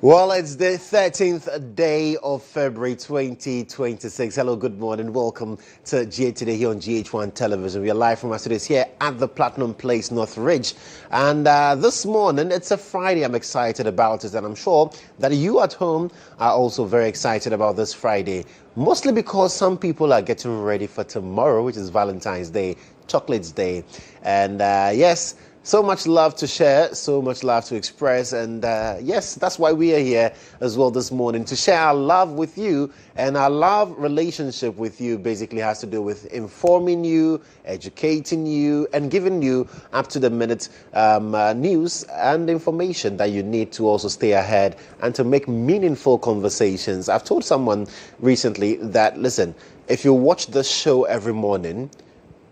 Well, it's the 13th day of February 2026. Hello, good morning. Welcome to GA Today here on GHOne Television. We are live from our studios here at the Platinum Place, North Ridge. And this morning, it's a Friday. I'm excited about it. And I'm sure that you at home are also very excited about this Friday. Mostly because some people are getting ready for tomorrow, which is Valentine's Day, Chocolates Day. And yes, so much love to share, so much love to express, and yes, that's why we are here as well this morning, to share our love with you. And our love relationship with you basically has to do with informing you, educating you, and giving you up-to-the-minute news and information that you need to also stay ahead and to make meaningful conversations. I've told someone recently that, listen, if you watch this show every morning,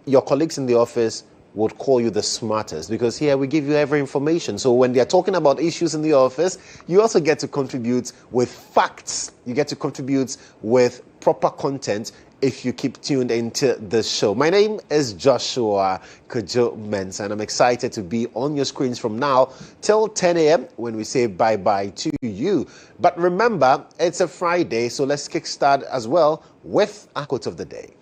your colleagues in the office would call you the smartest, because here we give you every information. So when they're talking about issues in the office, you also get to contribute with facts. You get to contribute with proper content if you keep tuned into the show. My name is Joshua Kodjo Mensah, and I'm excited to be on your screens from now till 10 a.m. when we say bye-bye to you. But remember, it's a Friday, so let's kickstart as well with our quote of the day.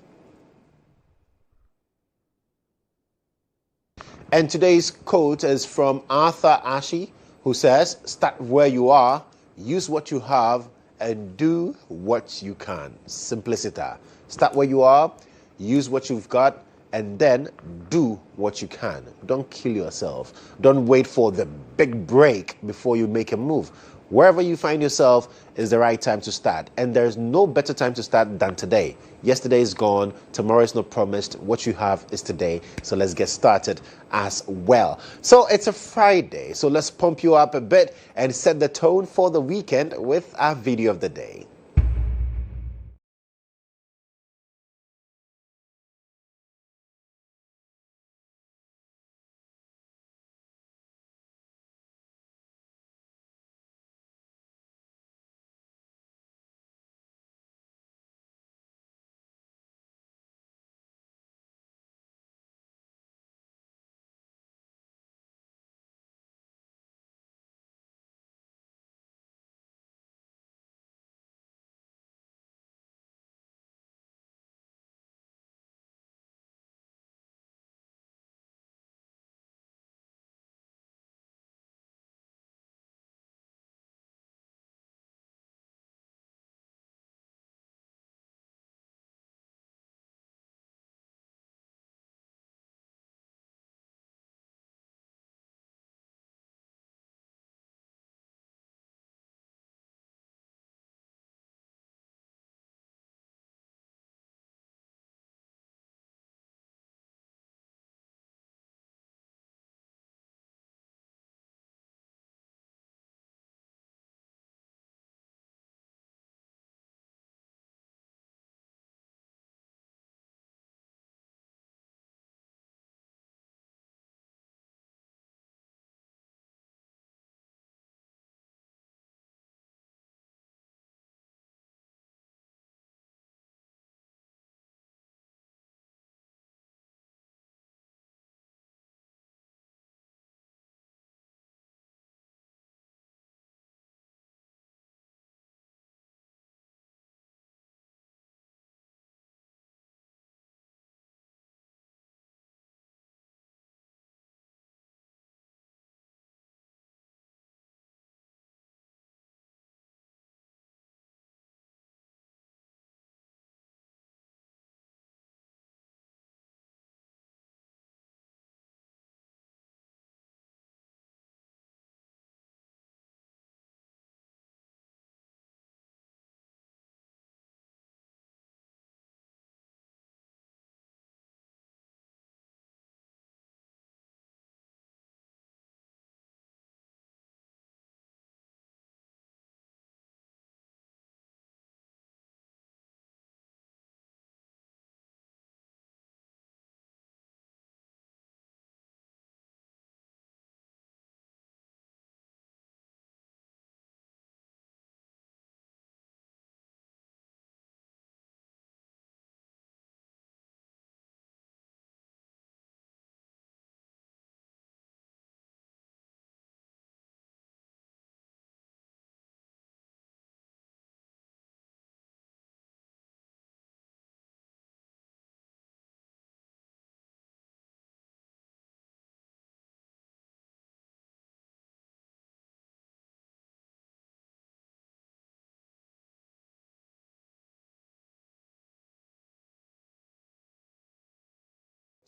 And today's quote is from Arthur Ashe, who says, "Start where you are, use what you have, and do what you can." Simplicity. Start where you are, use what you've got, and then do what you can. Don't kill yourself. Don't wait for the big break before you make a move. Wherever you find yourself is the right time to start. And there's no better time to start than today. Yesterday is gone. Tomorrow is not promised. What you have is today. So let's get started as well. So it's a Friday. So let's pump you up a bit and set the tone for the weekend with our video of the day.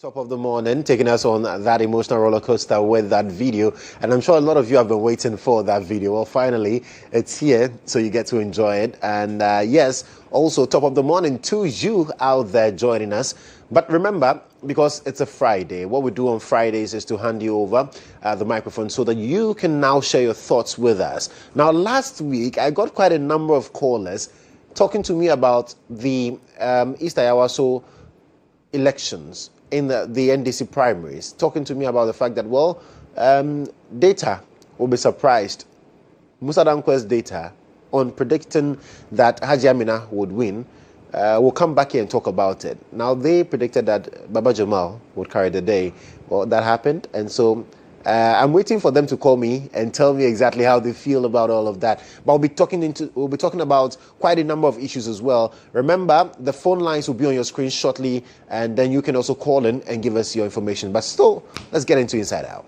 Top of the morning, taking us on that emotional roller coaster with that video. And I'm sure a lot of you have been waiting for that video. Well, finally, it's here, so you get to enjoy it. And yes, also top of the morning to you out there joining us. But remember, because it's a Friday, what we do on Fridays is to hand you over the microphone so that you can now share your thoughts with us. Now, last week, I got quite a number of callers talking to me about the East Ayawaso elections in the NDC primaries, talking to me about the fact that, well, data will be surprised. Musa Danque's data on predicting that Haji Amina would win. We'll come back here and talk about it. Now, they predicted that Baba Jamal would carry the day. Well, that happened, and so I'm waiting for them to call me and tell me exactly how they feel about all of that. But we'll be talking about quite a number of issues as well. Remember, the phone lines will be on your screen shortly, and then you can also call in and give us your information. But still, let's get into Inside Out.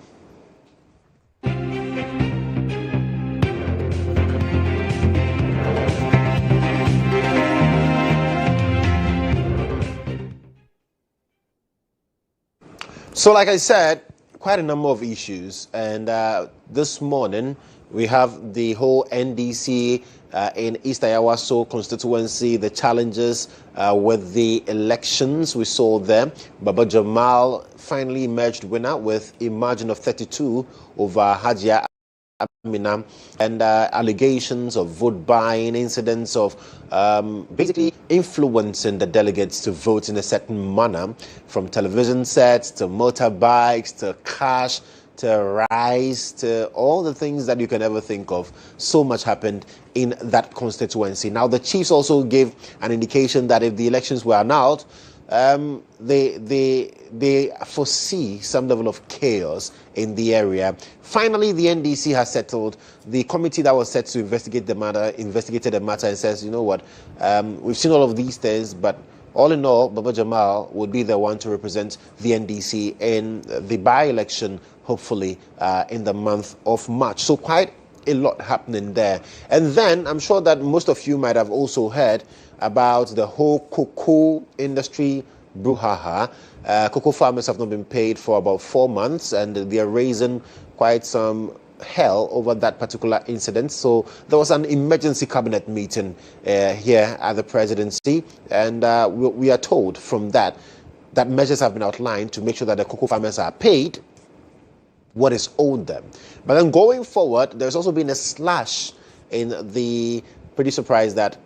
So, like I said, quite a number of issues, and this morning we have the whole NDC in East Ayawaso constituency, the challenges with the elections we saw there. Baba Jamal finally emerged winner with a margin of 32 over Hajia Amina, and allegations of vote buying, incidents of basically influencing the delegates to vote in a certain manner, from television sets to motorbikes to cash to rice to all the things that you can ever think of. So much happened in that constituency. Now, the chiefs also gave an indication that if the elections were annulled, they foresee some level of chaos in the area. Finally, the NDC has settled. The committee that was set to investigate the matter investigated the matter and says, you know what, we've seen all of these things, but all in all, Baba Jamal would be the one to represent the NDC in the by-election, hopefully in the month of March. So quite a lot happening there. And then I'm sure that most of you might have also heard about the whole cocoa industry brouhaha. Cocoa farmers have not been paid for about 4 months, and they are raising quite some hell over that particular incident. So there was an emergency cabinet meeting here at the presidency, and we are told from that measures have been outlined to make sure that the cocoa farmers are paid what is owed them. But then going forward, there's also been a slash in the, pretty surprised that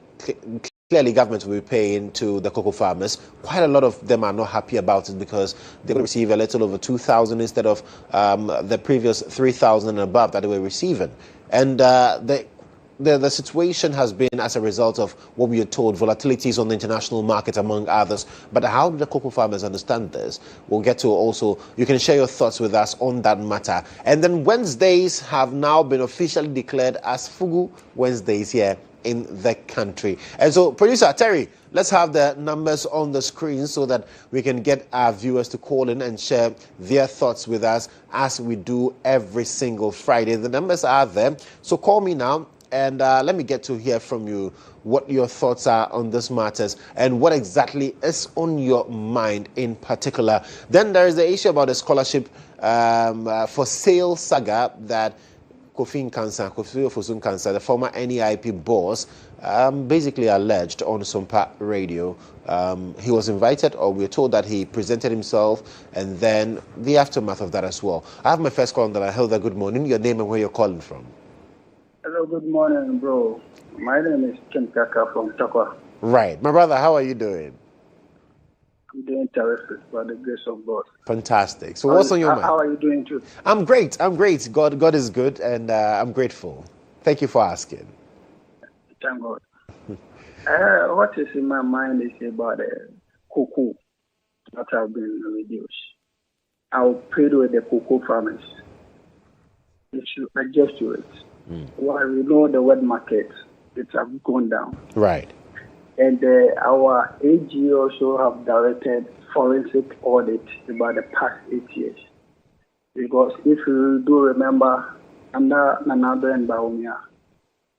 clearly government will be paying to the cocoa farmers. Quite a lot of them are not happy about it because they will receive a little over 2,000 instead of the previous 3,000 and above that they were receiving. And the situation has been as a result of what we are told, volatilities on the international market, among others. But how do the cocoa farmers understand this? We'll get to also, you can share your thoughts with us on that matter. And then Wednesdays have now been officially declared as Fugu Wednesdays here in the country. And so, producer Terry, let's have the numbers on the screen so that we can get our viewers to call in and share their thoughts with us as we do every single Friday. The numbers are there, so call me now and let me get to hear from you what your thoughts are on these matters and what exactly is on your mind in particular. Then there is the issue about the scholarship for sale saga that Kofi Ofosun Kansa, the former NEIP boss, basically alleged on Sompa Radio. He was invited, or we're told that he presented himself, and then the aftermath of that as well. I have my first call on that. Hilda, good morning. Your name and where you're calling from. Hello, good morning, bro. My name is Ken Kaka from Takwa. Right. My brother, how are you doing? I'm doing terrific by the grace of God. Fantastic. So what's on your mind? How are you doing too? I'm great. God is good, and I'm grateful. Thank you for asking. Thank God. What is in my mind is about cocoa that have been reduced. I'll plead with the cocoa farmers. They should adjust to it. While we know the wet market, it has gone down. Right. And our AG also have directed forensic audit about the past 8 years. Because if you do remember, under Nanado and Baumia,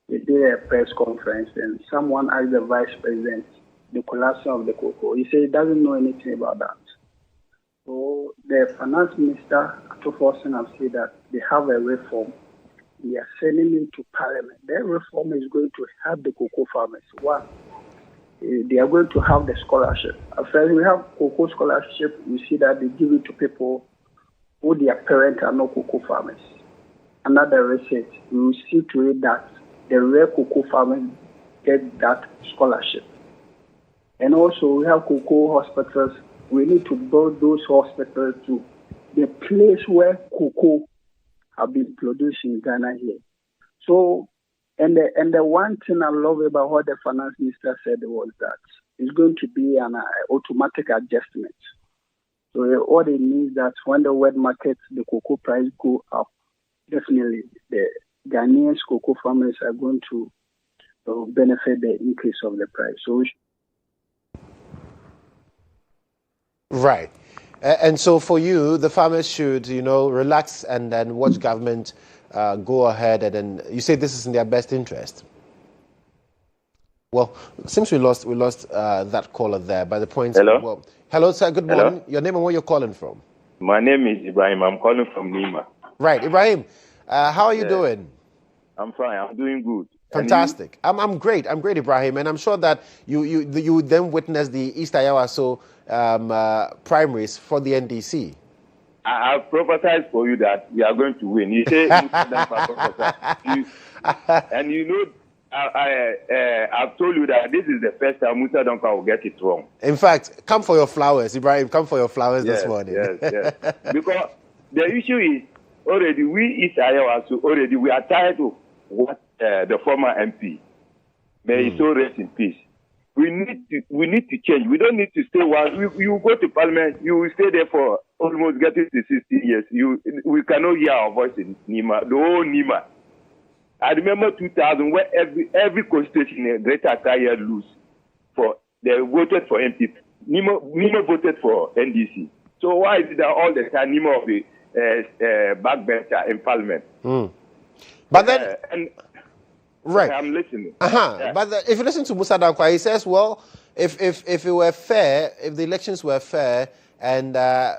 they did a press conference and someone asked the vice president the collapse of the cocoa. He said he doesn't know anything about that. So the finance minister, Forson, have said that they have a reform. They are sending it to Parliament. That reform is going to help the cocoa farmers. One, they are going to have the scholarship. First, we have cocoa scholarship. We see that they give it to people who their parents are not cocoa farmers. Another research, we will see to it that the rare cocoa farmers get that scholarship. And also, we have cocoa hospitals. We need to build those hospitals to the place where cocoa have been produced in Ghana here. So, and the one thing I love about what the finance minister said was that it's going to be an automatic adjustment. So what it means that when the world market, the cocoa price go up, definitely the Ghanaians cocoa farmers are going to benefit the increase of the price. So Right. And so for you, the farmers should, relax and then watch government go ahead, and then you say this is in their best interest. Well, since we lost that caller there, by the point. Hello? Well, hello, sir. Good Hello? morning. Your name and where you're calling from? My name is Ibrahim. I'm calling from Nima. Right, Ibrahim. How are you doing? I'm fine. I'm doing good. Fantastic. I'm great. I'm great, Ibrahim, and I'm sure that you then witnessed the East Ayawaso primaries for the NDC. I have prophesied for you that we are going to win. You say, and I've told you that this is the first time Musa Donka will get it wrong. In fact, come for your flowers, Ibrahim. Come for your flowers this morning. Yes. Because the issue is already we East Ayawaso we are tired of what the former MP. May he so rest in peace. We need to change. We don't need to stay one. You go to Parliament, you will stay there for almost getting to 60 years. We cannot hear our voice in Nima, the whole Nima. I remember 2000 where every constitution in Greater Accra lose they voted for MP. Nima voted for NDC. So why is it that all the time Nima of the backbencher in Parliament? But then. Right. I'm listening. Yeah. But if you listen to Musa Dankwa, he says, well, if it were fair, if the elections were fair, and the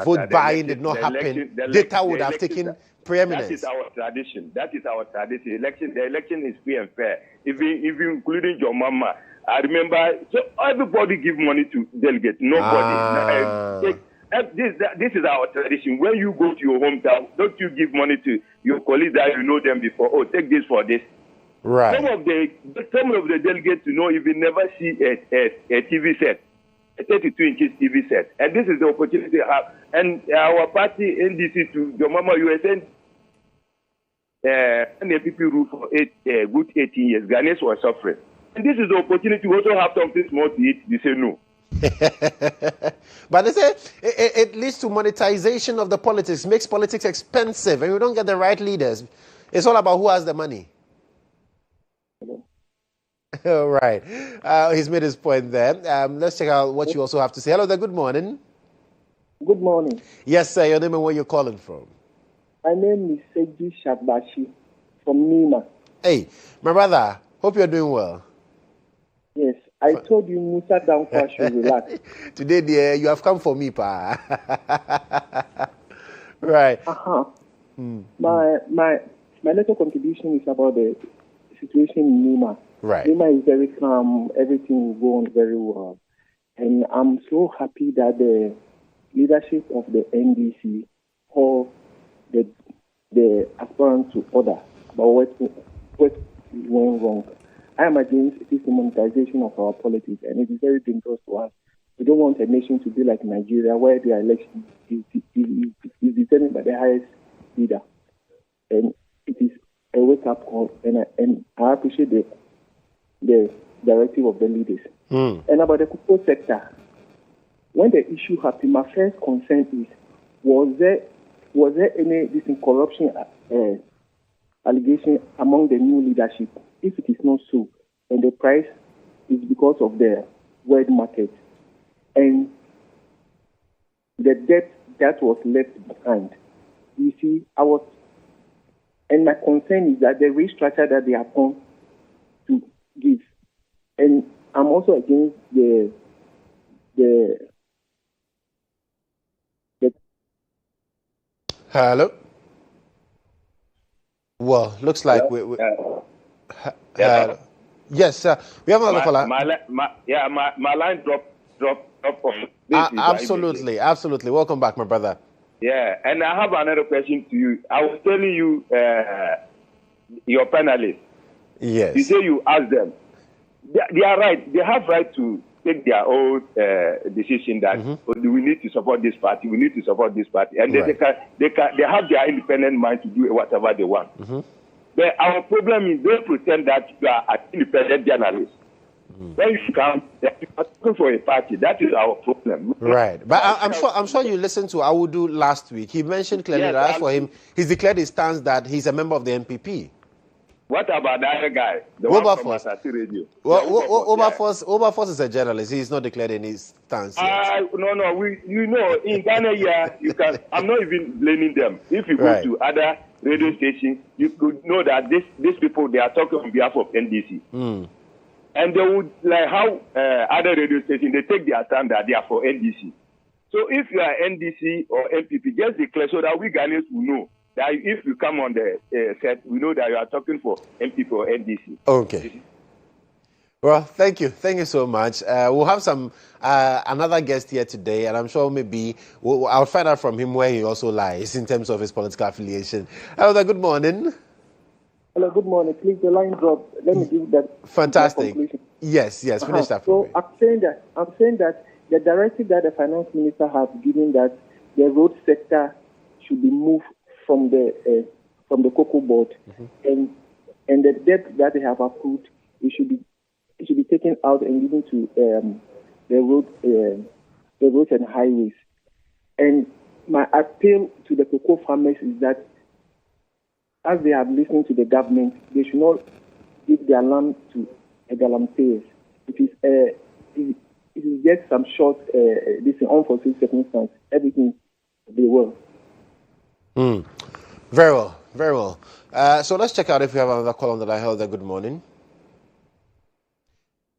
vote buying did not happen, data would have taken preeminence. That is our tradition. The election is free and fair. Even including your mama. I remember. So everybody give money to delegate. Nobody. This is our tradition. When you go to your hometown, don't you give money to your colleagues that you know them before? Oh, take this for this. Right. Some of the delegates, even never see a TV set, a 32 inches TV set, and this is the opportunity to have. And our party NDC to your mama USN, and the people rule for good 18 years. Ghanaians were suffering, and this is the opportunity to also have something small to eat. You say no. But they say it leads to monetization of the politics, makes politics expensive, and we don't get the right leaders. It's all about who has the money. All right. He's made his point there. Let's check out what you also have to say. Hello there. Good morning. Good morning. Yes, sir. Your name and where you're calling from? My name is Seji Shabashi from Nima. Hey, my brother. Hope you're doing well. Yes. I told you Musa Dankwa should relax. Today, dear, you have come for me, pa. Right. My little contribution is about the situation in Nima. Right. Nima is very calm. Everything will go on very well. And I'm so happy that the leadership of the NDC called the aspirants to order about what went wrong. I am against this monetization of our politics, and it is very dangerous to us. We don't want a nation to be like Nigeria, where the election is determined by the highest leader. And it is a wake-up call, and I appreciate the directive of the leaders. And about the cocoa sector, when the issue happened, my first concern is, was there any corruption allegation among the new leadership? If it is not so, and the price is because of the world market and the debt that was left behind. You see, and my concern is that the restructure that they are going to give, and I'm also against the Hello. Well, looks like we Yeah. yes, sir. We have another caller. My line dropped off. Absolutely. Welcome back, my brother. Yeah, and I have another question to you. I was telling you, your panelists. Yes. You say you ask them. They are right. They have right to take their own decision that we need to support this party. We need to support this party, and Right. they have their independent mind to do whatever they want. But our problem is they pretend that you are an independent journalist. When you come, you are looking for a party. That is our problem. Right, but I'm sure you listened to Awudu last week. He mentioned clearly that as for him, he's declared his stance that he's a member of the NPP. What about the other guy? The one from Asasi Radio. Wilberforce is a journalist. He's not declared any stance yet. No. In Ghana here, you can. I'm not even blaming them. If you go to other radio stations, you could know that these people, they are talking on behalf of NDC. And they would, like how other radio stations, they take their stand that they are for NDC. So if you are NDC or NPP, just declare so that we Ghanaians will know that if you come on the set, we know that you are talking for NPP or NDC. Okay. Well, thank you. Thank you so much. We'll have some another guest here today, and I'm sure maybe I'll find out from him where he also lies in terms of his political affiliation. Hello there, good morning. Hello, good morning. Please, the line dropped. Let me give that. Fantastic. Yes. Finish that for me. I'm saying that the directive that the finance minister has given that the road sector should be moved from the cocoa board, and the debt that they have approved, it should be taken out and given to the roads and highways. And my appeal to the cocoa farmers is that, as they have listened to the government, they should not give their land to galamseyers. It is just some short, this unforeseen circumstance. Everything will be well. Very well. So let's check out if we have another call on the line. Hello there, good morning.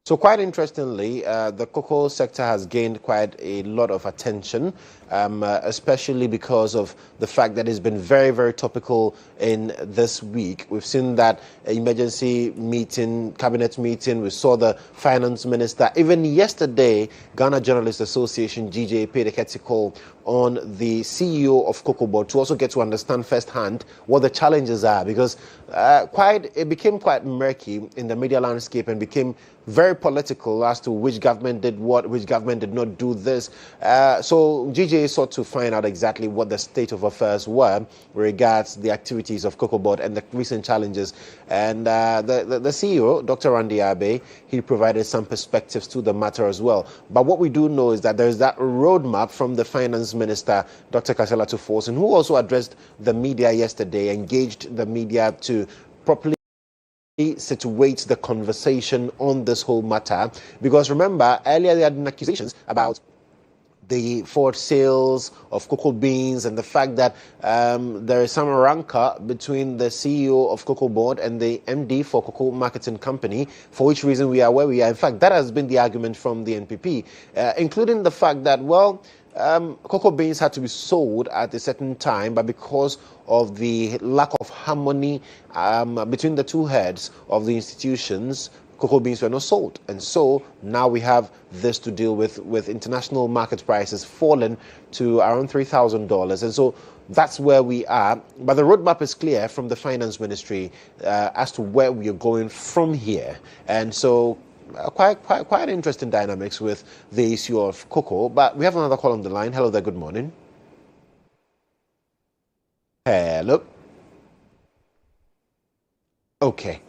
So quite interestingly, the cocoa sector has gained quite a lot of attention, especially because of the fact that it's been very, very topical in this week. We've seen that emergency meeting, cabinet meeting. We saw the finance minister. Even yesterday, Ghana Journalists Association, GJ, paid a courtesy call on the CEO of Cocoa Board to also get to understand firsthand what the challenges are, because it became quite murky in the media landscape and became very political as to which government did what, which government did not do this. So GJ sought to find out exactly what the state of affairs were regards the activities of Cocoa Board and the recent challenges. And the CEO, Dr. Randy Abe, he provided some perspectives to the matter as well. But what we do know is that there is that roadmap from the finance minister, Dr. Kasela Tuforsen, who also addressed the media yesterday, engaged the media to properly situate the conversation on this whole matter. Because remember, earlier there had been accusations about the forward sales of cocoa beans and the fact that there is some rancor between the CEO of Cocoa Board and the MD for Cocoa Marketing Company, for which reason we are where we are. In fact, that has been the argument from the NPP, including the fact that, well, cocoa beans had to be sold at a certain time, but because of the lack of harmony between the two heads of the institutions, cocoa beans were not sold. And so now we have this to deal with international market prices falling to around $3,000. And so that's where we are. But the roadmap is clear from the finance ministry as to where we are going from here. And so quite interesting dynamics with the issue of cocoa. But we have another call on the line. Hello there, good morning. Hello. Okay.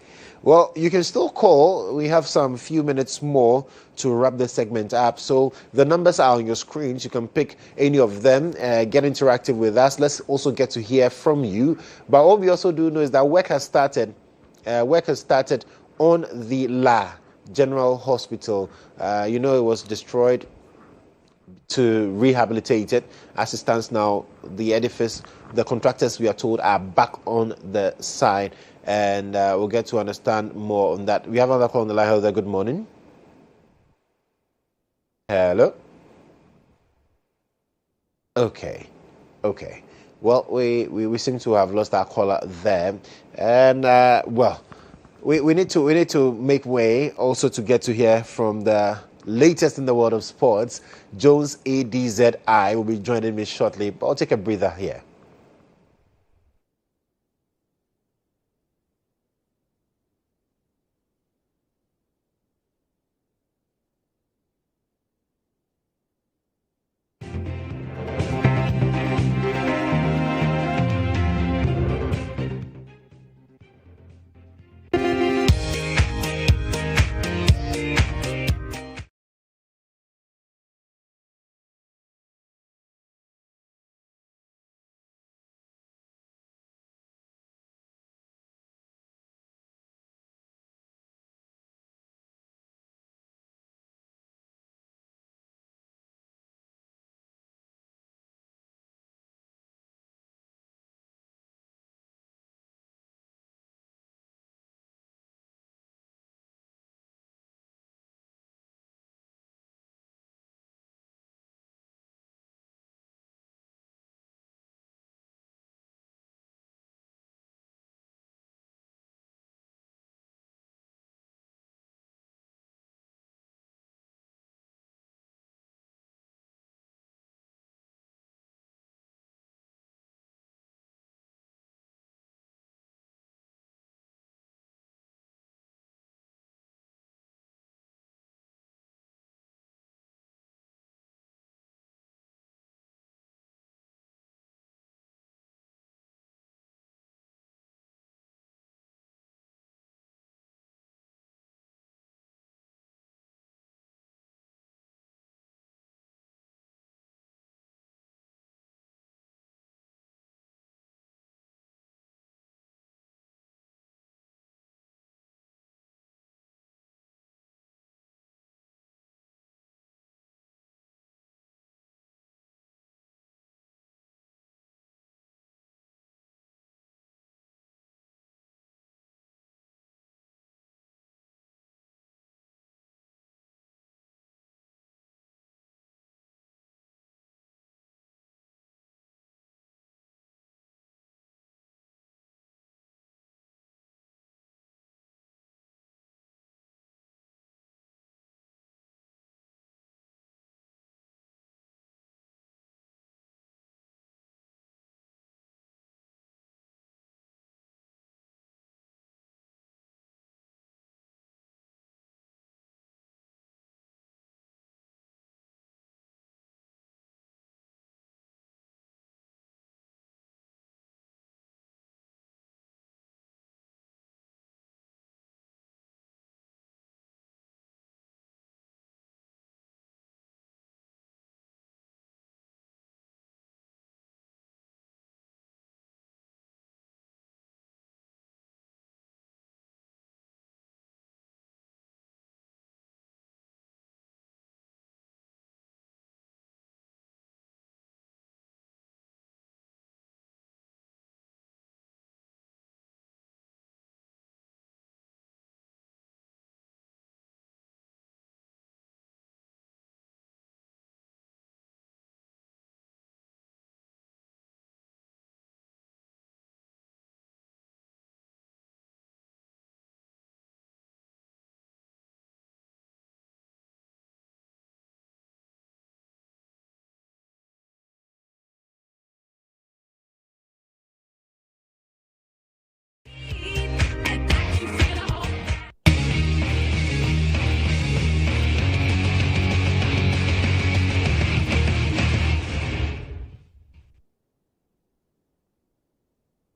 Well, you can still call. We have some few minutes more to wrap this segment up. So the numbers are on your screens. You can pick any of them, get interactive with us. Let's also get to hear from you. But what we also do know is that work has started. Work has started on the La General Hospital. It was destroyed to rehabilitate it. As it stands now, the edifice, the contractors, we are told, are back on the side. And we'll get to understand more on that. We have another call on the line. Hello there, good morning. Hello. Okay. Well, we seem to have lost our caller there, and we need to make way also to get to hear from the latest in the world of sports. GHOne's ADZI will be joining me shortly, but I'll take a breather here.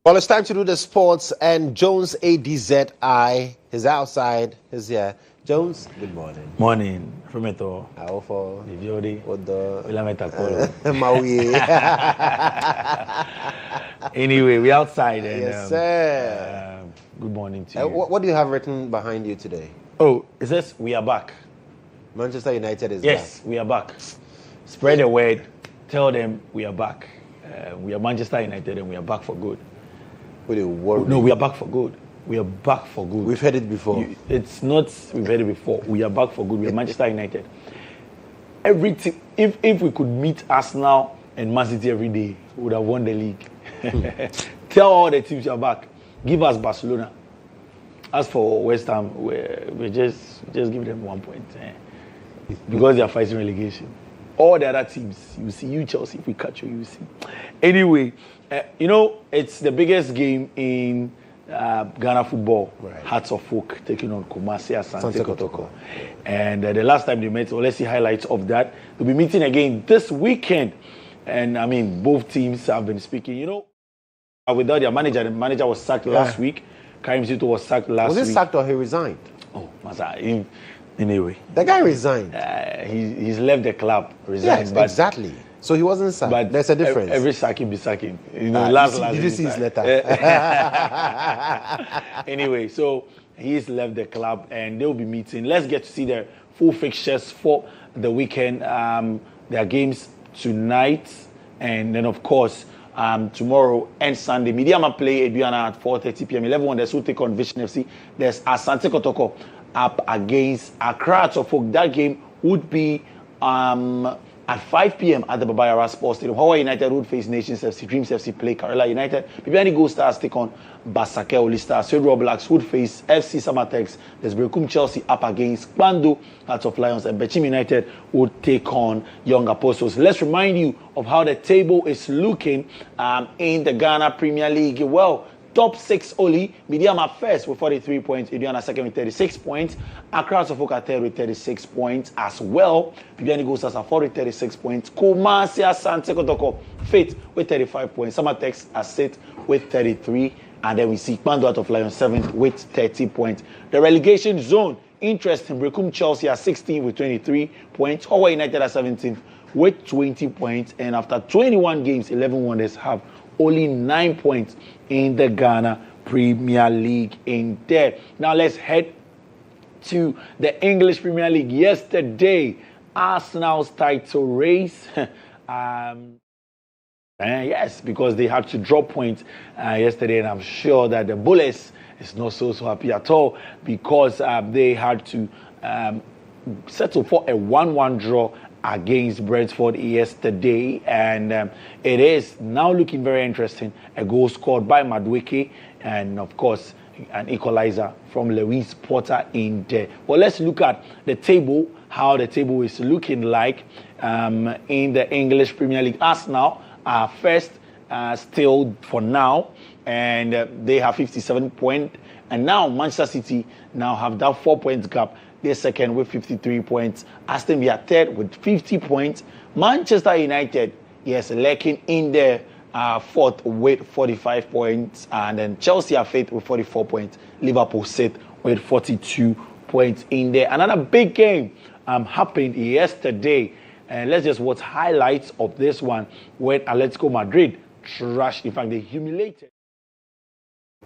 Well, it's time to do the sports, and GHOne's ADZI is outside. He's here. GHOne's, good morning. Morning. Fumeto. How for? Viviodi. Odo. Wilameta Kolo. Maui. Anyway, we're outside. And, Yes, sir. Good morning to you. What do you have written behind you today? Oh, it says we are back. Manchester United is Yes, back. we are back. Spread the word. Tell them we are back. We are Manchester United and we are back for good. No, we are back for good. We are back for good. We've heard it before. It's not we've heard it before. We are back for good. We are Manchester United. Every team, if we could meet Arsenal and Man City every day, we would have won the league. Tell all the teams you're back. Give us Barcelona. As for West Ham, we just give them 1 point because they are fighting relegation. All the other teams, you see, you Chelsea, if we catch you see. Anyway, it's the biggest game in Ghana football. Right. Hearts of Oak taking on Kumasi Asante Kotoko. And the last time they met, let's see highlights of that. They'll be meeting again this weekend. And I mean, both teams have been speaking, without their manager. The manager was sacked last week. Karim Zito was sacked last week. Was he sacked or he resigned? Oh, Mensah. Anyway. The guy resigned. He's left the club, resigned. Yes, exactly. So he wasn't sacked. But there's a difference. Every sacking be sacking. Did you see his letter? Anyway, so he's left the club and they'll be meeting. Let's get to see their full fixtures for the weekend. Their games tonight and then, of course, tomorrow and Sunday. Mediama play Aduana at 4:30 p.m. 11 there's who take on Vision FC. There's Asante Kotoko up against Accra Folk. That game would be at 5 p.m. at the Babayara Sports Stadium. Hawaii United would face Nations FC, Dreams FC play Kerala United. Bibiani Gold Stars take on Basake Oli Stars. Swedro Blacks would face FC Samatex. There's Brekum Chelsea up against Kwando Hearts of Lions. And Bechim United would take on Young Apostles. Let's remind you of how the table is looking in the Ghana Premier League. Well, top 6 only. Mediama first with 43 points. Aduana second with 36 points. Accra Suffolk third with 36 points as well. Bibiani Gold Stars are fourth with 36 points. Kumasi Asante Kotoko fifth with 35 points. Samatex are sixth with 33. And then we see Kwando Hearts of Lions 7th with 30 points. The relegation zone, interesting. Brekum Chelsea are 16th with 23 points. Hawaii United are 17th with 20 points. And after 21 games, 11 Wonders have only 9 points in the Ghana Premier League in there. Now let's head to the English Premier League. Yesterday, Arsenal's title race. Yes, because they had to drop points yesterday, and I'm sure that the Bullets is not so happy at all because they had to settle for a 1-1 draw against Brentford yesterday, and it is now looking very interesting. A goal scored by Madueke, and of course an equalizer from Lewis Potter in there. Well, let's look at the table, how the table is looking like in the English Premier League. Arsenal are first still for now, and they have 57 points. And now Manchester City now have that 4 points gap. They're second with 53 points. Aston Villa third with 50 points. Manchester United, yes, lacking in the fourth with 45 points. And then Chelsea are fifth with 44 points. Liverpool sixth with 42 points in there. Another big game happened yesterday. And let's just watch highlights of this one when Atletico Madrid trashed, in fact, they humiliated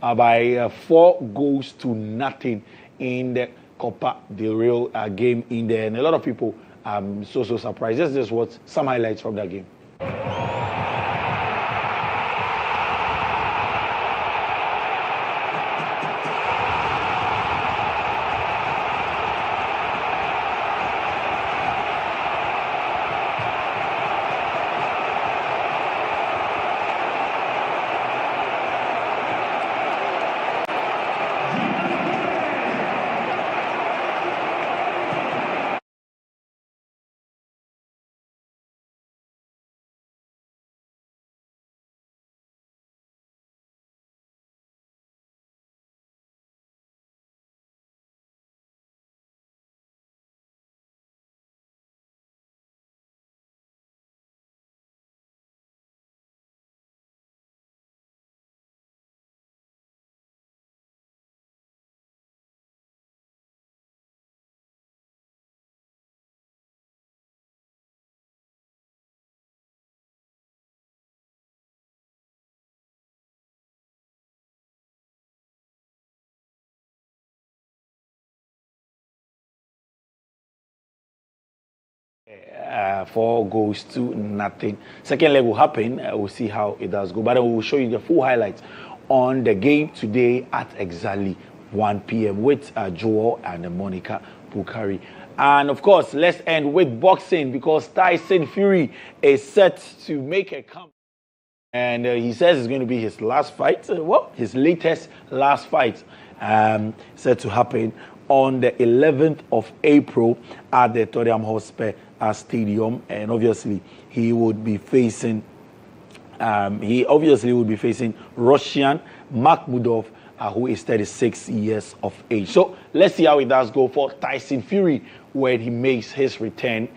by 4-0 in the Copa del Rey game in there. And a lot of people so surprised. Let's just watch some highlights from that game. Four goals to nothing. Second leg will happen. We'll see how it does go. But we will show you the full highlights on the game today at exactly 1 p.m. with Joel and Monica Bukari. And of course, let's end with boxing because Tyson Fury is set to make a comeback. And he says it's going to be his last fight. His latest last fight, set to happen on the 11th of April at the Tottenham Hotspur Stadium. And obviously, he would be facing. Russian Makhmudov, who is 36 years of age. So let's see how it does go for Tyson Fury when he makes his return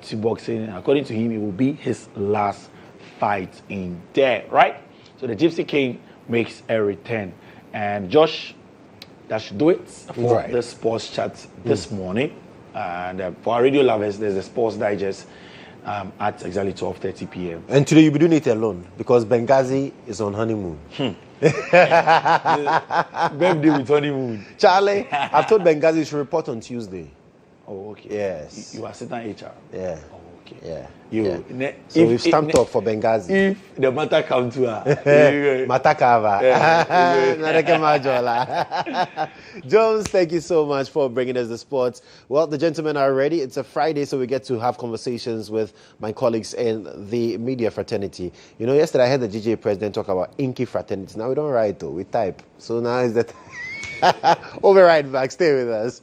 to boxing. According to him, it will be his last fight in there, right? So the Gypsy King makes a return. And Josh, that should do it for the sports chat this morning. And for our radio lovers, there's a sports digest at exactly 12:30 p.m. And today you'll be doing it alone because Benghazi is on honeymoon. Birthday with honeymoon. Charlie, I've told Benghazi you should report on Tuesday. Oh, okay. Yes. You are assistant HR. Yeah. Oh, okay. Yeah. So we've stamped up for Benghazi. If the matter come to her, Matakava. Jones, thank you so much for bringing us the sports. Well, the gentlemen are ready. It's a Friday, so we get to have conversations with my colleagues in the media fraternity. You know, yesterday I heard the GJ president talk about inky fraternity. Now we don't write though, we type. So now is that we'll be right back. Stay with us.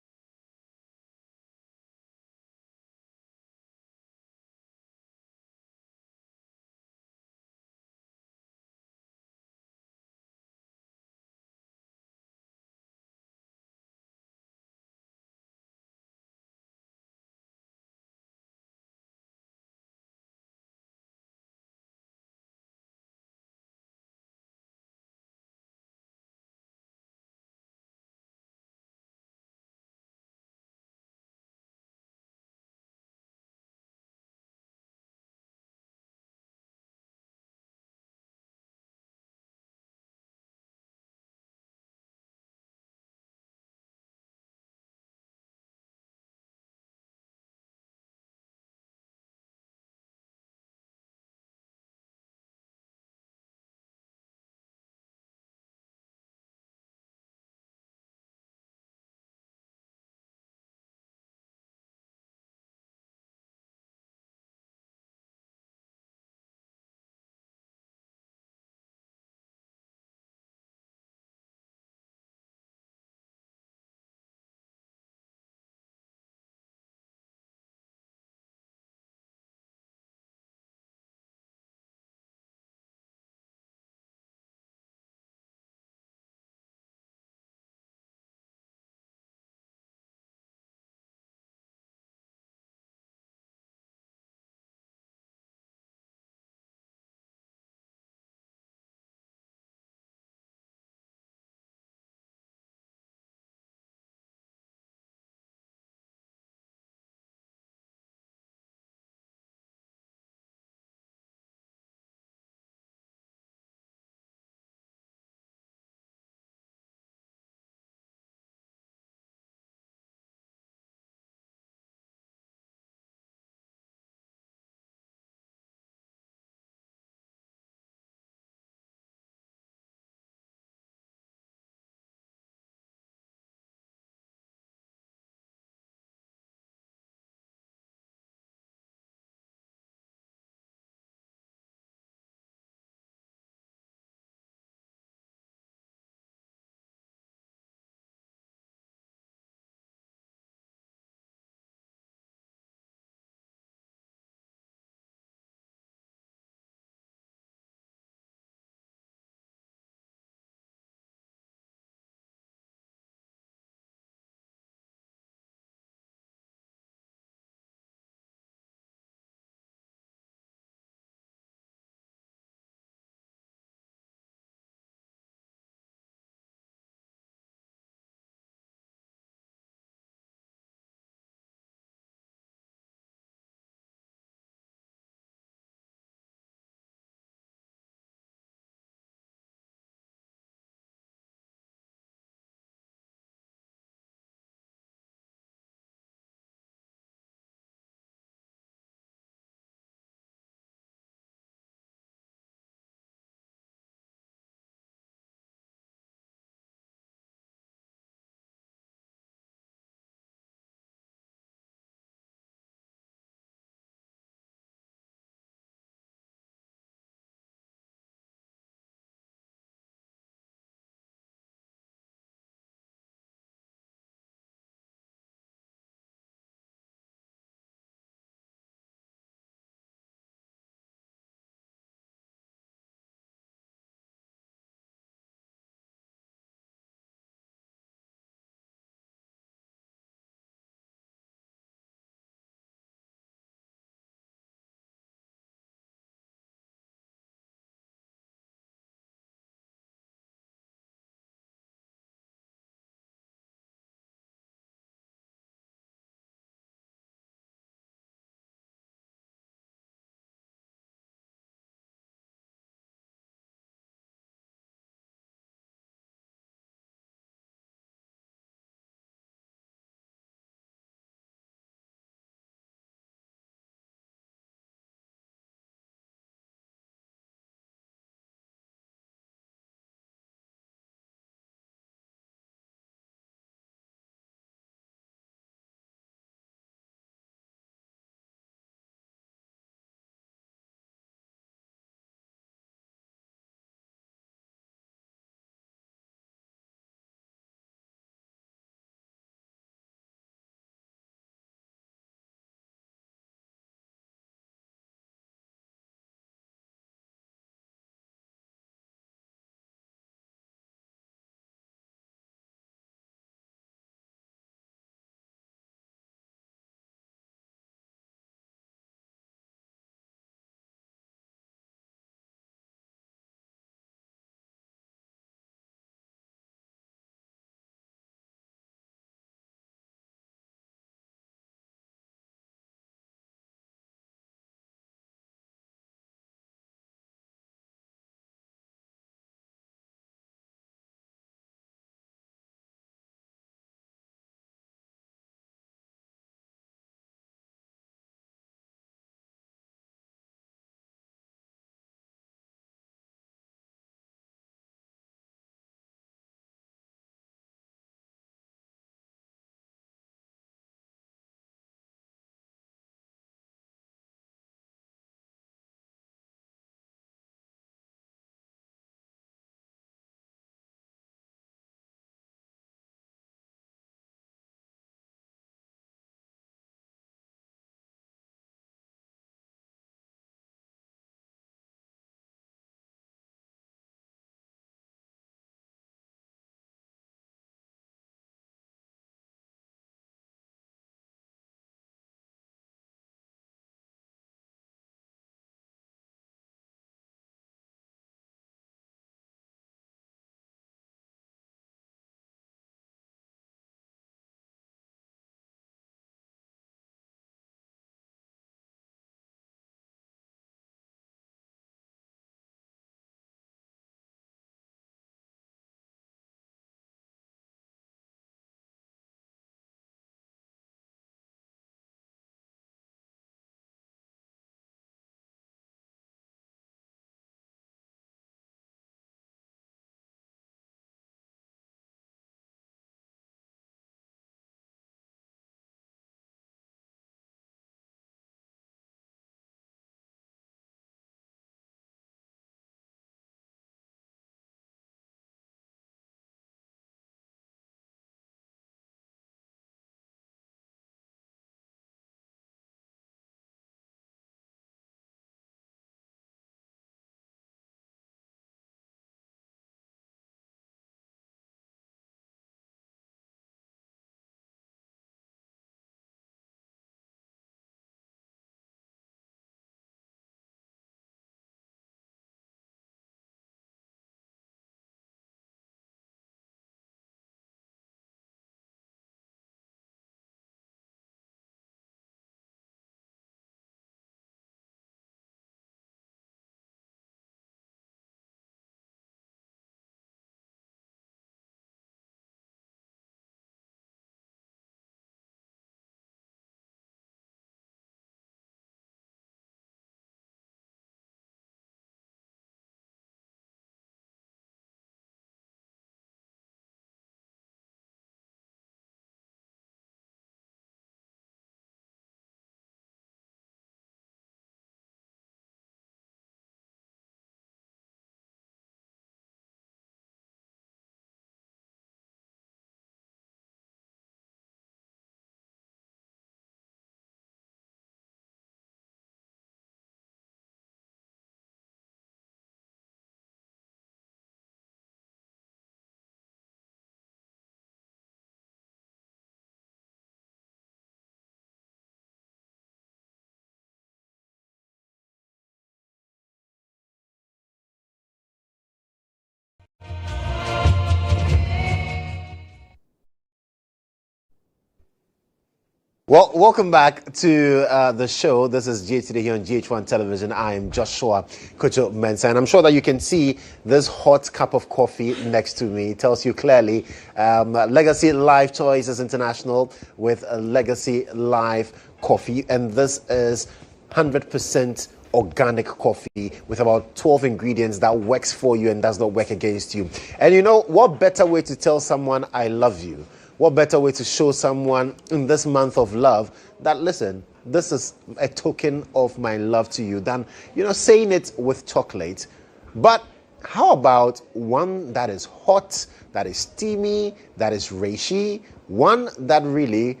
Well, welcome back to the show. This is GH Today here on GHOne Television. I am Joshua Kodjo Mensah, and I'm sure that you can see this hot cup of coffee next to me. It tells you clearly Legacy Life Choices International with a Legacy Life coffee, and this is 100% organic coffee with about 12 ingredients that works for you and does not work against you. And you know, what better way to tell someone I love you? What better way to show someone in this month of love that, listen, this is a token of my love to you than, saying it with chocolate. But how about one that is hot, that is steamy, that is reishi, one that really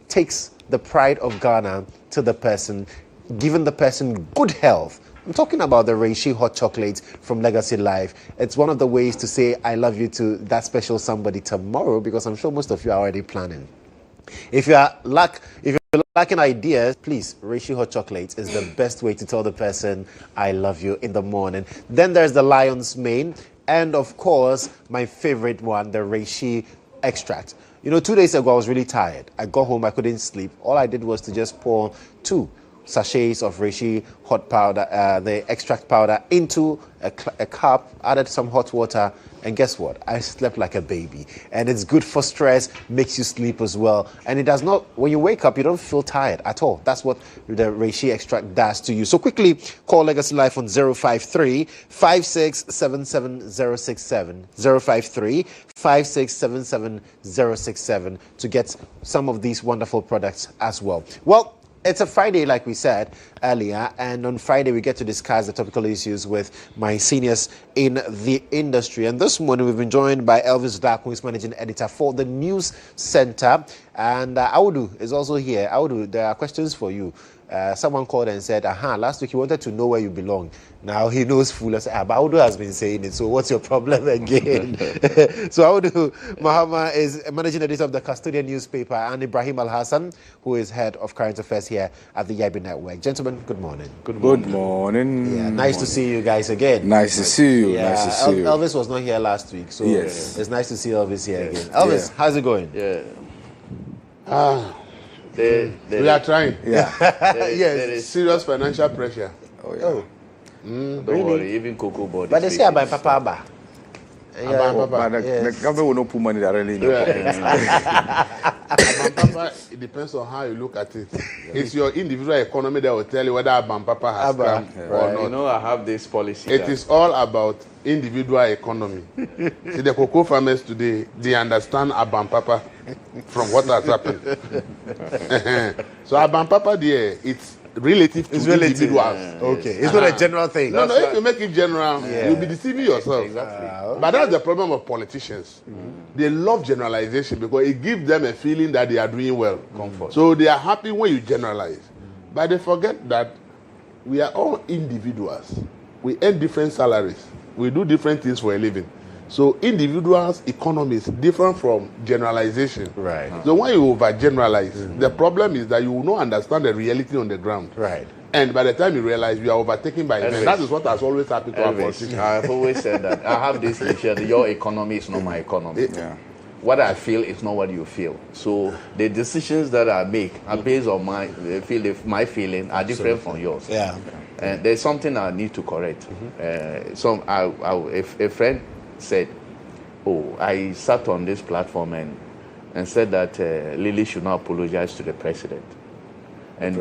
takes the pride of Ghana to the person, giving the person good health. I'm talking about the reishi hot chocolate from Legacy Life. It's one of the ways to say I love you to that special somebody tomorrow, because I'm sure most of you are already planning. If you're lacking ideas, please, reishi hot chocolate is the best way to tell the person I love you in the morning. Then there's the lion's mane, and of course, my favorite one, the reishi extract. 2 days ago, I was really tired. I got home, I couldn't sleep. All I did was to just pour 2 sachets of reishi hot powder, the extract powder, into a cup, added some hot water, and guess what? I slept like a baby. And it's good for stress, makes you sleep as well. And it does not, when you wake up, you don't feel tired at all. That's what the reishi extract does to you. So quickly call Legacy Life on 053 5677 067, 053 5677 067 to get some of these wonderful products as well. Well, it's a Friday, like we said earlier, and on Friday we get to discuss the topical issues with my seniors in the industry. And this morning we've been joined by Elvis Dark, who is managing editor for the News Center, and Audu is also here. Audu, there are questions for you. Someone called and said, last week he wanted to know where you belong. Now he knows full. I said, but Audu has been saying it, so what's your problem again? So Audu Mahama is managing editor of the Custodian newspaper, and Ibrahim Al-Hassan, who is head of current affairs here at the YB Network. Gentlemen, good morning. Good morning. Yeah, nice to see you guys again. Nice to see you. Yeah, nice to see you. Elvis was not here last week, so yes, it's nice to see Elvis here again. Elvis, how's it going? Yeah. We are trying. Yeah. Yes, serious financial pressure. Oh, yeah. Don't worry, even Cocoa Board. But they say about Papa Abba. The government will not put money directly in your pocket. It depends on how you look at it. It's your individual economy that will tell you whether Abba Papa has come or not. I have this policy. It is all about individual economy. See, the cocoa farmers today, they understand Abba Papa from what has happened. So Abba Papa, there, it's relative to individuals. Okay, it's not a general thing. No, if you make it general, you'll be deceiving yourself. Exactly. But that's the problem of politicians. They love generalization because it gives them a feeling that they are doing well. Comfort. So they are happy when you generalize. But they forget that we are all individuals. We earn different salaries. We do different things for a living. So individuals' economy is different from generalization. Right. So when you overgeneralize, the problem is that you will not understand the reality on the ground. Right. And by the time you realize you are overtaken by events, that is what has always happened to our politicians. I've always said that. I have this issue that your economy is not my economy. What I feel is not what you feel. So the decisions that I make are based on my feeling are different from yours. Yeah. And there's something I need to correct. If a friend said, I sat on this platform and said that Lily should not apologize to the president. And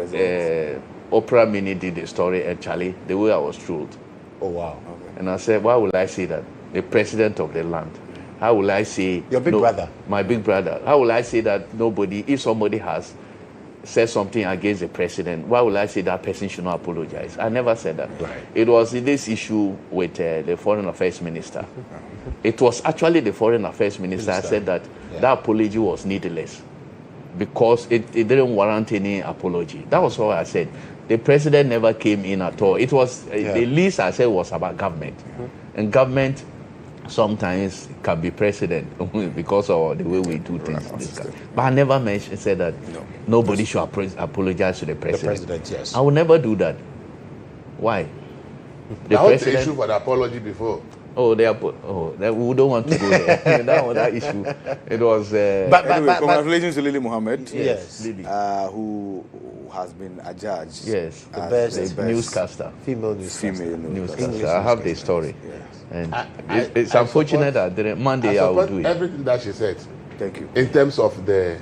Oprah Mini did the story, and Charlie, the way I was trolled. Oh, wow. Okay. And I said, why would I say that? The president of the land. How will I say... Your big brother. My big brother. How will I say that if somebody has said something against the president, why will I say that person should not apologize? I never said that. Right. It was this issue with the foreign affairs minister. It was actually the foreign affairs minister said that that apology was needless because it didn't warrant any apology. That was what I said. The president never came in at all. It was the least I said was about government. And government sometimes can be president because of the way we do things. But I never said that nobody should apologize to the president. The president, yes. I will never do that. Why? The issue for the apology before. Oh, we don't want to go there. That was that issue. It was. Anyway, congratulations to Lily Mohammed. Yes, Lily. Who has been adjudged. Yes, the best newscaster. Female newscaster. I have the story. Yes. And it's unfortunate that Monday I will do it. Everything that she said. Thank you. In terms of the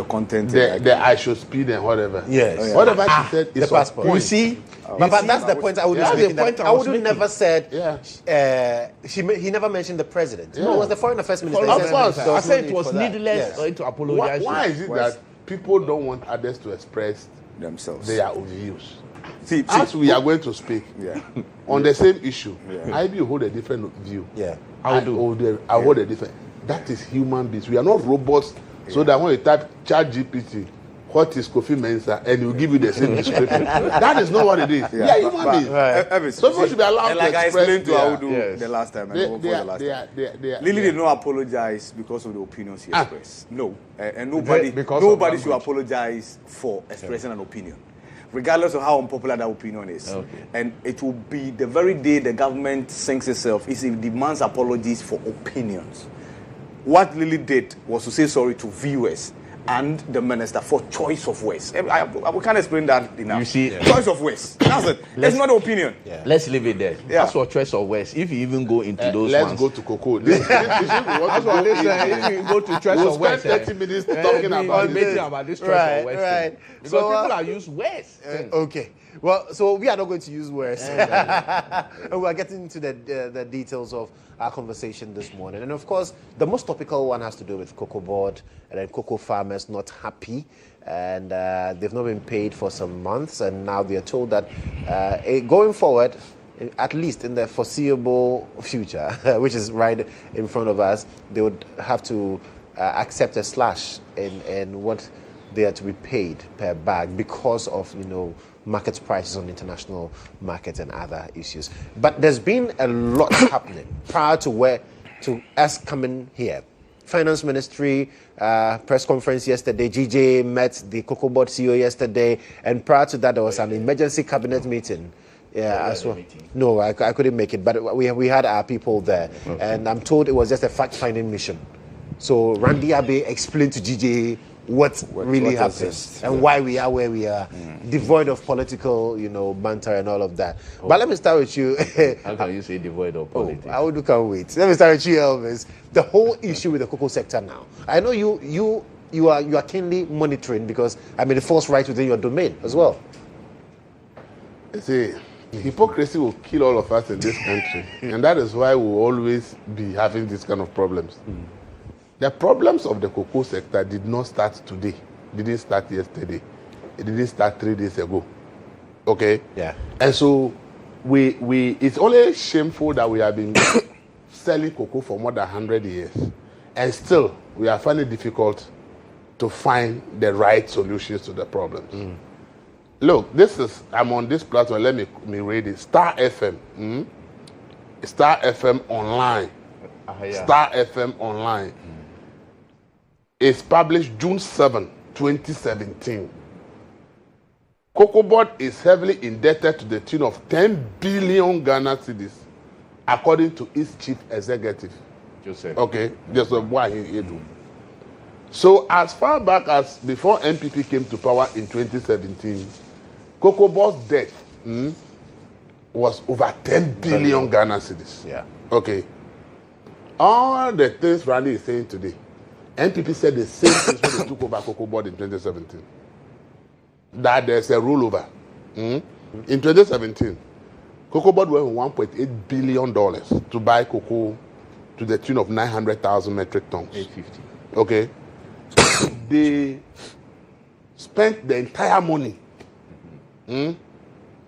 content. I should speed and whatever. Yes. Oh, yeah. Whatever she said is the passport. on You point. see, but that's the point I would That's make. the point I would have never said. Yeah. He never mentioned the president. Yeah. No, it was the foreign affairs minister. Of He said course, there I was said no it was need for that. needless Yes. for him to apologize. Why is it that people don't want others to express themselves. their own views? See, As we are going to speak yeah. on the same issue, Yeah. I will hold a different view. Yeah. I hold a different. That is human beings. We are not robots. So that when you type ChatGPT, what is Kofi Mensah, and it will give you the same description. That is not what it is. Yeah, human beings. Right. So people should be allowed like to I express explained to their- Audu the last time. Lily did not apologize because of the opinions he expressed. No. And nobody should apologize for expressing an opinion, regardless of how unpopular that opinion is. Okay. And it will be the very day the government sinks itself is it demands apologies for opinions. What Lily did was to say sorry to viewers and the minister for choice of words. We can't explain that enough. You see, choice of words. That's it. It's not an opinion. Yeah. Let's leave it there. Yeah. That's for choice of words. If you even go into those Let's ones. go to Coco. This That's what they say. If you go to choice We'll of words, spend 30 minutes talking about debating this. about this choice Right, of words. right. thing. Because So, people are used words. Okay. Well, so we are not going to use words. And we are getting into the details of our conversation this morning. And of course, the most topical one has to do with cocoa board and then cocoa farmers not happy. And they've not been paid for some months. And now they are told that going forward, at least in the foreseeable future, which is right in front of us, they would have to accept a slash in what they are to be paid per bag because of, market prices on the international market and other issues. But there's been a lot happening prior to us coming here. Finance Ministry press conference yesterday. GJ met the Cocoa Board CEO yesterday, and prior to that, there was an emergency cabinet meeting. Yeah, as well. No, I couldn't make it, but we had our people there, and I'm told it was just a fact-finding mission. So Randy Abe explained to GJ what really happened and why we are where we are, devoid of political, banter and all of that. But let me start with you. How can you say devoid of politics? Can't wait. Let me start with you, Elvis. The whole issue with the cocoa sector now. I know you are keenly monitoring because it falls right within your domain as well. See, hypocrisy will kill all of us in this country, and that is why we'll always be having these kind of problems. The problems of the cocoa sector did not start today. It didn't start yesterday. It didn't start 3 days ago. Okay? Yeah. And so it's only shameful that we have been selling cocoa for more than 100 years. And still, we are finding it difficult to find the right solutions to the problems. Look, I'm on this platform. Let me read it. Star FM. Star FM Online. Star FM Online. It's published June 7, 2017. Cocoa Board is heavily indebted to the tune of 10 billion Ghana cedis, according to its chief executive. Joseph. Okay, Joseph Boahin. So as far back as before NPP came to power in 2017, Cocoa Board's debt was over 10 billion Ghana cedis. Yeah. Okay. All the things Randy is saying today, NPP said the same things when they took over Cocoa Board in 2017. That there's a rollover. In 2017, Cocoa Board went with $1.8 billion to buy cocoa to the tune of 900,000 metric tons. 850. Okay. They spent the entire money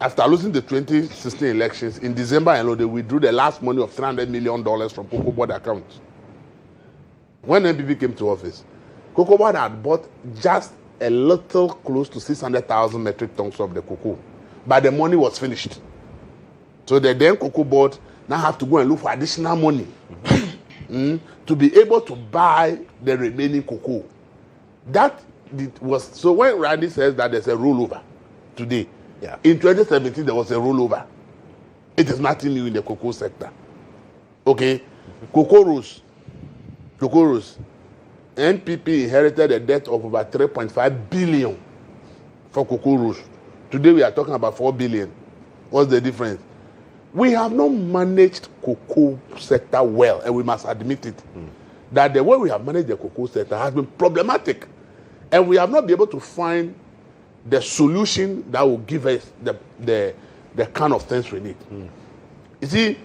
after losing the 2016 elections. In December, they withdrew the last money of $300 million from Cocoa Board accounts. When NPP came to office, Cocoa Board had bought just a little close to 600,000 metric tons of the cocoa, but the money was finished. So the then Cocoa Board now have to go and look for additional money to be able to buy the remaining cocoa. So when Randy says that there's a rollover today, in 2017 there was a rollover. It is nothing new in the cocoa sector. Okay, cocoa rose. NPP inherited a debt of over 3.5 billion for cocoa rose. Today we are talking about 4 billion. What's the difference? We have not managed cocoa sector well, and we must admit it. That the way we have managed the cocoa sector has been problematic, and we have not been able to find the solution that will give us the kind of things we need. You see,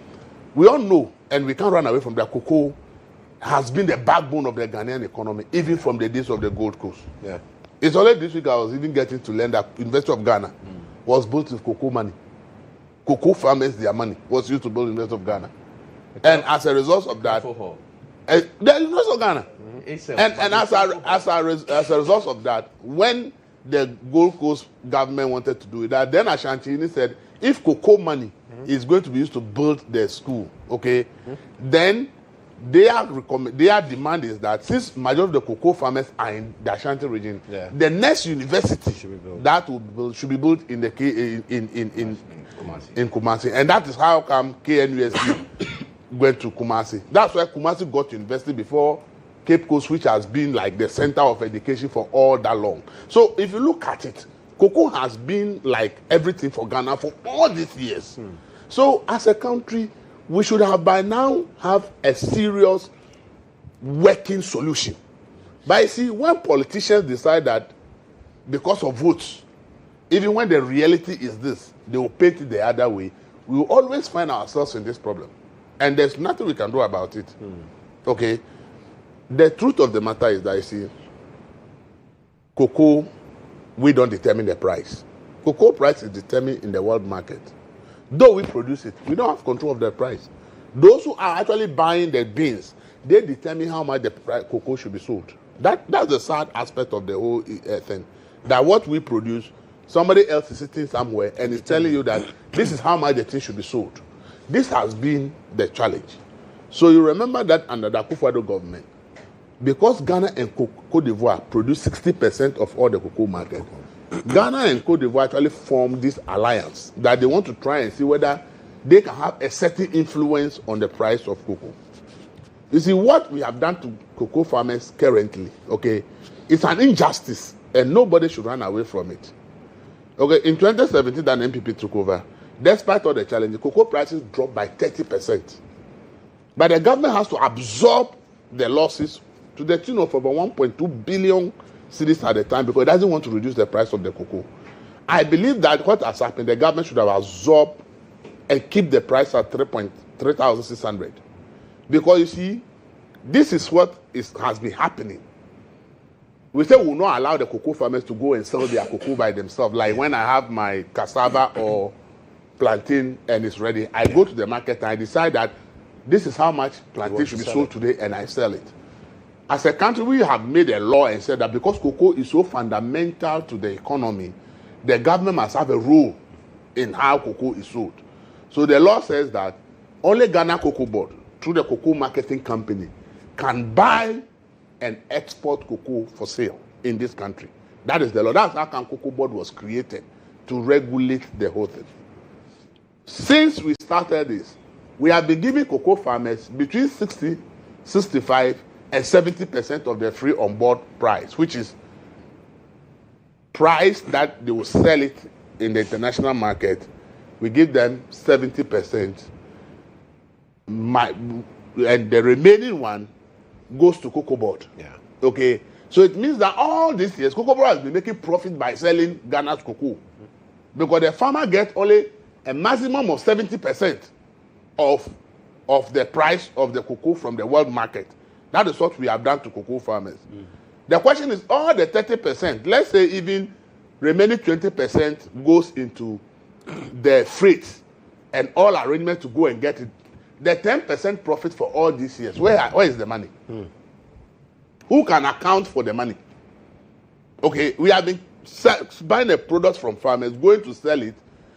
we all know, and we can't run away from that cocoa has been the backbone of the Ghanaian economy, even from the days of the Gold Coast. Yeah. It's only this week I was even getting to learn that University of Ghana was built with cocoa money. Cocoa farmers, their money was used to build University of Ghana. And as a result of that, the University of Ghana. And as a result of that, when the Gold Coast government wanted to do it, then Ashanti said, if cocoa money is going to be used to build the school, okay, then their demand is that since majority of the cocoa farmers are in the Ashanti region, the next university should be built in the in Kumasi, and that is how come KNUST went to Kumasi. That's why Kumasi got university before Cape Coast, which has been like the center of education for all that long. So if you look at it, cocoa has been like everything for Ghana for all these years. So as a country, we should have by now have a serious working solution. But you see, when politicians decide that because of votes, even when the reality is this, they will paint it the other way, we will always find ourselves in this problem. And there's nothing we can do about it. Okay? The truth of the matter is that, you see, cocoa, we don't determine the price. Cocoa price is determined in the world market. Though we produce it, we don't have control of the price. Those who are actually buying the beans, they determine how much the cocoa should be sold. That's the sad aspect of the whole thing. That what we produce, somebody else is sitting somewhere and is telling you that this is how much the thing should be sold. This has been the challenge. So you remember that under the Akufo-Addo government, because Ghana and Cote d'Ivoire produce 60% of all the cocoa market, Ghana and Cote d'Ivoire actually formed this alliance that they want to try and see whether they can have a certain influence on the price of cocoa. You see, what we have done to cocoa farmers currently, okay, it's an injustice, and nobody should run away from it. Okay, in 2017, that NPP took over, despite all the challenges, cocoa prices dropped by 30%. But the government has to absorb the losses to the tune of over 1.2 billion cedis at the time because it doesn't want to reduce the price of the cocoa. I believe that what has happened, the government should have absorbed and keep the price at 3,600. Because you see, this is what has been happening. We say we will not allow the cocoa farmers to go and sell their cocoa by themselves. Like when I have my cassava or plantain and it's ready, I go to the market and I decide that this is how much plantain should be sold today, and I sell it. As a country, we have made a law and said that because cocoa is so fundamental to the economy, the government must have a role in how cocoa is sold. So the law says that only Ghana Cocoa Board, through the cocoa marketing company, can buy and export cocoa for sale in this country. That is the law. That's how Cocoa Board was created, to regulate the whole thing. Since we started this, we have been giving cocoa farmers between 60, 65, and 70% of the free on board price, which is price that they will sell it in the international market. We give them 70%, and the remaining one goes to Cocoa Board. Yeah. Okay. So it means that all these years, Cocoa Board has been making profit by selling Ghana's cocoa, because the farmer gets only a maximum of 70% of the price of the cocoa from the world market. That is what we have done to cocoa farmers. The question is, all the 30%, let's say even remaining 20% goes into the freight and all arrangements to go and get it. The 10% profit for all these years, where is the money? Who can account for the money? Okay, we have been buying a product from farmers, going to sell it,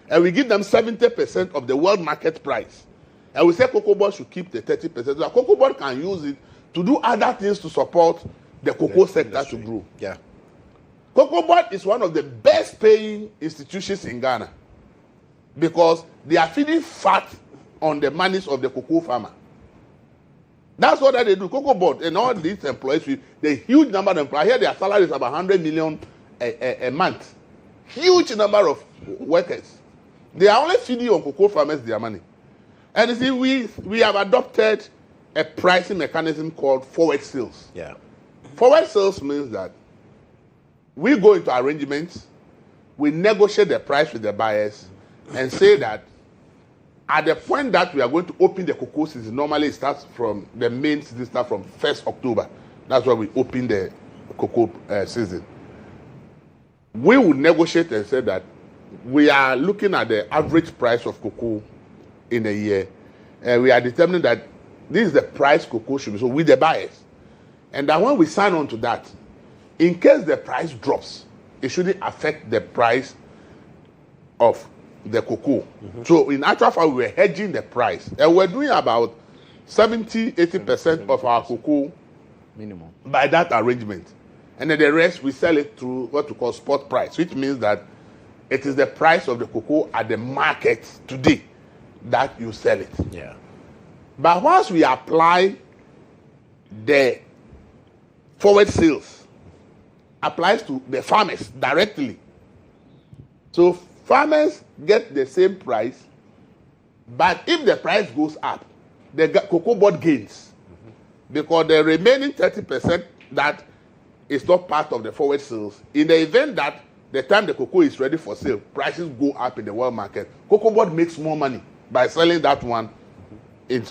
and we give them 70% of the world market price. And we say Cocoa Board should keep the 30%. So Cocoa Board can use it to do other things to support the cocoa sector to grow. Yeah. Cocoa Board is one of the best paying institutions in Ghana because they are feeding fat on the monies of the cocoa farmer. That's what they do. Cocoa Board and all these employees, the huge number of employees, here their salary is about 100 million a month. Huge number of workers. They are only feeding on cocoa farmers their money. And you see, we have adopted a pricing mechanism called forward sales. Yeah. Forward sales means that we go into arrangements, we negotiate the price with the buyers, and say that at the point that we are going to open the cocoa season, normally it starts from the main season starts from 1st October. That's why we open the cocoa season. We will negotiate and say that we are looking at the average price of cocoa in a year, and we are determining that this is the price cocoa should be sold with the buyers. And that when we sign on to that, in case the price drops, it shouldn't affect the price of the cocoa. So in actual fact, we were hedging the price. And we're doing about 70-80% of our cocoa minimum by that arrangement. And then the rest, we sell it through what we call spot price, which means that it is the price of the cocoa at the market today that you sell it. Yeah. But once we apply the forward sales, applies to the farmers directly. So farmers get the same price, but if the price goes up, the cocoa board gains. Because the remaining 30% that is not part of the forward sales, in the event that the time the cocoa is ready for sale, prices go up in the world market, cocoa board makes more money by selling that one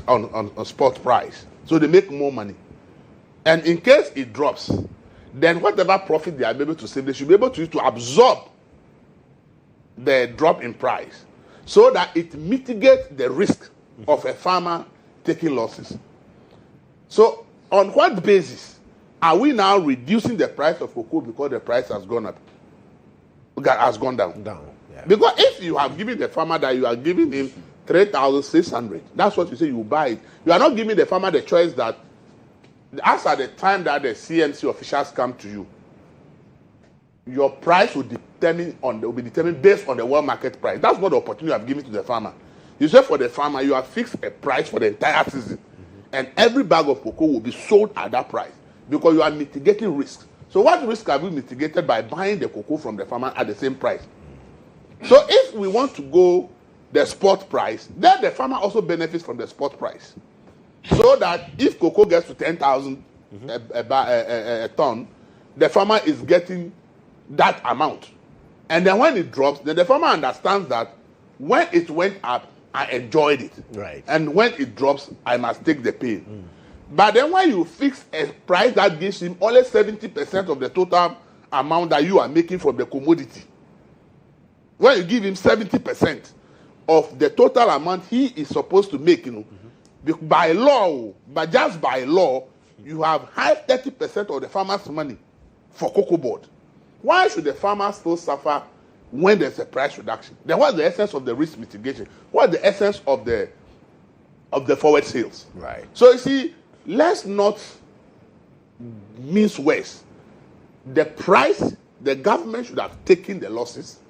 on spot price. So they make more money. And in case it drops, then whatever profit they are able to save, they should be able to use to absorb the drop in price so that it mitigates the risk of a farmer taking losses. So on what basis are we now reducing the price of cocoa because the price has gone up? Has gone down. Yeah. Because if you have given the farmer that you are giving him 3,600, that's what you say you buy it. You are not giving the farmer the choice that as at the time that the CMC officials come to you, your price will be determined based on the world market price. That's not the opportunity you have given to the farmer. You say for the farmer, you have fixed a price for the entire season, and every bag of cocoa will be sold at that price because you are mitigating risk. So what risk have we mitigated by buying the cocoa from the farmer at the same price? So if we want to go the spot price, then the farmer also benefits from the spot price. So that if cocoa gets to 10,000 a ton, the farmer is getting that amount. And then when it drops, then the farmer understands that when it went up, I enjoyed it. Right. And when it drops, I must take the pain. But then when you fix a price that gives him only 70% of the total amount that you are making from the commodity, when you give him 70% of the total amount he is supposed to make, by law, but just by law, you have hived 30% of the farmer's money for cocoa board. Why should the farmer still suffer when there's a price reduction? Then what's the essence of the risk mitigation? What's the essence of the forward sales? Right. So you see, let's not mince words. The price, the government should have taken the losses,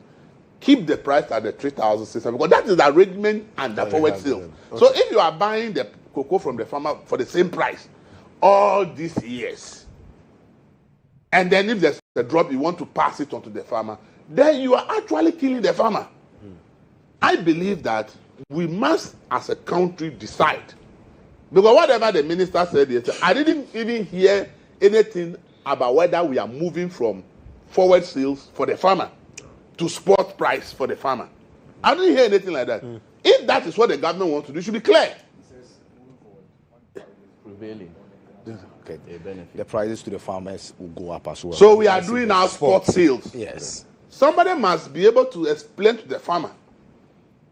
keep the price at the 3,600 because that is the arrangement and the forward sales. Okay. So if you are buying the cocoa from the farmer for the same price all these years, and then if there's a drop, you want to pass it on to the farmer, then you are actually killing the farmer. I believe that we must, as a country, decide. Because whatever the minister said yesterday, I didn't even hear anything about whether we are moving from forward sales for the farmer to spot price for the farmer. I didn't hear anything like that. If that is what the government wants to do, it should be clear. Prevailing. Okay. The prices to the farmers will go up as well. So we are doing our spot sales. Yes. Somebody must be able to explain to the farmer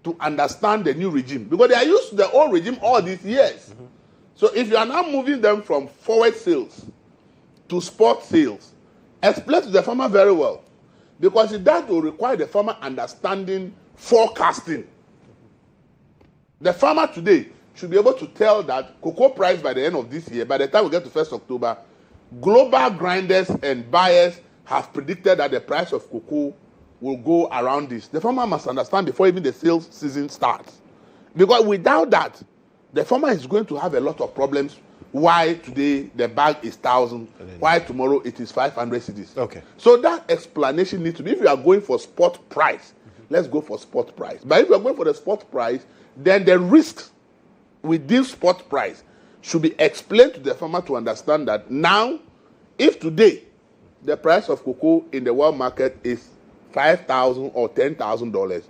to understand the new regime because they are used to the old regime all these years. So if you are now moving them from forward sales to spot sales, explain to the farmer very well because that will require the farmer understanding forecasting. The farmer today should be able to tell that cocoa price by the end of this year, by the time we get to 1st October, global grinders and buyers have predicted that the price of cocoa will go around this. The farmer must understand before even the sales season starts. Because without that, the farmer is going to have a lot of problems why today the bag is 1,000, why tomorrow it is 500 cedis. Okay. So that explanation needs to be, if you are going for spot price, let's go for spot price. But if you are going for the spot price, then the risks with this spot price should be explained to the farmer to understand that now, if today the price of cocoa in the world market is $5,000 or $10,000,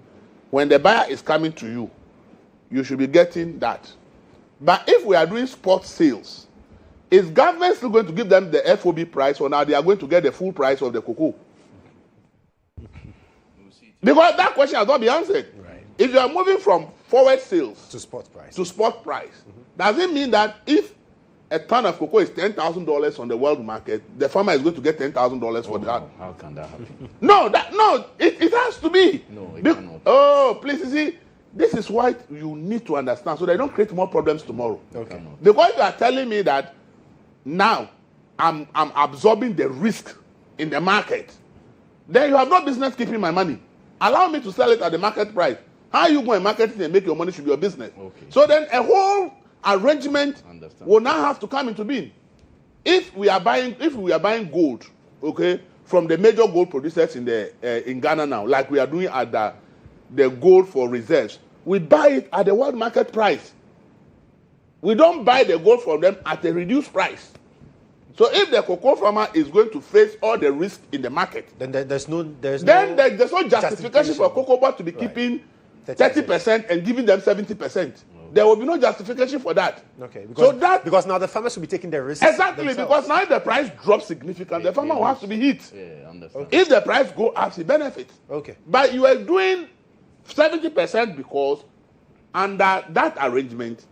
when the buyer is coming to you, you should be getting that. But if we are doing spot sales, is government still going to give them the FOB price, or now they are going to get the full price of the cocoa? Because that question has not been answered. Right. If you are moving from forward sales To spot price. does it mean that if a ton of cocoa is $10,000 on the world market, the farmer is going to get $10,000 for that? How can that happen? It has to be. No, it cannot. Oh, please, you see, this is why you need to understand so they don't create more problems tomorrow. Okay. Because you are telling me that now I'm absorbing the risk in the market, then you have no business keeping my money. Allow me to sell it at the market price. How are you going to market it and make your money should be your business? Okay. So then a whole arrangement will now have to come into being. If we are buying gold, okay, from the major gold producers in Ghana now, like we are doing at the gold for reserves, we buy it at the world market price. We don't buy the gold from them at a reduced price. So if the cocoa farmer is going to face all the risk in the market, then there's no justification for cocoa board to be keeping 30% and giving them 70%. There will be no justification for that. Okay. Because now the farmers will be taking the risk. Exactly, themselves. because now if the price drops significantly, the farmer will have to be hit. Yeah, understand. Okay. If the price go up, he benefits. Okay. But you are doing 70% because under that arrangement,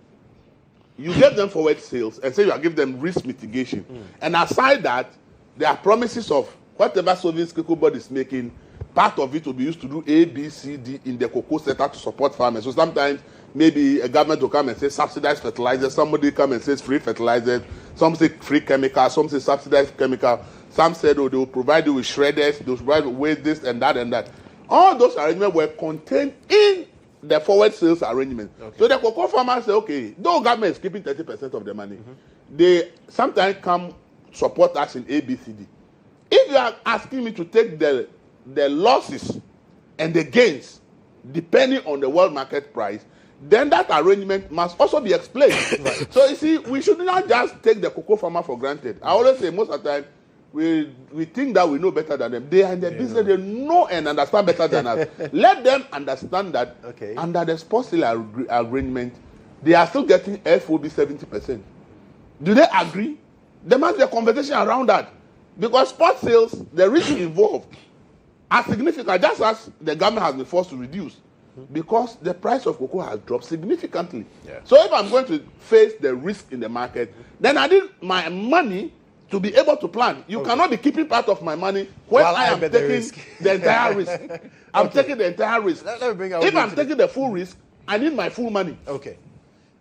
you give them forward sales and say you are giving them risk mitigation. And aside that, there are promises of whatever savings cocoa board is making, part of it will be used to do A, B, C, D in the cocoa sector to support farmers. So sometimes maybe a government will come and say subsidized fertilizer, somebody come and says free fertilizer, some say free chemical, some say subsidized chemical, some said they will provide you with shredders, they will provide you with this and that and that. All those arrangements were contained in the forward sales arrangement. Okay. So the cocoa farmers say, okay, though government is keeping 30% of the money, they sometimes come support us in A, B, C, D. If you are asking me to take the losses and the gains depending on the world market price, then that arrangement must also be explained. Right. So you see, we should not just take the cocoa farmer for granted. I always say most of the time, we think that we know better than them. They are in the business, they know and understand better than us. Let them understand that under the spot sale agreement, they are still getting FOB 70%. Do they agree? There must be a conversation around that. Because spot sales, the risk involved are significant, just as the government has been forced to reduce. Because the price of cocoa has dropped significantly. Yeah. So if I'm going to face the risk in the market, then I need my money to be able to plan. You cannot be keeping part of my money when I am taking the entire risk. I'm taking the entire risk. Let me bring if I'm taking the full risk, I need my full money. Okay.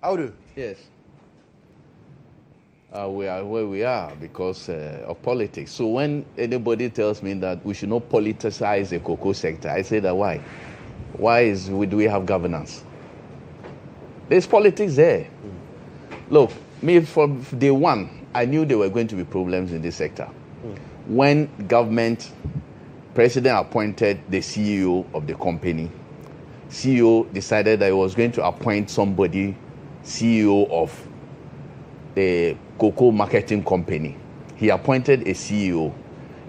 Audu. Yes. We are where we are because of politics. So when anybody tells me that we should not politicize the cocoa sector, I say that why? Why do we have governance? There's politics there. Look, me from day one, I knew there were going to be problems in this sector. When president appointed the CEO of the company, CEO decided that he was going to appoint somebody CEO of the cocoa marketing company. He appointed a CEO.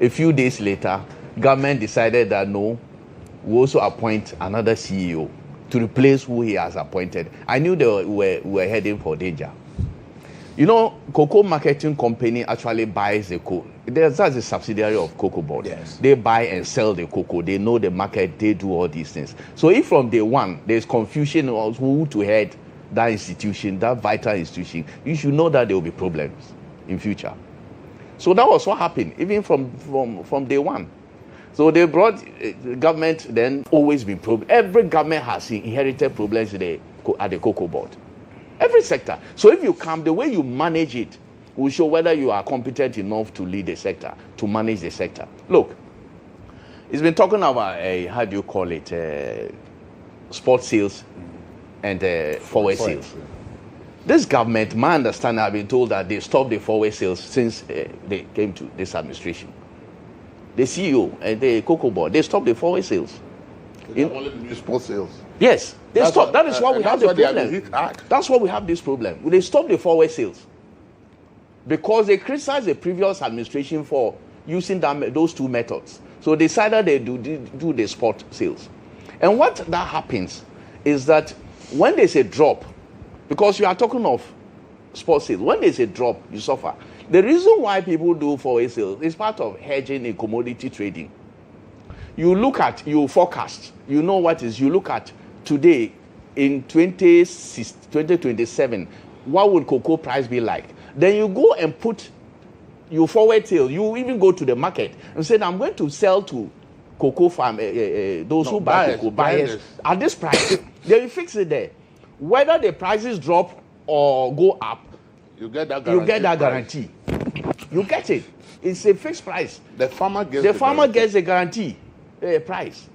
A few days later, government decided that no, we also appoint another CEO to replace who he has appointed. I knew we were heading for danger. You know, cocoa marketing company actually buys the cocoa. That's a subsidiary of Cocoa Board. Yes. They buy and sell the cocoa. They know the market. They do all these things. So if from day one there's confusion on who to head that institution, that vital institution, you should know that there will be problems in future. So that was what happened, even from day one. So they brought government, then always been problems. Every government has inherited problems at the Cocoa Board. Every sector. So if you come, the way you manage it will show whether you are competent enough to lead the sector, to manage the sector. Look, it's been talking about, sport sales and forward sales. This government, my understanding, I've been told that they stopped the forward sales since they came to this administration. The CEO and the cocoa board, they stopped the forward sales. They only do spot sales. Yes, they stopped. That is why we have the problem. That's why we have this problem. They stopped the forward sales because they criticized the previous administration for using those two methods. So they decided they do the spot sales. And what that happens is that when there's a drop, because you are talking of spot sales, when there's a drop, you suffer. The reason why people do forward sales is part of hedging in commodity trading. You forecast, you know what is, you look at today in 2027, what would cocoa price be like? Then you go and you forward sale. You even go to the market and say, I'm going to sell to cocoa farm, those who buy cocoa, buyers at this price. Then you fix it there. Whether the prices drop or go up, you get that guarantee. You get it. It's a fixed price. The farmer gets the guarantee price.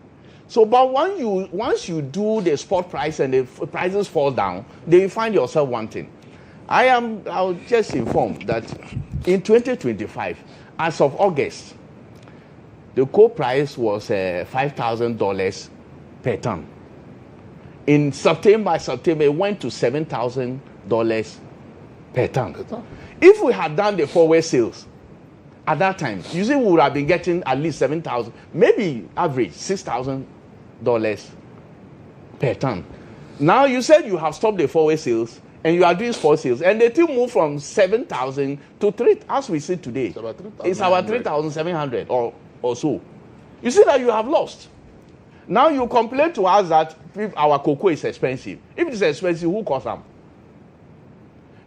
So, but once you do the spot price and the prices fall down, then you find yourself wanting. I'll just inform that in 2025, as of August, the cocoa price was $5,000 per ton. In September, it went to $7,000 per ton. If we had done the forward sales at that time, you see, we would have been getting at least $7,000, maybe average $6,000 per ton. Now you said you have stopped the forward sales and you are doing spot sales, and the two move from 7,000 to 3, as we see today. It's about 3,700 or so. You see that you have lost. Now you complain to us that our cocoa is expensive. If it is expensive, who caused them?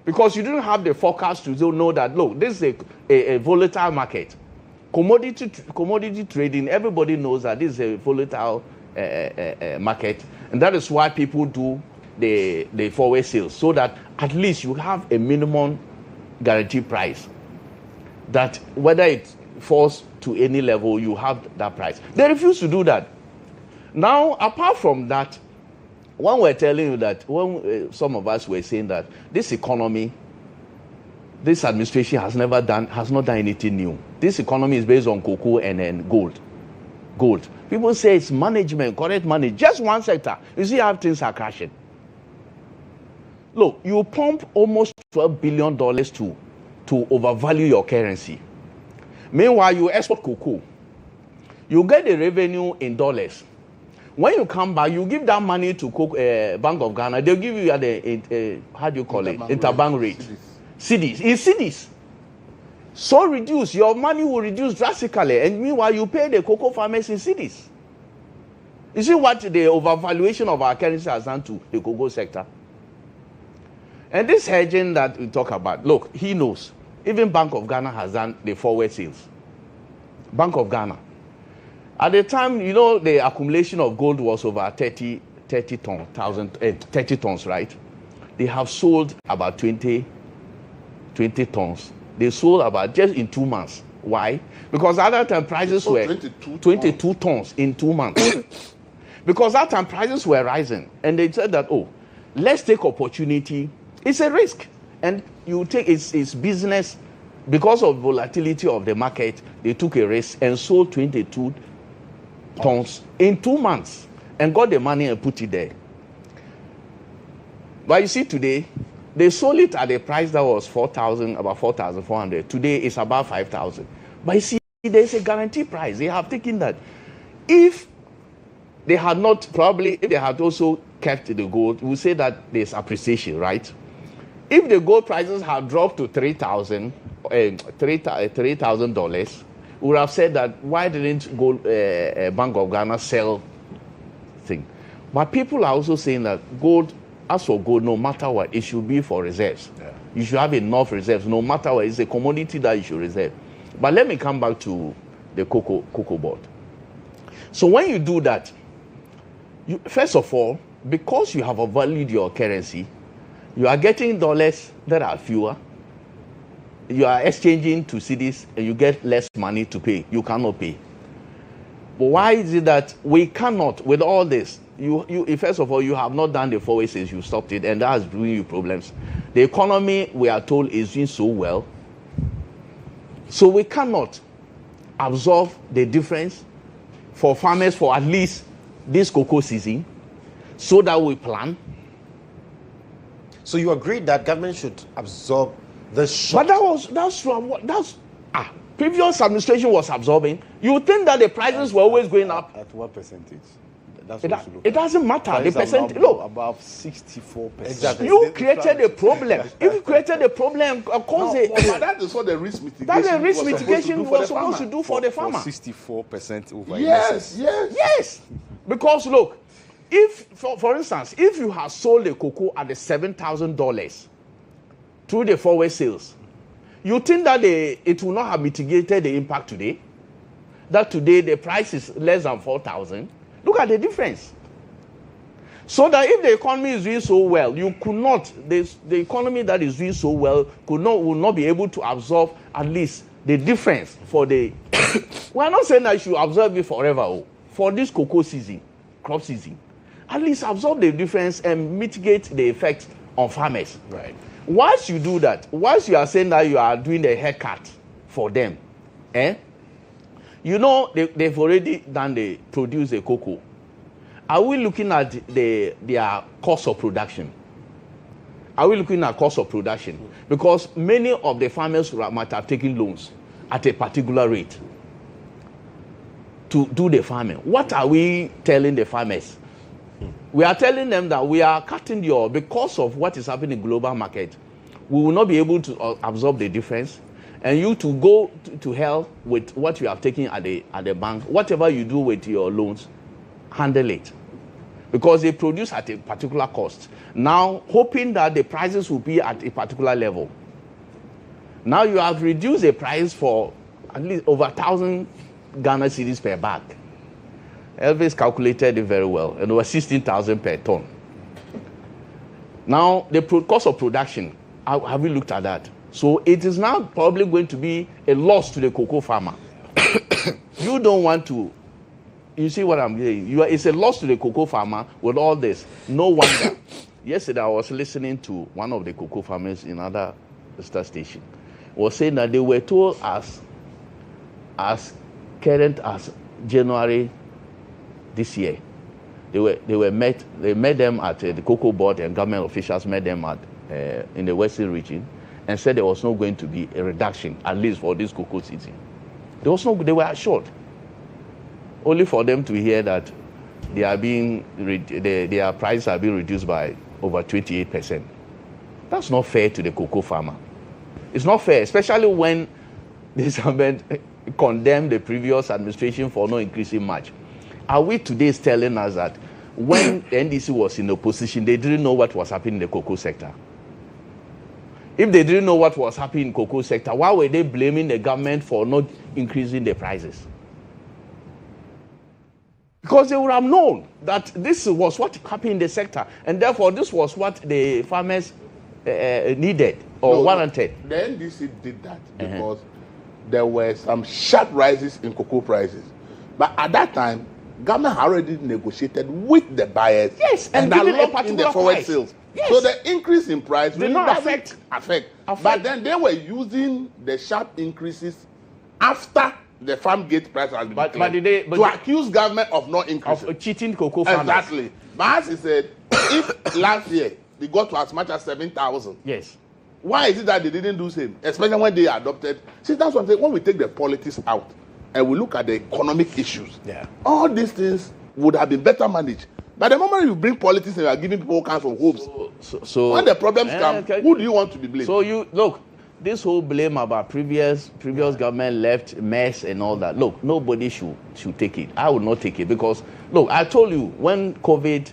Because you didn't have the forecast to know that, look, this is a volatile market. Commodity trading, everybody knows that this is a volatile market. And that is why people do the forward sales, so that at least you have a minimum guaranteed price. That whether it falls to any level, you have that price. They refuse to do that. Now, apart from that, when we're telling you that, when some of us were saying that this economy, this administration has not done anything new. This economy is based on cocoa and then gold. People say it's management, correct management. Just one sector. You see how things are crashing. Look, you pump almost $12 billion to overvalue your currency. Meanwhile, you export cocoa. You get the revenue in dollars. When you come back, you give that money to Bank of Ghana. They'll give you at the how do you call it? Interbank rate. Cedis. In cedis. So reduce. Your money will reduce drastically. And meanwhile, you pay the cocoa farmers in cedis. You see what the overvaluation of our currency has done to the cocoa sector? And this hedging that we talk about, look, he knows. Even Bank of Ghana has done the forward sales. Bank of Ghana. At the time, you know, the accumulation of gold was over 30 tons, right? They have sold about 20 tons. They sold about just in 2 months. Why? Because at that time prices were 22 tons in 2 months. Because at that time prices were rising. And they said that, oh, let's take opportunity. It's a risk. And you take it's business. Because of volatility of the market, they took a risk and sold 22 tons in 2 months and got the money and put it there. But you see today, they sold it at a price that was about 4,400. Today it's about 5,000. But you see, there's a guaranteed price. They have taken that. If they had not, probably, if they had also kept the gold, we say that there's appreciation, right? If the gold prices had dropped to $3,000, we would have said that why didn't Bank of Ghana sell thing? But people are also saying that gold, as for gold, no matter what, it should be for reserves. Yeah. You should have enough reserves, no matter what. It's a commodity that you should reserve. But let me come back to the cocoa board. So when you do that, first of all, because you have overvalued your currency, you are getting dollars that are fewer. You are exchanging to cedis and you get less money to pay. You cannot pay. But why is it that we cannot, with all this, first of all, you have not done the forward sales, you stopped it, and that has bringing you problems. The economy, we are told, is doing so well. So we cannot absorb the difference for farmers for at least this cocoa season, so that we plan. So you agree that government should absorb the shock? But previous administration was absorbing. You think that the prices were always going up? At what percentage? It doesn't matter. The percentage. Look, above 64%. Exactly. You created a problem. If you created a problem, of course, But that is what the risk mitigation. that's the risk mitigation was supposed supposed to do for the farmer. 64% over. Yes. Yes, because look, if for instance, if you have sold the cocoa at the $7,000 through the forward sales, you think that it will not have mitigated the impact today? That today the price is less than 4,000. Look at the difference. So that if the economy is doing so well, you could not, the economy that is doing so well will not be able to absorb at least the difference for the. We are not saying that you should absorb it forever. For this cocoa season, crop season, at least absorb the difference and mitigate the effect on farmers. Right. Once you do that, once you are saying that you are doing the haircut for them, you know they've already produced the cocoa. Are we looking at their cost of production? Are we looking at cost of production? Because many of the farmers might have taken loans at a particular rate to do the farming. What are we telling the farmers? We are telling them that we are cutting because of what is happening in the global market, we will not be able to absorb the difference. And you to go to hell with what you have taken at the bank. Whatever you do with your loans, handle it. Because they produce at a particular cost. Now, hoping that the prices will be at a particular level. Now you have reduced the price for at least over 1,000 Ghana cedis per bag. Elvis calculated it very well, and it was 16,000 per ton. Now, the cost of production, have we looked at that? So it is now probably going to be a loss to the cocoa farmer. You don't want to, you see what I'm saying? It's a loss to the cocoa farmer with all this. No wonder. Yesterday I was listening to one of the cocoa farmers in another star station. Was saying that they were told as current as January this year. They met them at the cocoa board, and government officials met them at in the Western region, and said there was not going to be a reduction, at least for this cocoa season. They were assured. Only for them to hear that their prices are being reduced by over 28%. That's not fair to the cocoa farmer. It's not fair, especially when this government condemned the previous administration for not increasing much. Are we today telling us that when the NDC was in opposition, they didn't know what was happening in the cocoa sector? If they didn't know what was happening in the cocoa sector, why were they blaming the government for not increasing the prices? Because they would have known that this was what happened in the sector, and therefore this was what the farmers needed or warranted. The NDC did that because there were some sharp rises in cocoa prices. But at that time, government had already negotiated with the buyers. Yes, and given a particular in the forward price. sales. Yes. So the increase in price did really not doesn't affect. affect. But then they were using the sharp increases after the farm gate price has been declared to accuse government of not increasing. Of cheating cocoa farmers. Exactly. But as he said, if last year they got to as much as 7,000. Yes. Why is it that they didn't do the same? Especially when they adopted. See, that's what I'm saying. When we take the politics out and we look at the economic issues, all these things would have been better managed. But the moment you bring politics and you are giving people all kinds of hopes, so when the problems come, who do you want to be blamed? So you look, this whole blame about previous government left mess and all that. Look, nobody should take it. I will not take it because look, I told you when COVID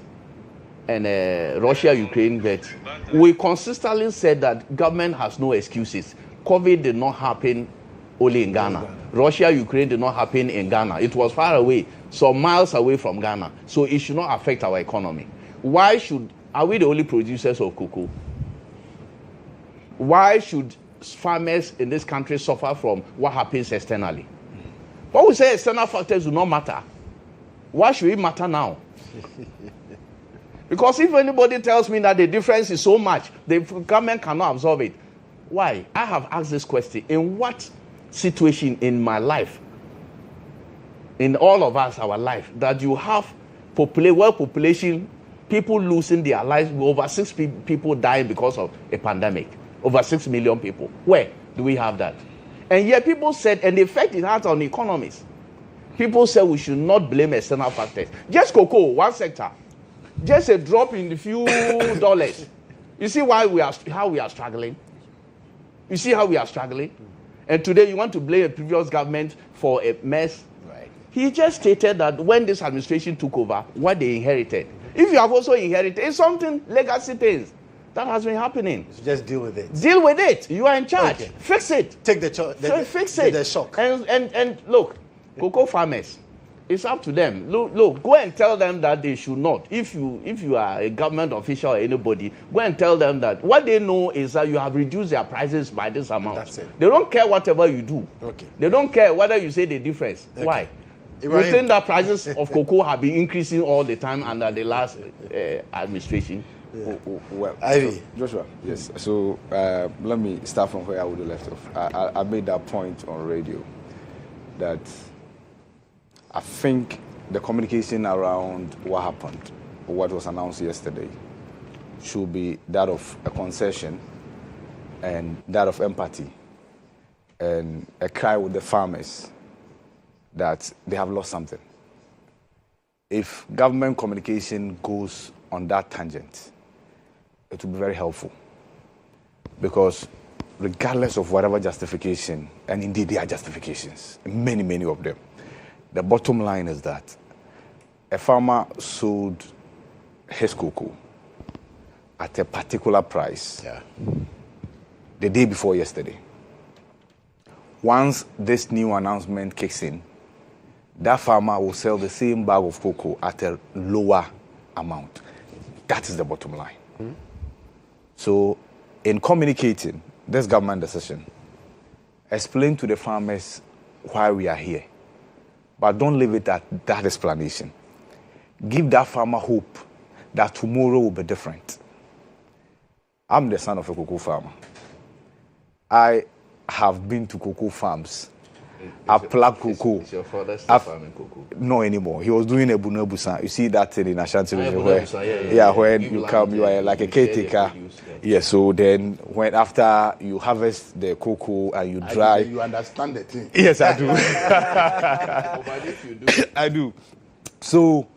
and Russia-Ukraine bet, we consistently said that government has no excuses. COVID did not happen only in Ghana. Russia-Ukraine did not happen in Ghana. It was far away, some miles away from Ghana. So it should not affect our economy. Are we the only producers of cocoa? Why should farmers in this country suffer from what happens externally? When we say external factors do not matter, why should it matter now? Because if anybody tells me that the difference is so much, the government cannot absorb it. Why? I have asked this question. In what situation in my life, in all of us, our life, that you have world population, people losing their lives, over 6 people dying because of a pandemic, over 6 million people? Where do we have that? And yet people said, and the effect it has on economies. People said we should not blame external factors. Just cocoa, one sector. Just a drop in the few dollars. You see how we are struggling? You see how we are struggling? And today you want to blame a previous government for a mess? Right. He just stated that when this administration took over, what they inherited. If you have also inherited, it's something, legacy things that has been happening. So just deal with it. Deal with it. You are in charge. Okay. Fix it. Take fix it. The shock. And look, cocoa farmers, it's up to them. Look, go and tell them that they should not. If you are a government official or anybody, go and tell them that what they know is that you have reduced their prices by this amount. That's it. They don't care whatever you do. Okay. They don't care whether you say the difference. Okay. Why? You think that prices of cocoa have been increasing all the time under the last administration? Yeah. Well, Ivy. So, Joshua, yes. So let me start from where I would have left off. I made that point on radio that I think the communication around what happened, or what was announced yesterday, should be that of a concession and that of empathy and a cry with the farmers that they have lost something. If government communication goes on that tangent, it will be very helpful. Because regardless of whatever justification, and indeed there are justifications, many, many of them, the bottom line is that a farmer sold his cocoa at a particular price the day before yesterday. Once this new announcement kicks in, that farmer will sell the same bag of cocoa at a lower amount. That is the bottom line. Mm-hmm. So, in communicating this government decision, explain to the farmers why we are here. But don't leave it at that explanation. Give that farmer hope that tomorrow will be different. I'm the son of a cocoa farmer. I have been to cocoa farms. I pluck cocoa. Is your father still farming cocoa? No anymore. He was doing a busa. You see that thing in Ashanti region where, when you come, you are like a caretaker. Yeah. So then, after you harvest the cocoa and you dry, you understand the thing. Yes, I do. But if you do, I do. So,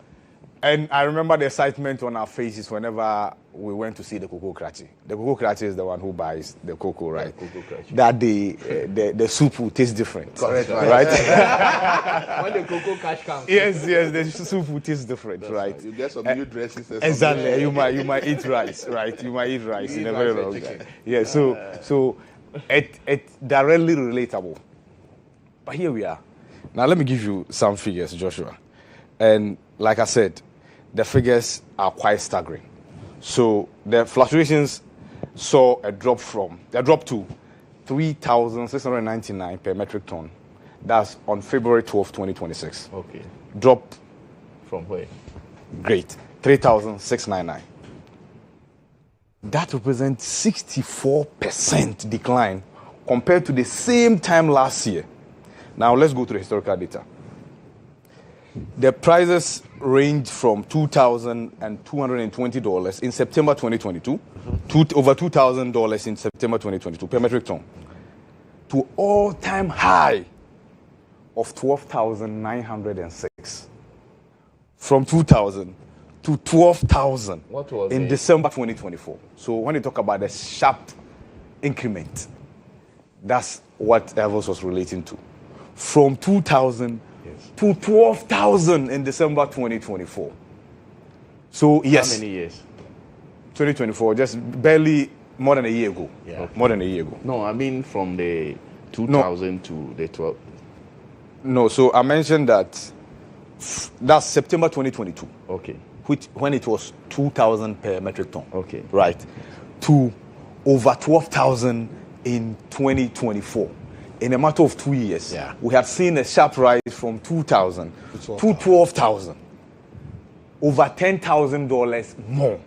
and I remember the excitement on our faces whenever we went to see the cocoa krachi. The cocoa krachi is the one who buys the cocoa, right? That the soup will taste different. Correct, right? When the cocoa cash comes. Yes, the soup will taste different, right? You get some new dresses. Exactly. You might eat rice, right? You might eat rice in a very long time. Yeah. So it directly relatable. But here we are. Now let me give you some figures, Joshua. And like I said, the figures are quite staggering. So the fluctuations saw a drop to 3,699 per metric ton. That's on February 12, 2026. Okay. Drop from where? Great. 3,699. That represents 64% decline compared to the same time last year. Now let's go to the historical data. The prices range from $2,220 in September 2022 to over $2,000 in September 2022 per metric ton to all-time high of 12,906. From 2,000 to 12,000 in December 2024. So when you talk about the sharp increment, that's what Evans was relating to. From 2,000 to 12,000 in December 2024. So, yes. How many years? 2024, just barely more than a year ago. Yeah. Okay. More than a year ago. No, I mean from the 2000 to the 12. No, so I mentioned that that's September 2022. Okay. When it was 2,000 per metric ton. Okay. Right. To over 12,000 in 2024. In a matter of 2 years, we had seen a sharp rise from 2,000 to 12,000. over $10,000 more.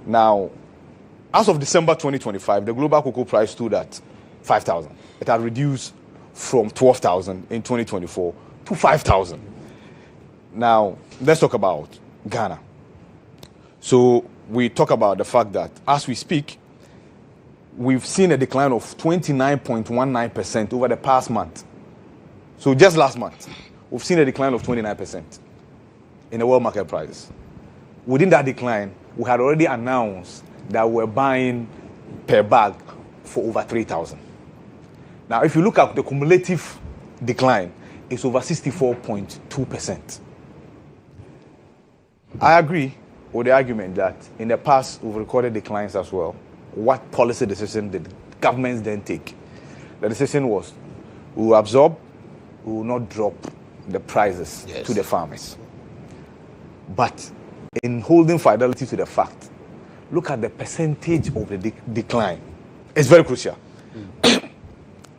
Now, as of December 2025, the global cocoa price stood at 5,000. It had reduced from 12,000 in 2024 to 5,000. Now, let's talk about Ghana. So we talk about the fact that as we speak, we've seen a decline of 29.19% over the past month. So just last month, we've seen a decline of 29% in the world market prices. Within that decline, we had already announced that we're buying per bag for over 3,000. Now, if you look at the cumulative decline, it's over 64.2%. I agree with the argument that in the past, we've recorded declines as well. What policy decision did governments then take? The decision was, we will absorb, we will not drop the prices to the farmers. But in holding fidelity to the fact, look at the percentage of the decline. It's very crucial.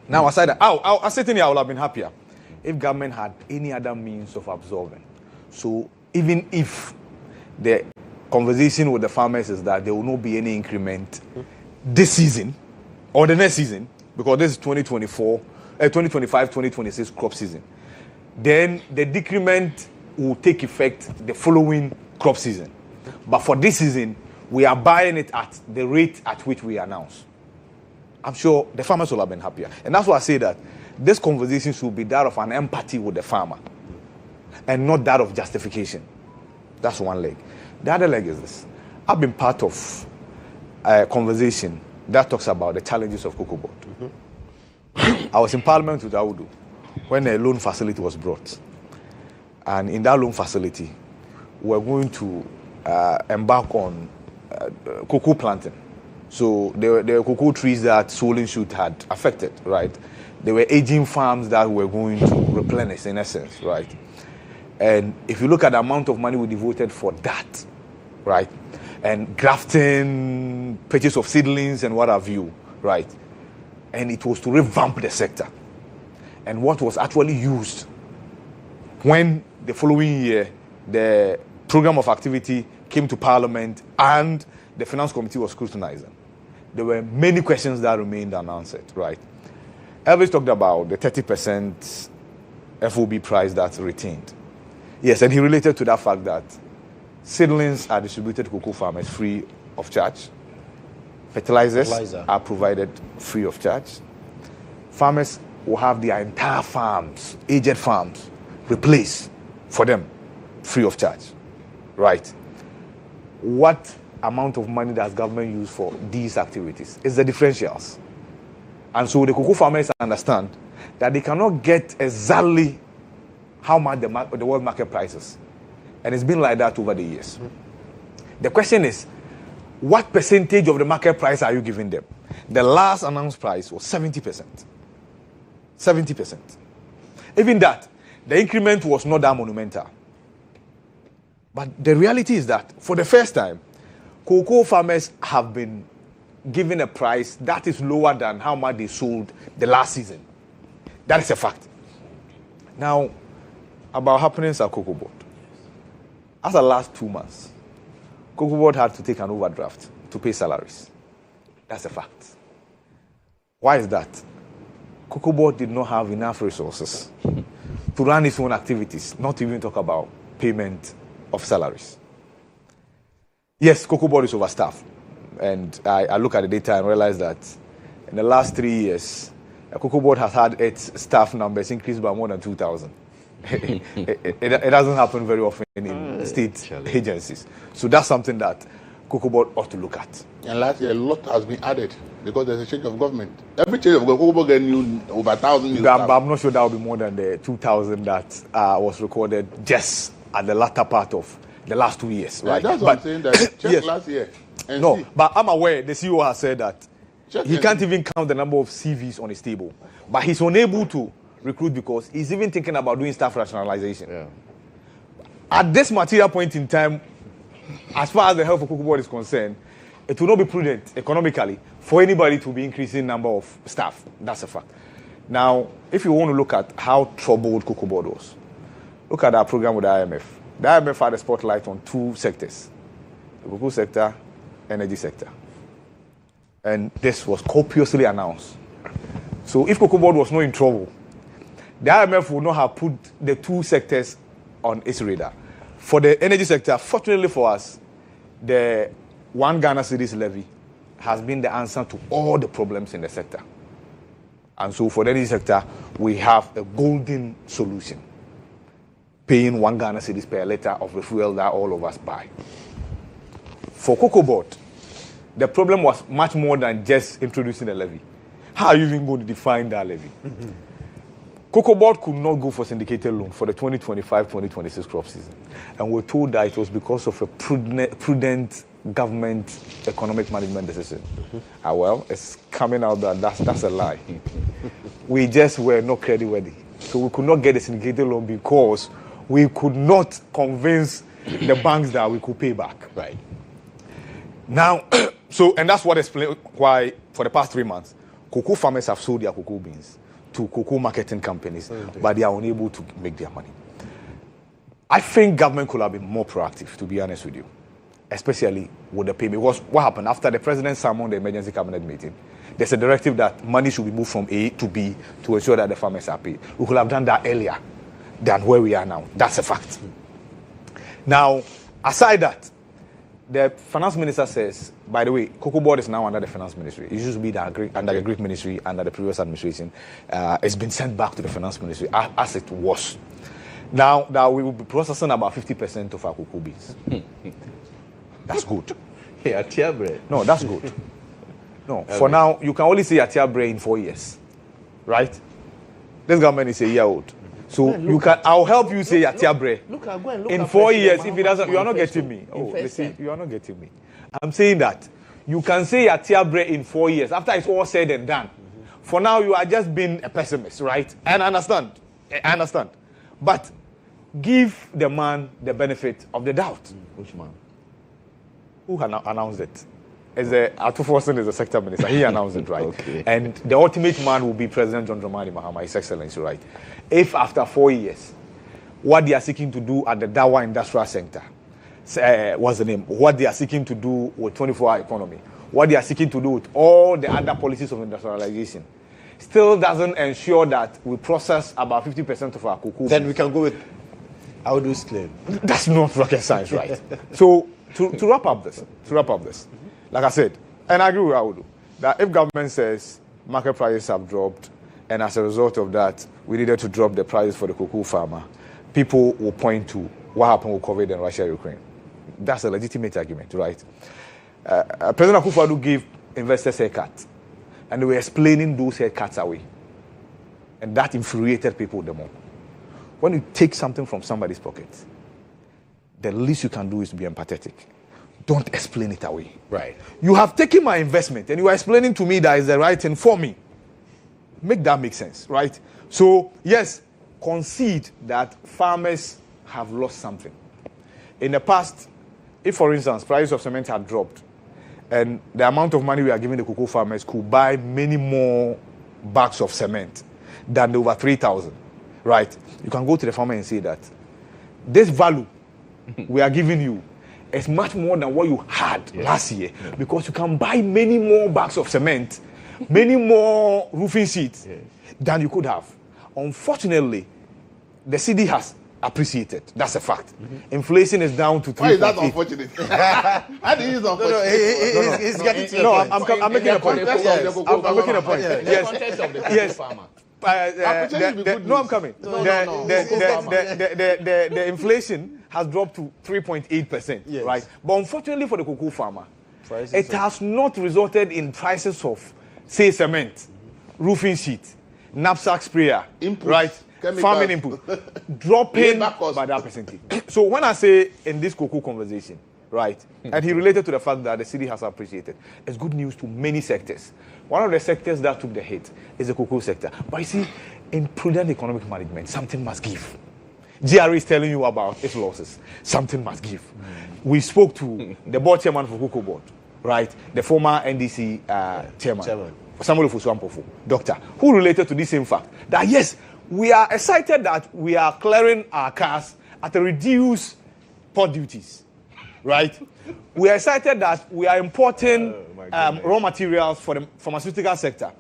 Now, aside that, I certainly I would have been happier if government had any other means of absorbing. So even if the conversation with the farmers is that there will not be any increment this season or the next season, because this is 2025-2026 crop season, then the decrement will take effect the following crop season. But for this season, we are buying it at the rate at which we announce. I'm sure the farmers will have been happier. And that's why I say that this conversation should be that of an empathy with the farmer and not that of justification. That's one leg. The other leg is this. I've been part of a conversation that talks about the challenges of cocoa board. I was in Parliament with Audu when a loan facility was brought. And in that loan facility, we're going to embark on cocoa planting. So there were cocoa trees that swollen shoot had affected, right? There were aging farms that were going to replenish, in essence, right? And if you look at the amount of money we devoted for that, right? And grafting, purchase of seedlings and what have you, right? And it was to revamp the sector. And what was actually used when the following year, the program of activity came to Parliament and the Finance Committee was scrutinizing, there were many questions that remained unanswered, right? Elvis talked about the 30% FOB price that's retained. Yes, and he related to that fact that seedlings are distributed to cocoa farmers free of charge. Fertilizers are provided free of charge. Farmers will have their entire farms, aged farms, replaced for them free of charge, right? What amount of money does government use for these activities? It's the differentials. And so the cocoa farmers understand that they cannot get exactly how much the world market prices. And it's been like that over the years. The question is, what percentage of the market price are you giving them? The last announced price was 70%. 70%. Even that, the increment was not that monumental. But the reality is that for the first time, cocoa farmers have been given a price that is lower than how much they sold the last season. That is a fact. Now, about happenings at cocoa board. As the last 2 months, cocoa board had to take an overdraft to pay salaries. That's a fact. Why is that? Cocoa board did not have enough resources to run its own activities, not to even talk about payment of salaries. Yes, cocoa board is overstaffed. And I look at the data and realize that in the last 3 years, cocoa board has had its staff numbers increased by more than 2,000. It doesn't happen very often in state agencies. So that's something that cocoa board ought to look at. And last year, a lot has been added because there's a change of government. Every change of government, cocoa board getting over 1,000 new staff. I'm not sure that will be more than the 2,000 that was recorded just at the latter part of the last 2 years. Right? That's what I'm saying. That check yes. Last year. No, see. But I'm aware the CEO has said that he can't even count the number of CVs on his table. But he's unable to recruit because he's even thinking about doing staff rationalization. Yeah. At this material point in time, as far as the health of cocoa board is concerned, it will not be prudent economically for anybody to be increasing number of staff. That's a fact. Now, if you want to look at how troubled cocoa board was, look at our program with the IMF. The IMF had a spotlight on two sectors, the cocoa sector, energy sector. And this was copiously announced. So if Cocoa Board was not in trouble, the IMF would not have put the two sectors on its radar. For the energy sector, fortunately for us, the one Ghana cedis levy has been the answer to all the problems in the sector. And so for the energy sector, we have a golden solution. Paying 1 Ghana cedis per litre of the fuel that all of us buy. For Cocoa Board, the problem was much more than just introducing a levy. How are you even going to define that levy? Cocoa Board could not go for syndicated loan for the 2025-2026 crop season. And we're told that it was because of a prudent government economic management decision. Well, it's coming out that that's a lie. We just were not creditworthy. So we could not get a syndicated loan because we could not convince the banks that we could pay back. Right. Now, and that's what explains why for the past 3 months, cocoa farmers have sold their cocoa beans to cocoa marketing companies, but they are unable to make their money. I think government could have been more proactive, to be honest with you, especially with the payment. Because what happened after the president summoned the emergency cabinet meeting, there's a directive that money should be moved from A to B to ensure that the farmers are paid. We could have done that earlier than where we are now. That's a fact. Now, aside that, the finance minister says, by the way, Cocoa Board is now under the finance ministry. It used to be under the Greek ministry under the previous administration. It's been sent back to the finance ministry as it was. Now we will be processing about 50% of our cocoa beans. That's good. Hey, atia bread. No, that's good. No, for now, you can only say atia bread in 4 years. Right? This government is a year old. So I'll help you say atia bread. In 4 years, if it doesn't, you are not getting me. Oh, listen, you are not getting me. I'm saying that you can say atia bread in 4 years after it's all said and done. For now, you are just being a pessimist, right? And I understand. But give the man the benefit of the doubt. Which man? Who announced it? Atuforsen is the sector minister. He announced it, right? Okay. And the ultimate man will be President John Dramani Mahama, His Excellency, right? If after 4 years, what they are seeking to do at the Dawa industrial sector, what's the name? What they are seeking to do with 24-hour economy, what they are seeking to do with all the other policies of industrialization, still doesn't ensure that we process about 50% of our cocoa. Then we can go with Audu's claim. That's not rocket science, right? So to wrap up this, like I said, and I agree with Audu, that if government says market prices have dropped, and as a result of that, we needed to drop the prices for the cocoa farmer, people will point to what happened with COVID and Russia-Ukraine. That's a legitimate argument, right? President Akufo-Addo gave investors haircuts, and they were explaining those haircuts away. And that infuriated people the more. When you take something from somebody's pocket, the least you can do is to be empathetic. Don't explain it away. Right. You have taken my investment and you are explaining to me that is the right thing for me. Make that make sense, right? So, yes, concede that farmers have lost something. In the past, if, for instance, prices of cement had dropped and the amount of money we are giving the cocoa farmers could buy many more bags of cement than the over 3,000, right? You can go to the farmer and say that this value we are giving you is much more than what you had last year because you can buy many more bags of cement, many more roofing sheets than you could have. Unfortunately, the cedi has appreciated. That's a fact. Inflation is down to 3.8. Why is that unfortunate? How do you use unfortunate? He's getting to No, I'm making a point. I'm making a point. Yes. I'm coming. The inflation has dropped to 3.8%, right? But unfortunately for the cocoa farmer, it has not resulted in prices of, say, cement, roofing sheet, knapsack sprayer, input, right? chemicals, farming input, dropping by that percentage. So when I say in this cocoa conversation, right, and he related to the fact that the city has appreciated, it's good news to many sectors. One of the sectors that took the hit is the cocoa sector. But you see, in prudent economic management, something must give. GRE is telling you about its losses. Something must give. We spoke to the board chairman for Cocoa Board, right? The former NDC chairman, Samuel Ofosu-Ampofo, doctor, who related to this same fact that yes, we are excited that we are clearing our cars at a reduced port duties, right? We are excited that we are importing raw materials for the pharmaceutical sector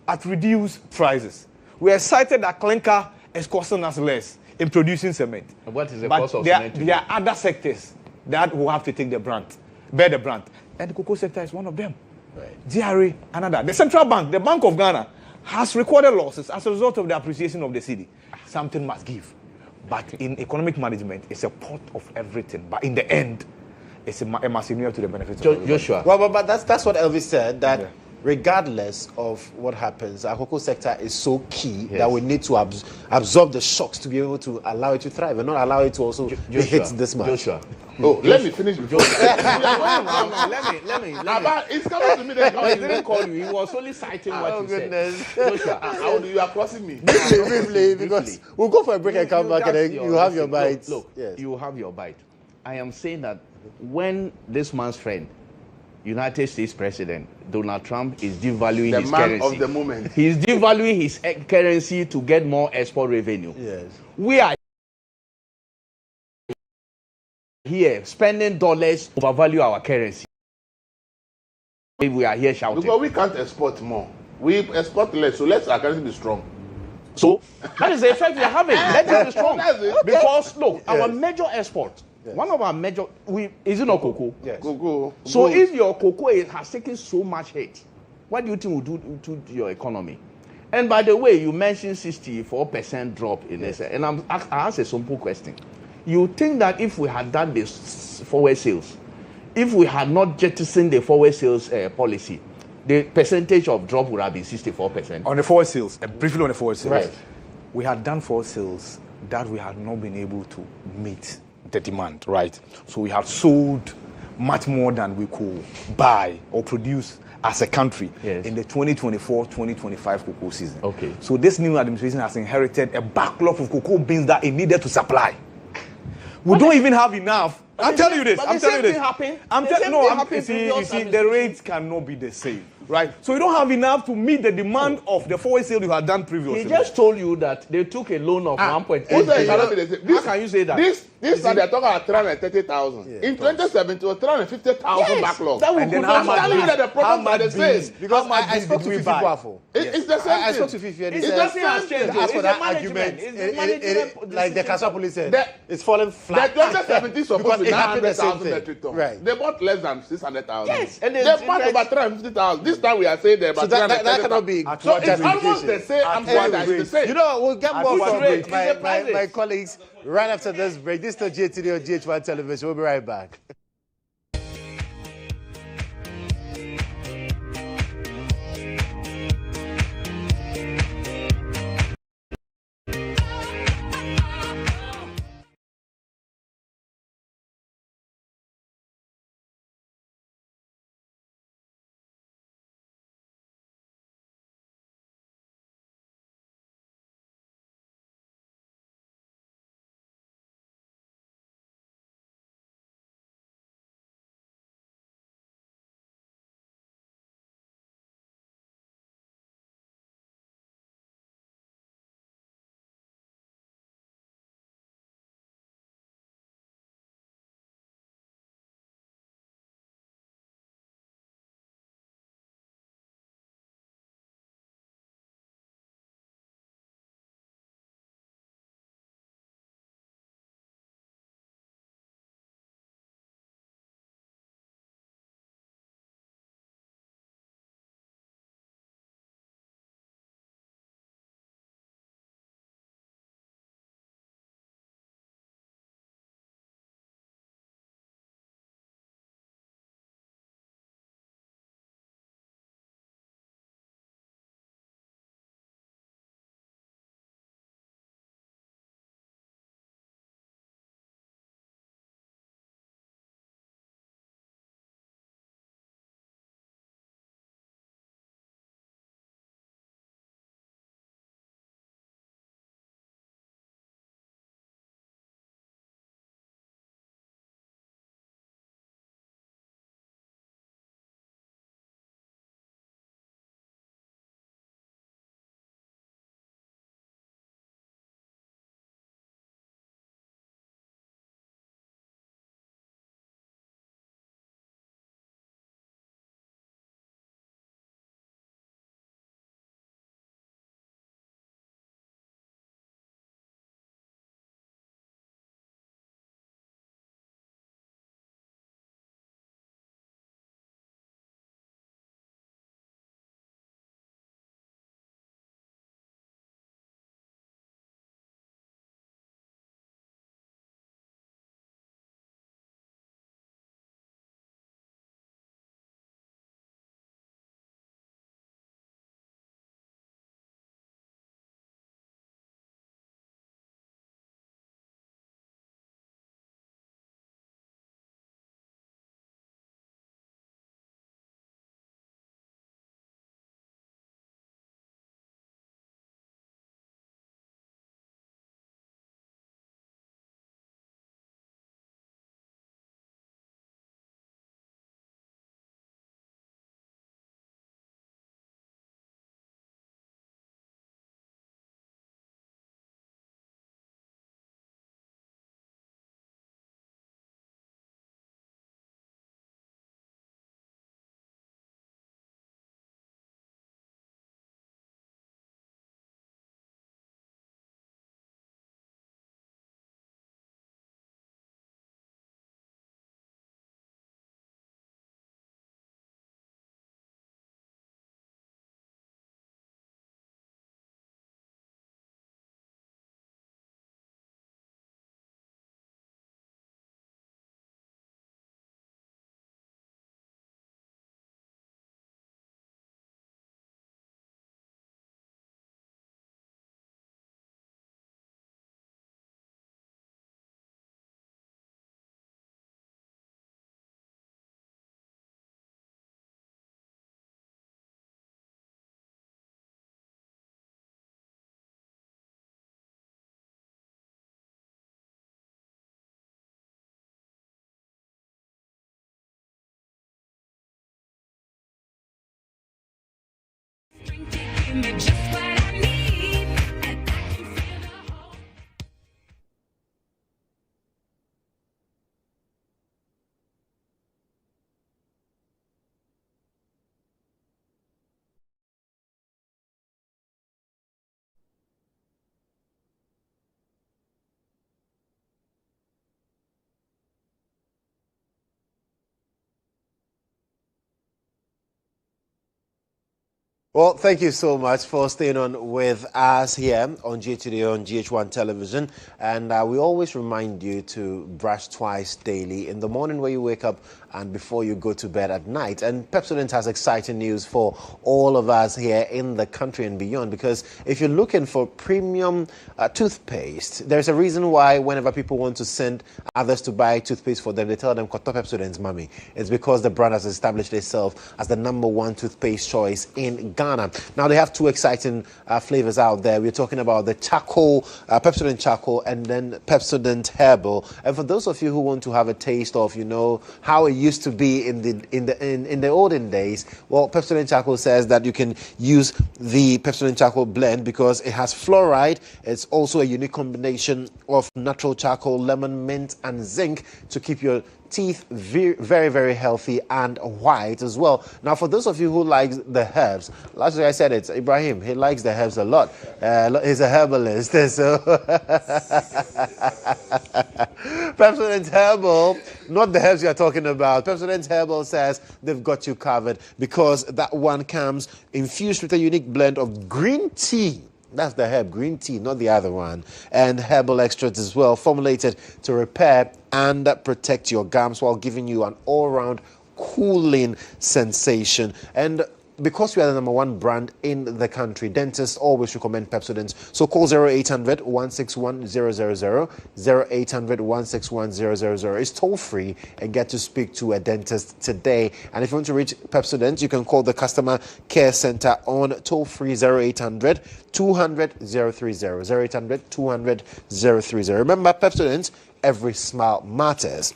at reduced prices. We are excited that clinker is costing us less in producing cement. And what is the But cost of there, cement today? there are other sectors that will have to take the brunt, bear the brunt. And the cocoa sector is one of them. Right. GRA, another. The central bank, the Bank of Ghana, has recorded losses as a result of the appreciation of the cedi. Something must give. But in economic management, it's a pot of everything. But in the end, it's a massive to the benefit of everybody. Joshua. Well, but that's what Elvis said, that regardless of what happens, our cocoa sector is so key that we need to absorb the shocks to be able to allow it to thrive and not allow it to also be hit this much. Joshua. Let me finish before. Let me. It's coming to me. Then I didn't call you. He was only citing what you said. Joshua, how do you are crossing me? Briefly, because we'll go for a break and come back and then you have your bite. Look, you have your bite. I am saying that when this man's friend, United States President Donald Trump, is devaluing his currency. The man of the moment. He's devaluing his currency to get more export revenue. Yes. We are here spending dollars to overvalue our currency. We are here shouting. Because we can't export more. We export less, so let our currency be strong. So that is the effect we are having. Let it be strong. Because look, our major export, one of our major, is it not cocoa? Yes. Cocoa. So if your cocoa has taken so much hit, what do you think will do to your economy? And by the way, you mentioned 64% drop in this, and I asked a simple question. You think that if we had done this forward sales, if we had not jettisoned the forward sales policy, the percentage of drop would have been 64%. On the forward sales, briefly on the forward sales, Right. we had done forward sales that we had not been able to meet the demand, right? So we had sold much more than we could buy or produce as a country in the 2024-2025 cocoa season. Okay. So this new administration has inherited a backlog of cocoa beans that it needed to supply. We don't even have enough. I'm telling you this. I'm telling you this. You see, the rates cannot be the same, right? So you don't have enough to meet the demand of the forward sale you had done previously. He just told you that they took a loan of 1.8 billion. How can you say that? This time they're talking about 330,000. In 2017, it was 350,000 backlog. And then how much the problems are the same. Because I spoke to Fifi. It's the same I spoke thing. to Fifi and he It's said, the same thing. as for that argument, like the Casa police said, it's falling flat. The 2017 supposed to be Because it happened the same 900,000 thing. metric tons. Right. They bought less than 600,000. Yes, and they bought about 350,000. This time we are saying they're So about that cannot be So it's justification. almost the same. I'm sure that it's the same. You know, we'll get more from rate? my colleagues right after this break. This is the GHTD on GH1 television. We'll be right back. give me just what I need, and I can feel the whole. Well, thank you so much for staying on with us here on GH on GH1 television. And we always remind you to brush twice daily, in the morning when you wake up and before you go to bed at night. And Pepsodent has exciting news for all of us here in the country and beyond, because if you're looking for premium toothpaste, there's a reason why whenever people want to send others to buy toothpaste for them, they tell them, "Koto Pepsodent's mommy." It's because the brand has established itself as the #1 toothpaste choice in Ghana. Now, they have two exciting flavors out there. We're talking about the charcoal, Pepsodent charcoal, and then Pepsodent herbal. And for those of you who want to have a taste of, you know, how it used to be in the olden days, well, Pepsodent charcoal says that you can use the Pepsodent charcoal blend because it has fluoride. It's also a unique combination of natural charcoal, lemon, mint, and zinc to keep your teeth very, very healthy and white as well. Now, for those of you who like the herbs, last week I said it's Ibrahim. He likes the herbs a lot. He's a herbalist. So Pepsodent Herbal, not the herbs you're talking about. Pepsodent Herbal says they've got you covered because that one comes infused with a unique blend of green tea. That's the herb, green tea, not the other one. And herbal extracts as well, formulated to repair and protect your gums while giving you an all-round cooling sensation. And because we are the #1 brand in the country, dentists always recommend Pepsodent. So call 0800 161 000, 0800 161 000. It's toll free and get to speak to a dentist today. And if you want to reach Pepsodent, you can call the customer care center on toll free 0800 200 030, 0800 200 030. Remember, Pepsodent, every smile matters.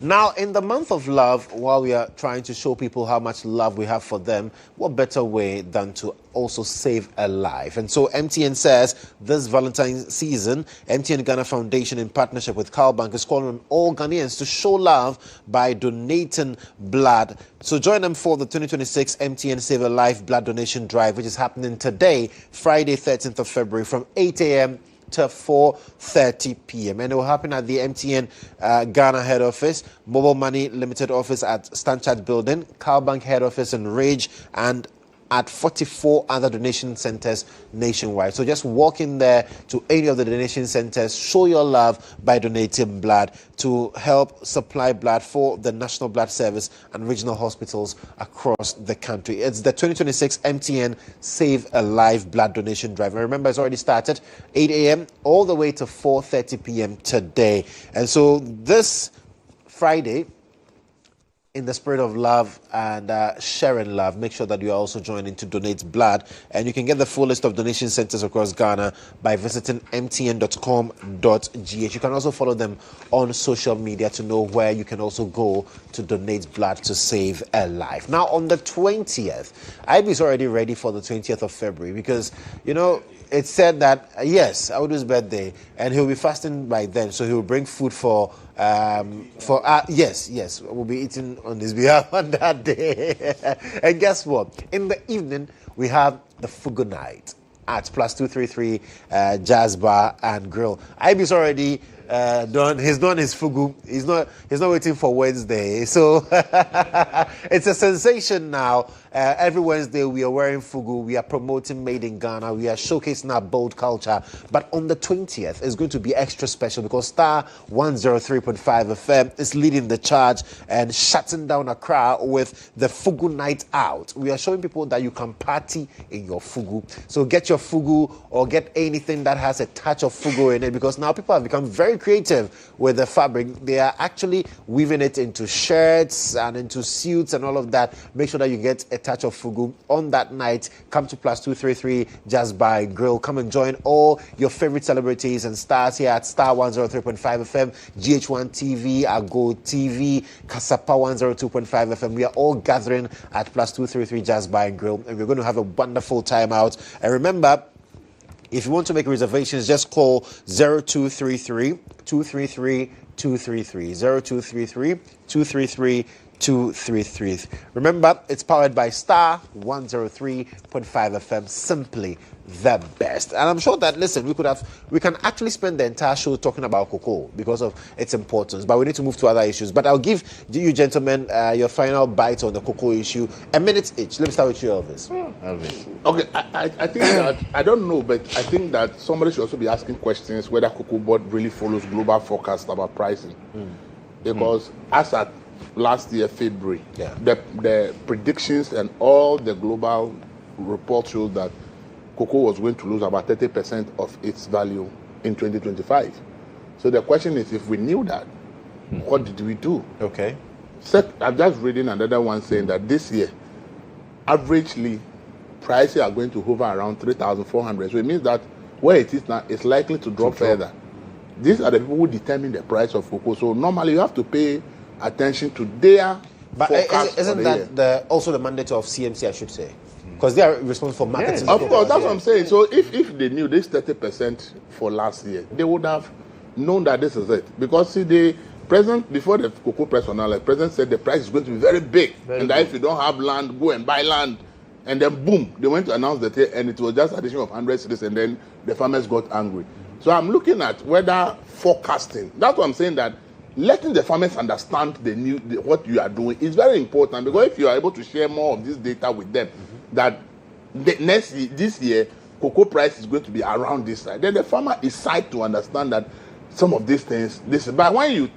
Now, in the month of love, while we are trying to show people how much love we have for them, what better way than to also save a life? And so MTN says this Valentine's season, MTN Ghana Foundation in partnership with CalBank is calling on all Ghanaians to show love by donating blood. So join them for the 2026 MTN Save a Life Blood Donation Drive, which is happening today, Friday, 13th of February, from 8 a.m. to 4:30 p.m. And it will happen at the MTN Ghana head office, Mobile Money Limited office at Stanchart Building, CalBank head office in Ridge, and at 44 other donation centers nationwide. So just walk in there to any of the donation centers, show your love by donating blood to help supply blood for the National Blood Service and regional hospitals across the country. It's the 2026 MTN Save a Life Blood Donation Drive. And remember, it's already started 8 a.m. all the way to 4:30 p.m. today. And so this Friday, in the spirit of love and sharing love, make sure that you are also joining to donate blood. And you can get the full list of donation centers across Ghana by visiting mtn.com.gh. You can also follow them on social media to know where you can also go to donate blood to save a life. Now, on the 20th, IB is already ready for the 20th of February because, you know, it's said that, yes, Audu's birthday, and he'll be fasting by then, so he'll bring food yes, we'll be eating on his behalf on that day. And guess what? In the evening, we have the Fugu night at +233 Jazz Bar and Grill. IB's already done. He's done his Fugu. He's not waiting for Wednesday. So it's a sensation now. Every Wednesday we are wearing Fugu. We are promoting Made in Ghana. We are showcasing our bold culture. But on the 20th, it's going to be extra special because Star 103.5 FM is leading the charge and shutting down Accra with the Fugu night out. We are showing people that you can party in your Fugu. So get your Fugu or get anything that has a touch of Fugu in it, because now people have become very creative with the fabric. They are actually weaving it into shirts and into suits and all of that. Make sure that you get a touch of fugu on that night. Come to +233 Just by Grill. Come and join all your favorite celebrities and stars here at Star 103.5 FM, GH1 TV, Ago TV, Kasapa 102.5 FM. We are all gathering at +233 Just by Grill, and we're going to have a wonderful time out. And remember, if you want to make reservations, just call 0233 233 233. 0233 233 233. Remember, it's powered by Star 103.5 FM, simply the best. And I'm sure that, listen, we can actually spend the entire show talking about cocoa because of its importance, but we need to move to other issues. But I'll give you gentlemen your final bite on the cocoa issue, a minute each. Let me start with you, Elvis. Elvis. Okay, I think that, I don't know, but I think that somebody should also be asking questions whether Cocoa Board really follows global forecast about pricing. Because as at last year, February, the predictions and all the global reports showed that cocoa was going to lose about 30% of its value in 2025. So the question is, if we knew that, what did we do? Okay. I'm just reading another one saying that this year, averagely, prices are going to hover around 3,400. So it means that where it is now, it's likely to drop further. These are the people who determine the price of cocoa. So normally you have to pay attention to their forecast. Isn't that also the mandate of CMC, I should say? Because they are responsible for marketing. Of course, that's what I'm saying. So if they knew this 30% for last year, they would have known that this is it. Because see, the president, before the cocoa price was announced, the president said the price is going to be very big. That if you don't have land, go and buy land. And then boom, they went to announce the thing, and it was just addition of 100 cities, and then the farmers got angry. So I'm looking at whether forecasting, that's what I'm saying, that letting the farmers understand what you are doing is very important, because if you are able to share more of this data with them, that this year cocoa price is going to be around this side, then the farmer is side to understand that some of these things. But when you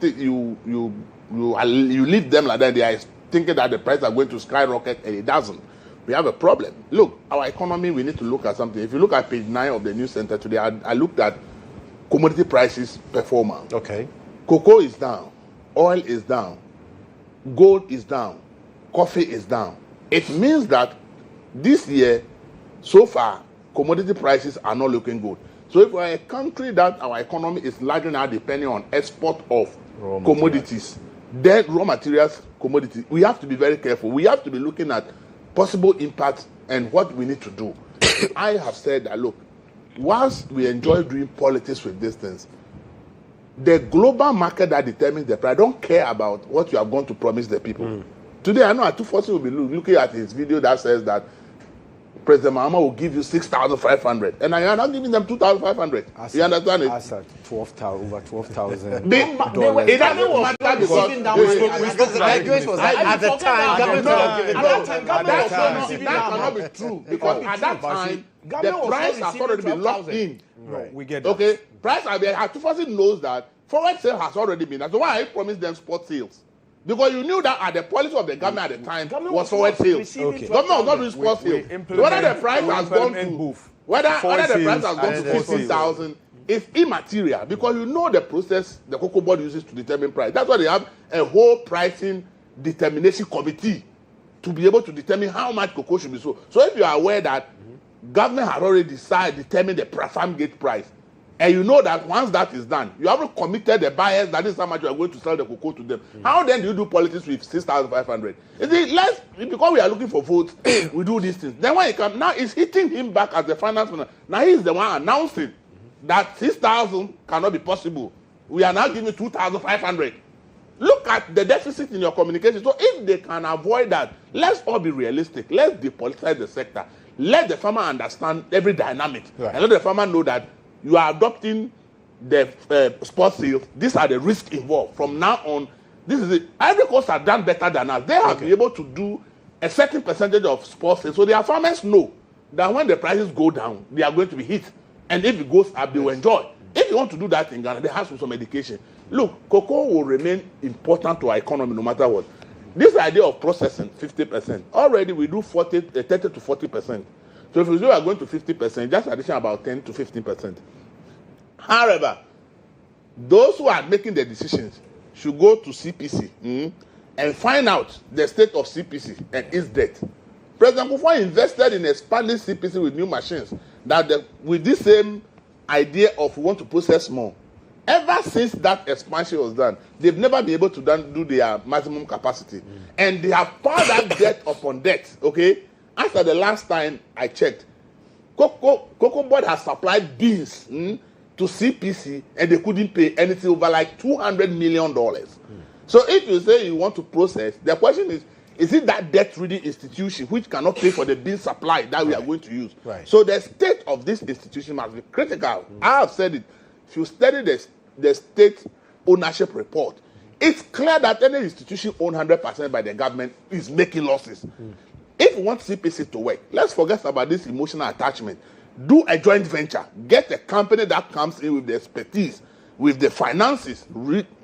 leave them like that, they are thinking that the price are going to skyrocket, and it doesn't. We have a problem. Look, our economy, we need to look at something. If you look at page 9 of the news center today, I looked at commodity prices performance. Okay. Cocoa is down, oil is down, gold is down, coffee is down. It means that this year, so far, commodity prices are not looking good. So if we're a country that our economy is largely now depending on export of commodities, then raw materials, commodities, we have to be very careful. We have to be looking at possible impacts and what we need to do. I have said that, look, whilst we enjoy doing politics with these things, the global market that determines the price don't care about what you are going to promise the people. Today, I know Atufosi will be looking at his video that says that President Mahama will give you 6,500, and I am not giving them 2,500. You understand it? As at 12,000, over 12,000. It doesn't matter because at the time, that cannot be true, because at that time the price has already been locked in. Right. We get that. Okay, price Atufosi knows that forward sale has already been. That's why I promised them spot sales. Because you knew that the policy of the government at the time was forward sales. Government was not doing spot sales. Whether the price has gone to whether the price has gone to 15,000 is immaterial, because you know the process the Cocoa Board uses to determine price. That's why they have a whole pricing determination committee to be able to determine how much cocoa should be sold. So if you are aware that government has already determined the farm gate price, and you know that once that is done, you haven't committed the buyers that is how much you are going to sell the cocoa to them. How then do you do politics with 6,500? Because we are looking for votes, we do these things. Then when he comes, now it's hitting him back as the finance minister. Now he's the one announcing that 6,000 cannot be possible. We are now giving 2,500. Look at the deficit in your communication. So if they can avoid that, let's all be realistic. Let's depoliticize the sector. Let the farmer understand every dynamic. Right. And let the farmer know that you are adopting the spot sales. These are the risks involved. From now on, this is it. Ivory Coast have done better than us. They have been able to do a certain percentage of spot sales. So their farmers know that when the prices go down, they are going to be hit. And if it goes up, they will enjoy. If you want to do that in Ghana, there has to be some education. Look, cocoa will remain important to our economy no matter what. This idea of processing 50%, already we do 30 to 40%. So if we are going to 50%, just addition about 10 to 15%. However, those who are making the decisions should go to CPC and find out the state of CPC and its debt. President Kodjo invested in expanding CPC with new machines with this same idea of we want to process more. Ever since that expansion was done, they've never been able to do their maximum capacity. And they have piled that debt upon debt, okay? After the last time I checked, Cocoa Board has supplied beans to CPC and they couldn't pay anything over like $200 million. So if you say you want to process, the question is it that debt-ridden institution which cannot pay for the bean supply that we are going to use? Right. So the state of this institution must be critical. I have said it. If you study the state ownership report, it's clear that any institution owned 100% by the government is making losses. If you want CPC to work, let's forget about this emotional attachment. Do a joint venture. Get a company that comes in with the expertise, with the finances,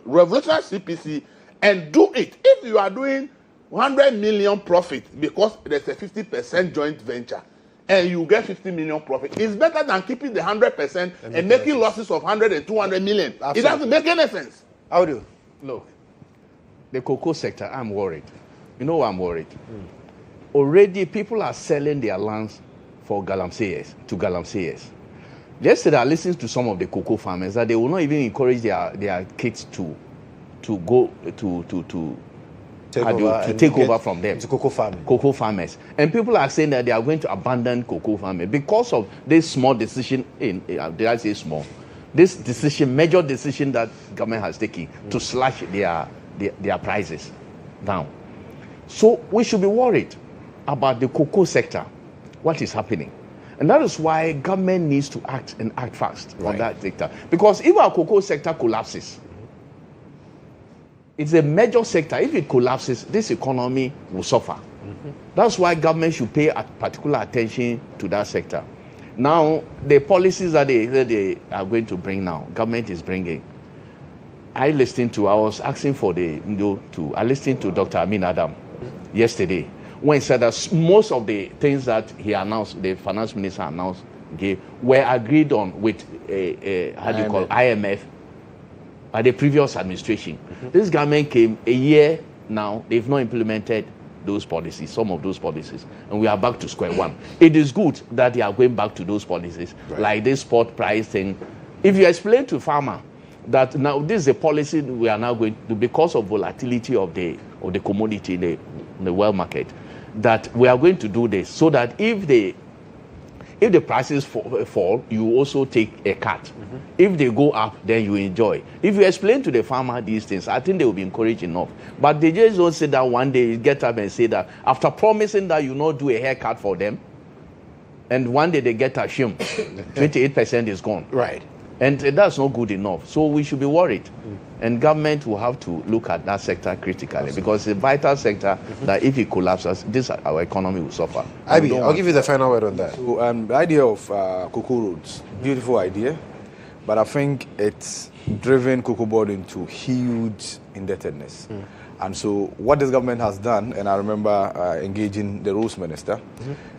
revolutionize CPC, and do it. If you are doing 100 million profit because there's a 50% joint venture, and you get 50 million profit, it's better than keeping the 100% and making losses of 100 and 200 million. Absolutely. It doesn't make any sense. How do you? Look, the cocoa sector, I'm worried. You know why I'm worried? Already people are selling their lands for galamseyers, to galamseyers. Yesterday I listened to some of the cocoa farmers that they will not even encourage their kids to go to take over from them. To cocoa farmers. And people are saying that they are going to abandon cocoa farming because of this small decision did I say small? This major decision that government has taken to slash their prices down. So we should be worried about the cocoa sector, what is happening. And that is why government needs to act and act fast on that sector. Because if our cocoa sector collapses, it's a major sector. If it collapses, this economy will suffer. That's why government should pay particular attention to that sector. Now, the policies that they are going to bring now, government is bringing. I listened to Dr. Amin Adam yesterday when he said that most of the things that he announced, the finance minister announced, were agreed on with IMF by the previous administration. This government came a year now, they've not implemented those policies, some of those policies, and we are back to square one. It is good that they are going back to those policies, like this spot price thing. If you explain to farmer that now this is a policy we are now going to, because of volatility of the commodity in the world market, that we are going to do this so that if the prices fall, you also take a cut. If they go up, then you enjoy. If you explain to the farmer these things, I think they will be encouraged enough. But they just don't say that one day, get up and say that after promising that you not do a haircut for them, and one day they get ashamed, 28% is gone. Right. And that's not good enough. So we should be worried. And government will have to look at that sector critically because it's a vital sector that if it collapses, our economy will suffer. I'll give you the final word on that. So, the idea of cocoa roads, beautiful idea, but I think it's driven Cocoa Board into huge indebtedness. And so what this government has done, and I remember engaging the roads minister,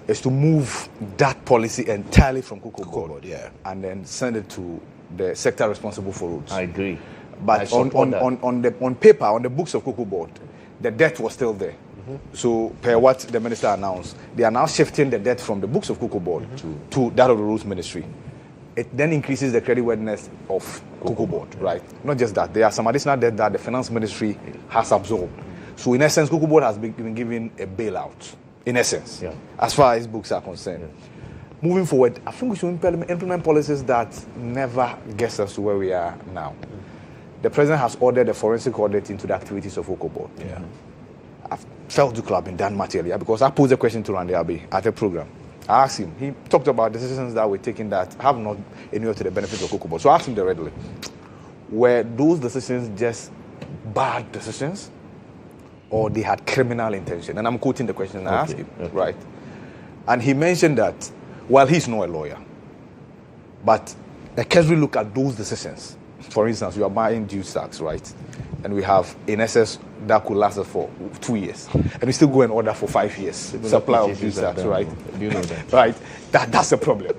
is to move that policy entirely from Cocoa Board, and then send it to the sector responsible for roads. I agree. But on paper, on the books of Cocoa Board, the debt was still there. So per what the minister announced, they are now shifting the debt from the books of Cocoa Board to that of the roads ministry. It then increases the creditworthiness of Cocoa Board, right? Not just that, there are some additional debt that the finance ministry has absorbed. So in essence, Cocoa Board has been given a bailout, in essence, as far as books are concerned. Moving forward, I think we should implement policies that never gets us to where we are now. The president has ordered a forensic audit into the activities of Cocoa Board. I felt it could have been done much earlier because I posed a question to Randy Abbey at a program. I asked him, he talked about decisions that were taken that have not inured to the benefit of Cocoa Board. So I asked him directly, were those decisions just bad decisions or they had criminal intention? And I'm quoting the question I asked him, right? And he mentioned that, well, he's not a lawyer, but a cursory look at those decisions. For instance, you are buying due stocks, right? And we have in excess that could last us for 2 years. And we still go and order for 5 years. Supply of due stocks, right? Do you know that? Right? That's a problem,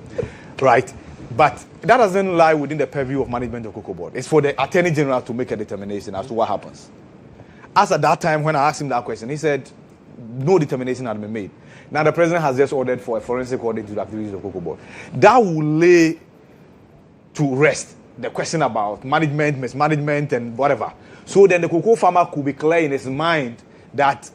right? But that doesn't lie within the purview of management of Cocoa Board. It's for the Attorney General to make a determination as to what happens. As at that time, when I asked him that question, he said no determination had been made. Now the president has just ordered for a forensic audit to the activities of Cocoa Board. That will lay to rest the question about management, mismanagement, and whatever. So then the cocoa farmer could be clear in his mind that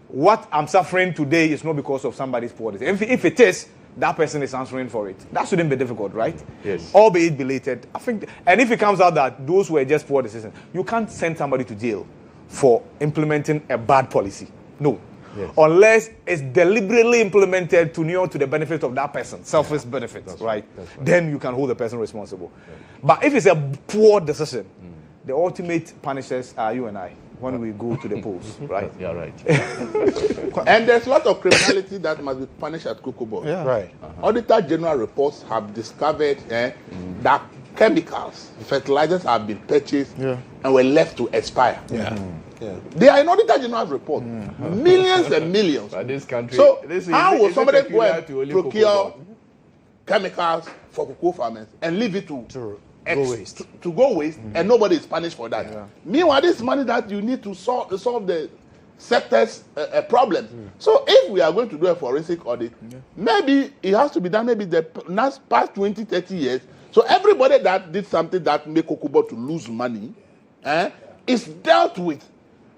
what I'm suffering today is not because of somebody's policy. If it is, that person is answering for it. That shouldn't be difficult, right? Yes. Albeit belated. I think, and if it comes out that those were just poor decisions, you can't send somebody to jail for implementing a bad policy. No. Yes. Unless it's deliberately implemented to the benefit of that person, selfish benefits, right? Then you can hold the person responsible. Yeah. But if it's a poor decision, the ultimate punishers are you and I when we go to the polls, right? Yeah, right. And there's a lot of criminality that must be punished at Cocoa Board. Yeah. Right. Auditor General reports have discovered that chemicals, fertilizers have been purchased and were left to expire. Yeah. Yeah. They are in Auditor General's report. Millions and millions. But this country, So this how will is somebody go peculiar and to only procure Cocoa Board. chemicals for cocoa farmers and leave it to go waste? to go waste, and nobody is punished for that. Meanwhile, this is money that you need to solve the sector's problems. So if we are going to do a forensic audit, maybe it has to be done maybe the past 20, 30 years. So everybody that did something that made Cocoa Board to lose money is dealt with.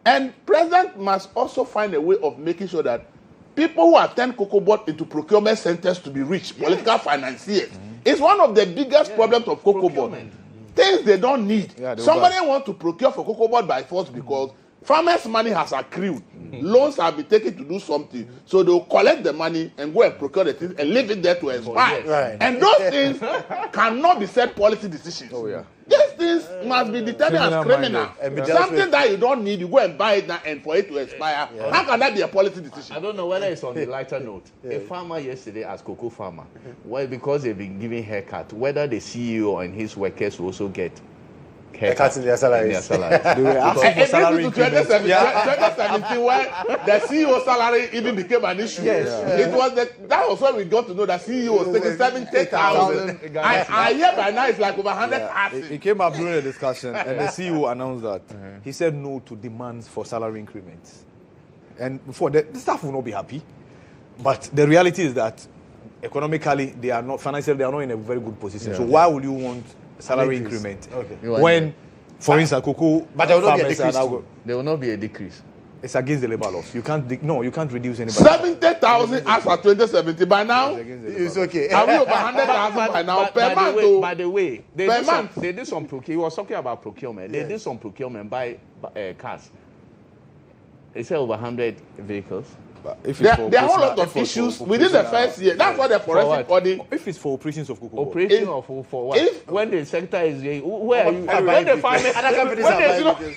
And president must also find a way of making sure that people who attend Cocoa Board into procurement centers to be rich, political financiers, is one of the biggest problems of Cocoa Board. Things they don't need. Somebody wants to procure for Cocoa Board by force because farmers' money has accrued. Loans have been taken to do something. So they'll collect the money and go and procure the things and leave it there to expire. Right. And those things cannot be said policy decisions. These things must be determined as criminal. Something that you don't need, you go and buy it now and for it to expire. How can that be a policy decision? I don't know whether it's on the lighter note. A farmer yesterday as cocoa farmer, well, because they've been giving haircut, whether the CEO and his workers will also get Haircuts in their salaries. They were asking for salary increments. 2017, where the CEO salary even became an issue. It was that was when we got to know that CEO was taking 70,000. I hear by now it's like over 100,000. It came up during the discussion, and the CEO announced that he said no to demands for salary increments. And before the staff will not be happy. But the reality is that economically, they are not financially, they are not in a very good position. So why would you want salary increment when, for instance, cocoa? But there will not be a farmers are decrease. now There will not be a decrease. It's against the labor laws. You can't you can't reduce anybody. 70,000 as for 2017. By now, It's okay. are we over 100,000 by now? Per month, By the way, they Per did some, month. they did some procurement. He was talking about procurement. They did some procurement by cars. They said over 100 vehicles. But if there it's for are a whole operational- lot of if it's for issues within the operational- first year. That's what the forensic audit. If it's for operations of cocoa board. Operation If- of for what? if- When the sector is where are you? Other When the farmers, Other companies when are they- buying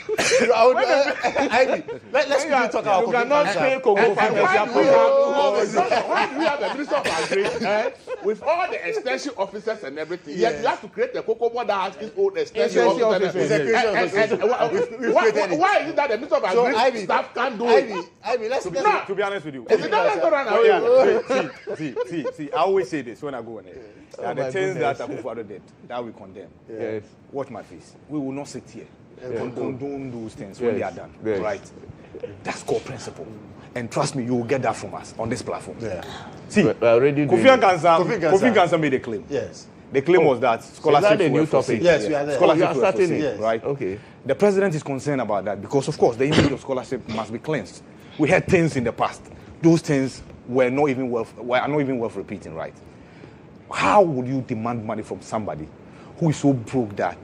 it. Let's quickly talk about you cannot pay cocoa And farmers. why their do we program. why do we have a minister of agri with all the extension officers and everything? Yet you have to create a cocoa board that has its own extension Extension officers. officers. It's a creation officer. Why is it that the minister of So, agri Ivy, staff can't do it? Ivy, let's Nah. To be honest with you. Is it that run away? See, I always say this when I go on it. That the my things goodness. that Akufo-Addo did, that we condemn. Yes. Watch my face. We will not sit here and condone those things when they are done. Yes. Right? That's core principle. And trust me, you will get that from us on this platform. Yeah. See, We're already doing Kofi it. Ankansa made a claim. Yes. The claim was that scholarships the new were for topic? sale. Yes, we are there. Scholarships You are were for starting sale, it. Yes. right? Okay. The president is concerned about that because, of course, the image of scholarship must be cleansed. We had things in the past; those things were not even worth repeating, right? How would you demand money from somebody who is so broke that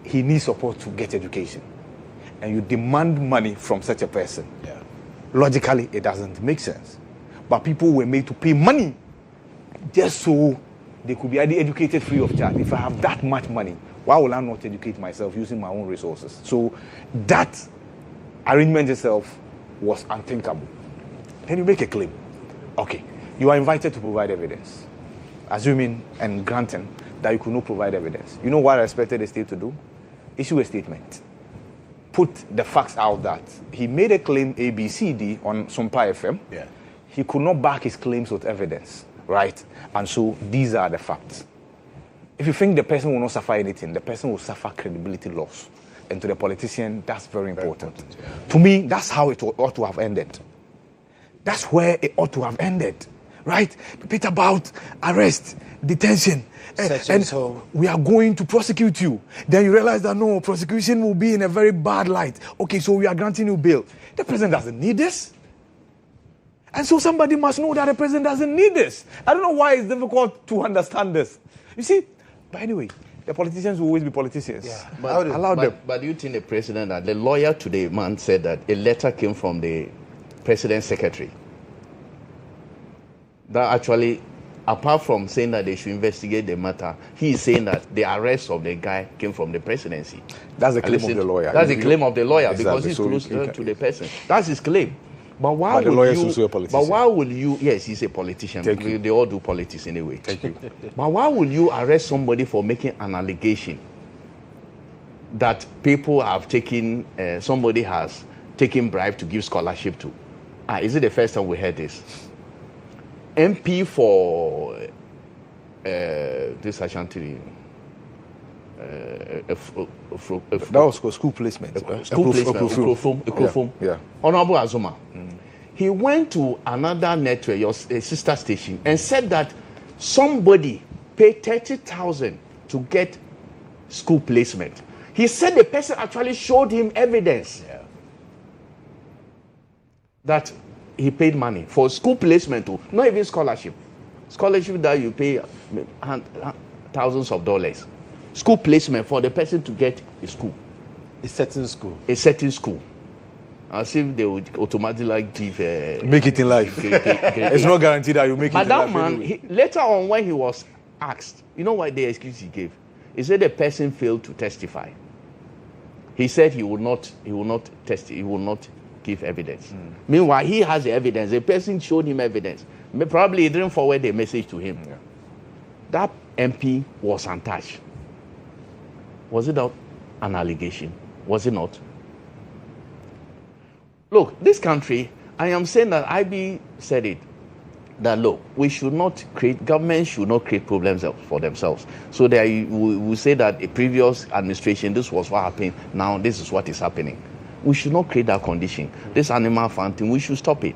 he needs support to get education, and you demand money from such a person? Yeah. Logically, it doesn't make sense. But people were made to pay money just so they could be educated free of charge. If I have that much money, why will I not educate myself using my own resources? So that arrangement itself was unthinkable. Then you make a claim. Okay, you are invited to provide evidence. Assuming and granting that you could not provide evidence. You know what I expected the state to do? Issue a statement. Put the facts out that he made a claim A, B, C, D on Sumpa FM. Yeah. He could not back his claims with evidence, right? And so these are the facts. If you think the person will not suffer anything, the person will suffer credibility loss. And to the politician, that's very important. To me, that's how it ought to have ended. That's where it ought to have ended, right? Bit about arrest, detention, and we are going to prosecute you. Then you realize that no, prosecution will be in a very bad light. Okay, so we are granting you bail. The president doesn't need this. And so somebody must know that the president doesn't need this. I don't know why it's difficult to understand this. You see, but anyway, the politicians will always be politicians. Yeah. Allow them. But do you think the president, that the lawyer to the man said that a letter came from the president's secretary that actually, apart from saying that they should investigate the matter, he is saying that the arrest of the guy came from the presidency. That's the claim of the lawyer. That's the claim of the lawyer, exactly. Because he's close to the person. That's his claim. But why but the would lawyer is you? also a politician. But why will you? Yes, he's a politician. They all do politics anyway. Thank you. But why will you arrest somebody for making an allegation that people have taken? Somebody has taken bribe to give scholarship to. Is it the first time we heard this? MP for this Ashanti. That was school placement. Yeah. Honorable Azuma. He went to another network, your sister station, and said that somebody paid 30,000 to get school placement. He said the person actually showed him evidence that he paid money for school placement too, not even scholarship. Scholarship that you pay thousands of dollars. School placement for the person to get a school. A certain school. A certain school. As if they would automatically give... make it in life. It's not guaranteed that you make it in life. But that man, later on when he was asked, you know what the excuse he gave? He said the person failed to testify. He said he will not give evidence. Meanwhile, he has the evidence. The person showed him evidence. Probably he didn't forward the message to him. Yeah. That MP was untouched. Was it not an allegation? Was it not? Look, this country, I am saying that IB said it, that look, government should not create problems for themselves. So we say that a previous administration, this was what happened, now this is what is happening. We should not create that condition. This animal farm thing, we should stop it.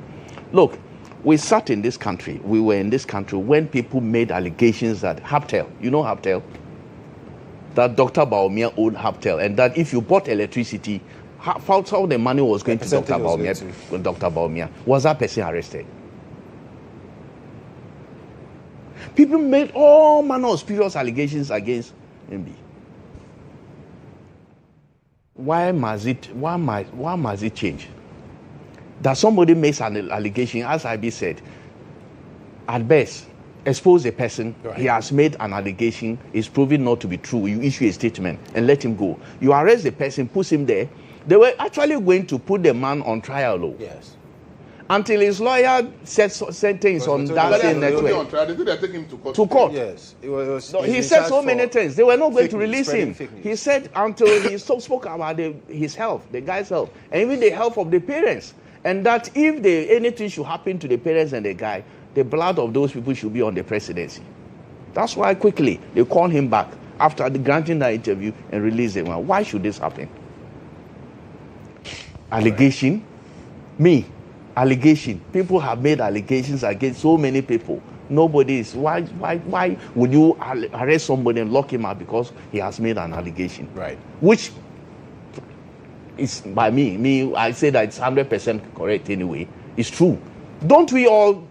Look, we sat in this country, we were in this country when people made allegations that Haptel, you know Haptel? That Dr. Baumia owned Haptel, and that if you bought electricity, how the money was going to Dr. Baumia. Was that person arrested? People made all manner of spurious allegations against MB. Why must it change? That somebody makes an allegation, as IB said, at best, expose a person, he has made an allegation, is proven not to be true, you issue a statement and let him go. You arrest the person, put him there. They were actually going to put the man on trial. Yes. Until his lawyer set sentence on that same network. They take him to court. To court. Yes. He said so many things. They were not going to release him. He said until he spoke about his health, the guy's health, and even the health of the parents. And that if anything should happen to the parents and the guy, the blood of those people should be on the presidency. That's why quickly they called him back after granting that interview and released him. Why should this happen? Allegation. Allegation. People have made allegations against so many people. Nobody is. Why would you arrest somebody and lock him up because he has made an allegation? Right. Which is by me. I say that it's 100% correct anyway. It's true. Don't we all?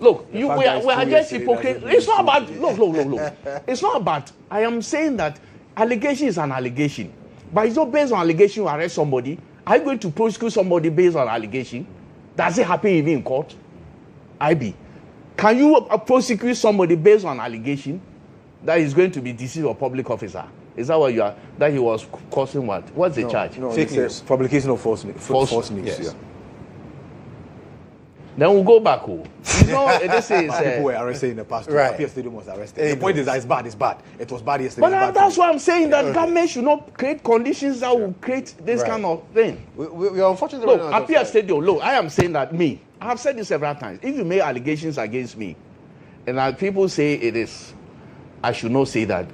Look, we are just hypocrites. It's not about. Look. It's not about. I am saying that allegation is an allegation, but it's not based on allegation. You arrest somebody. Are you going to prosecute somebody based on allegation? Does it happen even in court? IB. Can you prosecute somebody based on allegation that he's going to be deceased or public officer? Is that what you are? That he was causing what? What's the charge? No, fake news. Publication of false news. Yes. Yeah. Then we'll go back. This is people were arrested in the past. Right. Apia Stadium was arrested. The point is that it's bad. It's bad. It was bad yesterday. But that's why I'm saying that government should not create conditions that will create this kind of thing. We are unfortunately. Look, Apia Stadium. Look, I am saying that I have said this several times. If you make allegations against me, and people say it is I should not say that.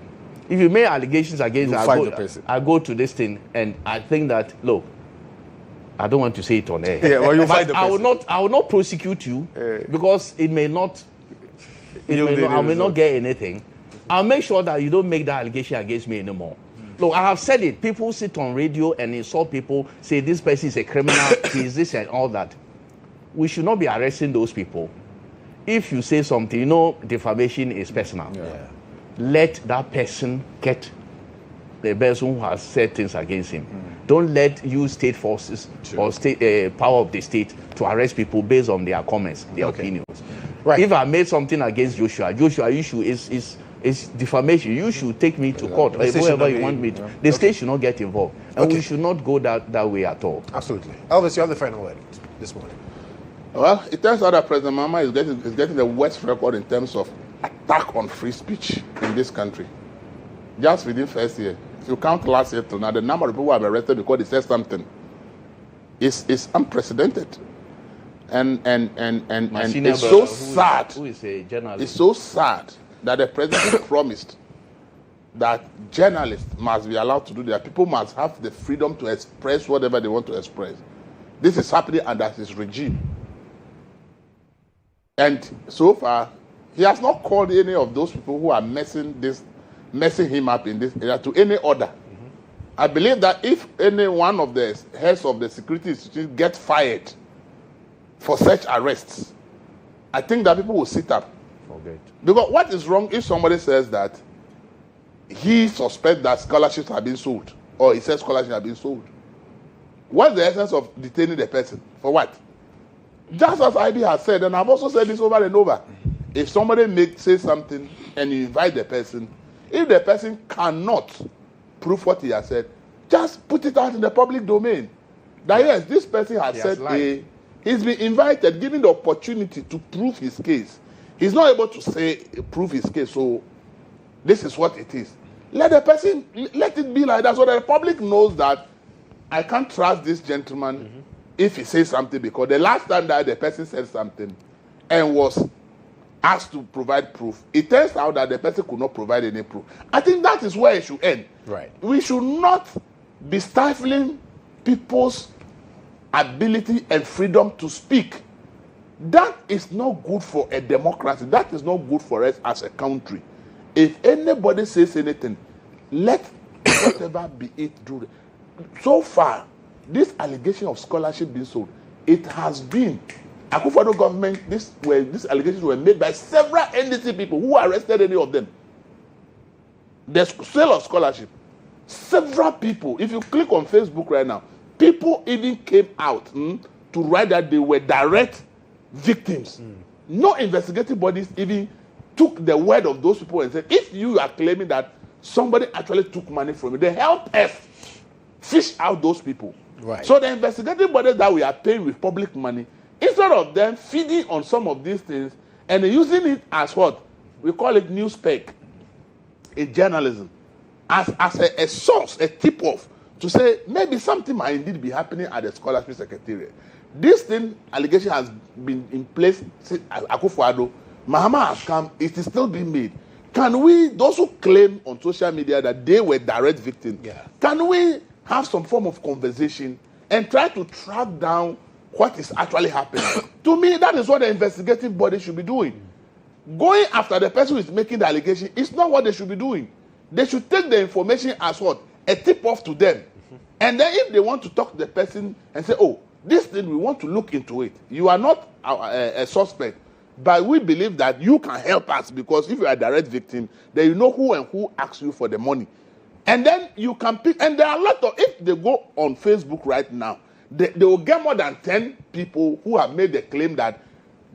If you make allegations against You me, fight the person. I go to this thing, and I think that, look, I don't want to say it on air. Yeah, well, you But fight the person. I will not prosecute you because it may not. I may not get anything. I'll make sure that you don't make that allegation against me anymore. Look, I have said it. People sit on radio and insult people, say this person is a criminal, he is this and all that. We should not be arresting those people. If you say something, you know, defamation is personal. Yeah. Let that person get the person who has said things against him. Don't let use state forces or state power of the state to arrest people based on their comments, their opinions. Right. If I made something against Joshua, issue is defamation. You should take me to court, The state should whoever not you be- want me to. The state should not get involved, and we should not go that way at all. Absolutely. Elvis, you have the final word this morning. Well, it turns out that President Mahama is getting the worst record in terms of attack on free speech in this country. Just within first year, if you count last year to now, the number of people who have arrested because they said something is unprecedented. And My senior it's brother, so sad. Who is a journalist? It's so sad that the president promised that journalists must be allowed to do that. People must have the freedom to express whatever they want to express. This is happening under his regime. And so far, he has not called any of those people who are messing him up in this area to any order. I believe that if any one of the heads of the security institutions get fired for such arrests, I think that people will sit up. Forget. Because what is wrong if somebody says that he suspects that scholarships have been sold, or he says scholarships have been sold? What's the essence of detaining the person? For what? Just as IB has said, and I've also said this over and over, if somebody says something and you invite the person, if the person cannot prove what he has said, just put it out in the public domain. That yes, this person has said A, he's been invited, given the opportunity to prove his case. He's not able to prove his case, so this is what it is. Let it be like that so that the public knows that I can't trust this gentleman if he says something, because the last time that the person said something and was asked to provide proof, it turns out that the person could not provide any proof. I think that is where it should end. Right. We should not be stifling people's ability and freedom to speak. That is not good for a democracy. That is not good for us as a country. If anybody says anything, let whatever be it do. So far, this allegation of scholarship being sold, it has been Akufo-Addo government. These allegations were made by several NDC people. Who arrested any of them? The sale of scholarship. Several people. If you click on Facebook right now, people even came out to write that they were direct victims. No investigative bodies even took the word of those people and said, if you are claiming that somebody actually took money from you, then help us fish out those people. Right. So the investigative bodies that we are paying with public money, instead of them feeding on some of these things and using it as what? We call it news peg in journalism. As a source, a tip-off, to say maybe something might indeed be happening at the scholarship secretariat. This thing, allegation has been in place since Akufo-Addo. Mahama has come, it is still being made. Can we, those who claim on social media that they were direct victims, can we have some form of conversation and try to track down what is actually happening? To me, that is what the investigative body should be doing. Going after the person who is making the allegation is not what they should be doing. They should take the information as what? A tip-off to them. And then if they want to talk to the person and say, oh, this thing, we want to look into it. You are not a suspect, but we believe that you can help us, because if you are a direct victim, then you know who and who asks you for the money. And then you can pick, and there are a lot of, if they go on Facebook right now, they will get more than 10 people who have made the claim that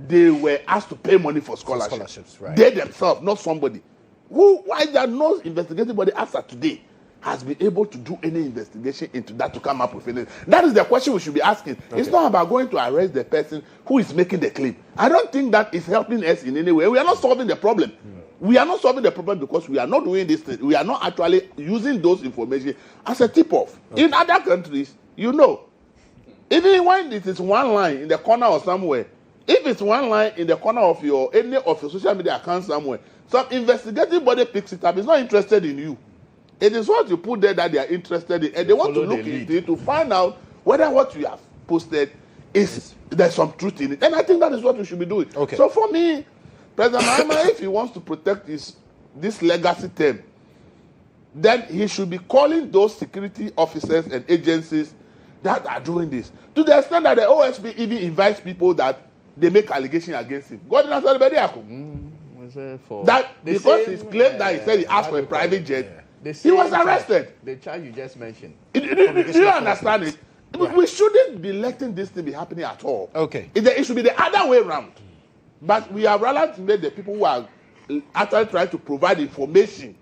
they were asked to pay money for scholarships. Right. They themselves, not somebody. Why there no investigative body after today has been able to do any investigation into that to come up with anything? That is the question we should be asking. Okay. It's not about going to arrest the person who is making the claim. I don't think that is helping us in any way. We are not solving the problem. We are not solving the problem because we are not doing this thing. We are not actually using those information as a tip-off. Okay. In other countries, you know, even when it is one line in the corner or somewhere, If it's one line in the corner of any of your social media account somewhere, some investigative body picks it up. It's not interested in you. It is what you put there that they are interested in, and they want to look into it to find out whether what you have posted is there's some truth in it. And I think that is what we should be doing. Okay. So for me, President Mahama, if he wants to protect this legacy term, then he should be calling those security officers and agencies that are doing this. To the extent that the OSP even invites people that they make allegations against him. God knows everybody. That because he's claimed that he said he asked for a private jet, he was arrested. The charge you just mentioned. Do you understand it? Yeah. We shouldn't be letting this thing be happening at all. Okay. It should be the other way around. But we are realized to make the people who are actually trying to provide information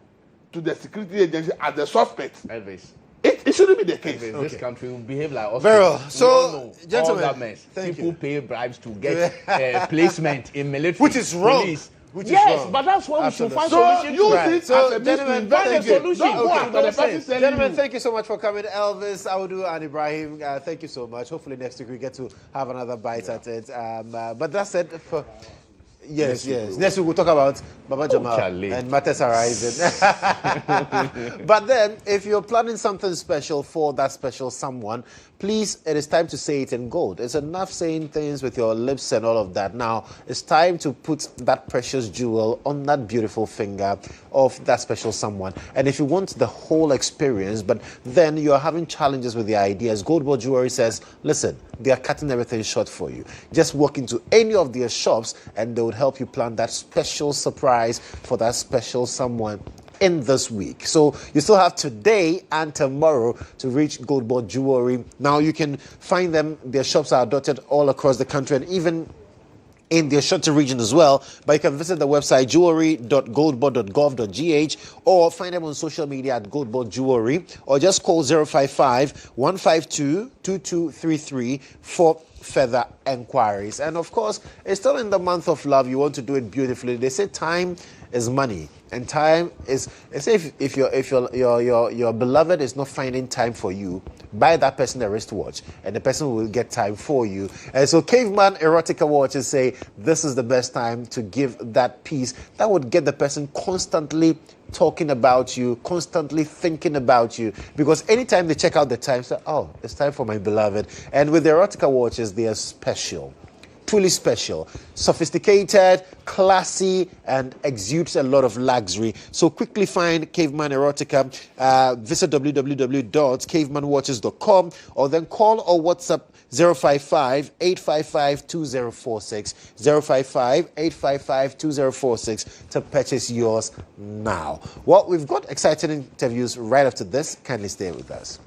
to the security agency as the suspects. Elvis. It shouldn't be the case. Elvis, this country will behave like us. Very well. We So, all know gentlemen, all that mess. thank People you. pay bribes to get placement in military. Which is wrong. Police. Which is Yes, wrong. but that's why we should Absolutely. find So solutions. use Right. it So, as a means to gentlemen, investigate. find a solution. Don't go Okay, after the person nonsense. telling Gentlemen, you. thank you so much for coming. Elvis, Audu, and Ibrahim, thank you so much. Hopefully next week we get to have another bite at it. But that's it for... Yes. Next week we'll talk about Baba Jamal Charlie. and matters arising. But then, if you're planning something special for that special someone, please, it is time to say it in gold. It's enough saying things with your lips and all of that. Now, it's time to put that precious jewel on that beautiful finger of that special someone. And if you want the whole experience, but then you're having challenges with the ideas, Goldboard Jewelry says, listen, they are cutting everything short for you. Just walk into any of their shops and they would help you plan that special surprise for that special someone in this week. So you still have today and tomorrow to reach Goldboard Jewelry. Now you can find them, their shops are dotted all across the country and even in the Ashanti region as well. But you can visit the website jewelry.goldboard.gov.gh or find them on social media at Goldboard Jewelry, or just call 055-152-2233 for further enquiries. And of course, it's still in the month of love. You want to do it beautifully. They say time is money, and time is. If your beloved is not finding time for you, buy that person a wristwatch, and the person will get time for you. And so, Caveman Erotica watches say this is the best time to give that piece that would get the person constantly talking about you, constantly thinking about you, because anytime they check out the time, say, oh, it's time for my beloved. And with the Erotica watches, they are special. Truly special, sophisticated, classy, and exudes a lot of luxury. So quickly find Caveman Erotica. Visit www.cavemanwatches.com or then call or WhatsApp 055-855-2046, 055-855-2046 to purchase yours now. Well, we've got exciting interviews right after this. Kindly stay with us.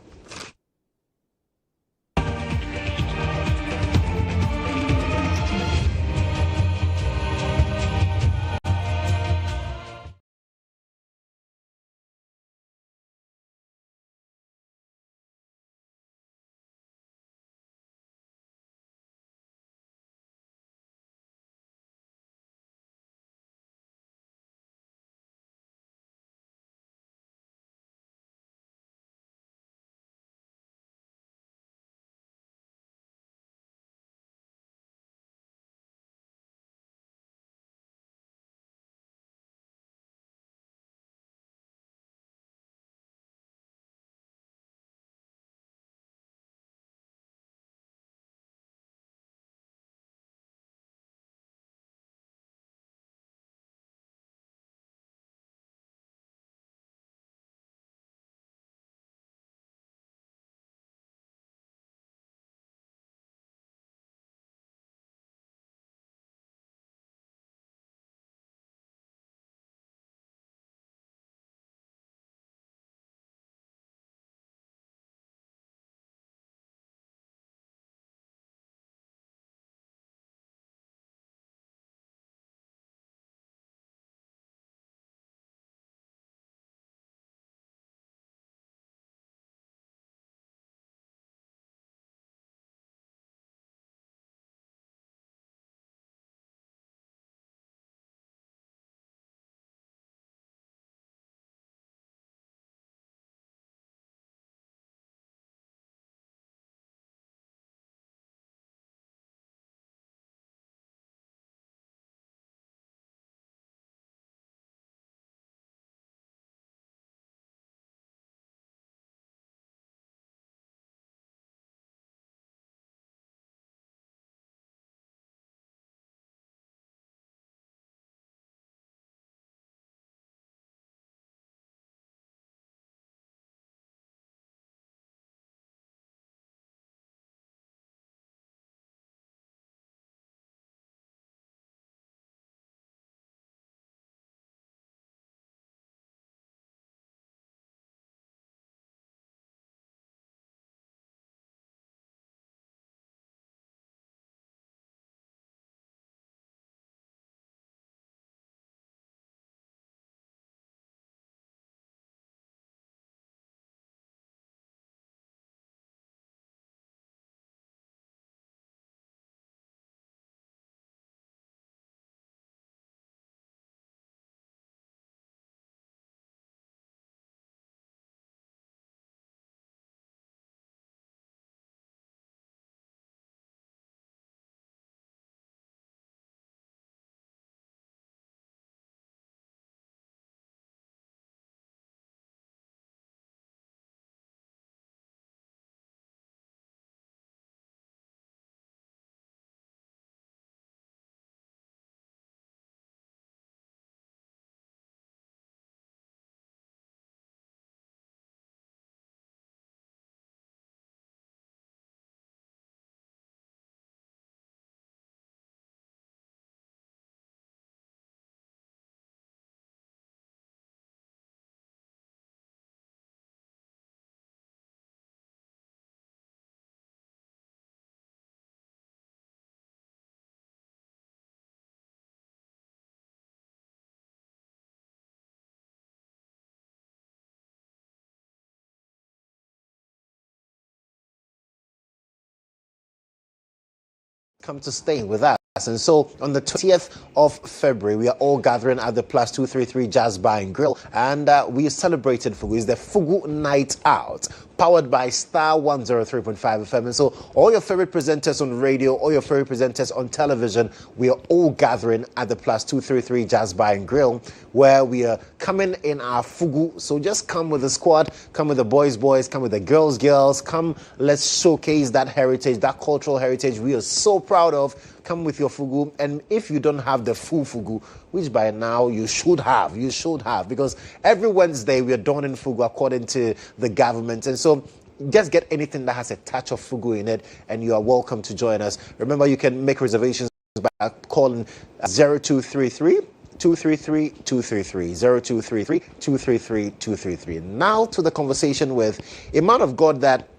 come to stay with us. And so on the 20th of February, we are all gathering at the Plus 233 Jazz Bar and Grill, and we celebrated Fugu. It's the Fugu Night Out, powered by Star 103.5 FM. And so all your favorite presenters on radio, all your favorite presenters on television, we are all gathering at the Plus 233 Jazz Bar and Grill, where we are coming in our Fugu. So just come with the squad, come with the boys, come with the girls, come, let's showcase that heritage, that cultural heritage we are so proud of. Come with your fugu, and if you don't have the full fugu, which by now you should have, because every Wednesday we are donning fugu according to the government. And so just get anything that has a touch of fugu in it, and you are welcome to join us. Remember, you can make reservations by calling 0233 233 233 0233 233 233. Now to the conversation with a man of God that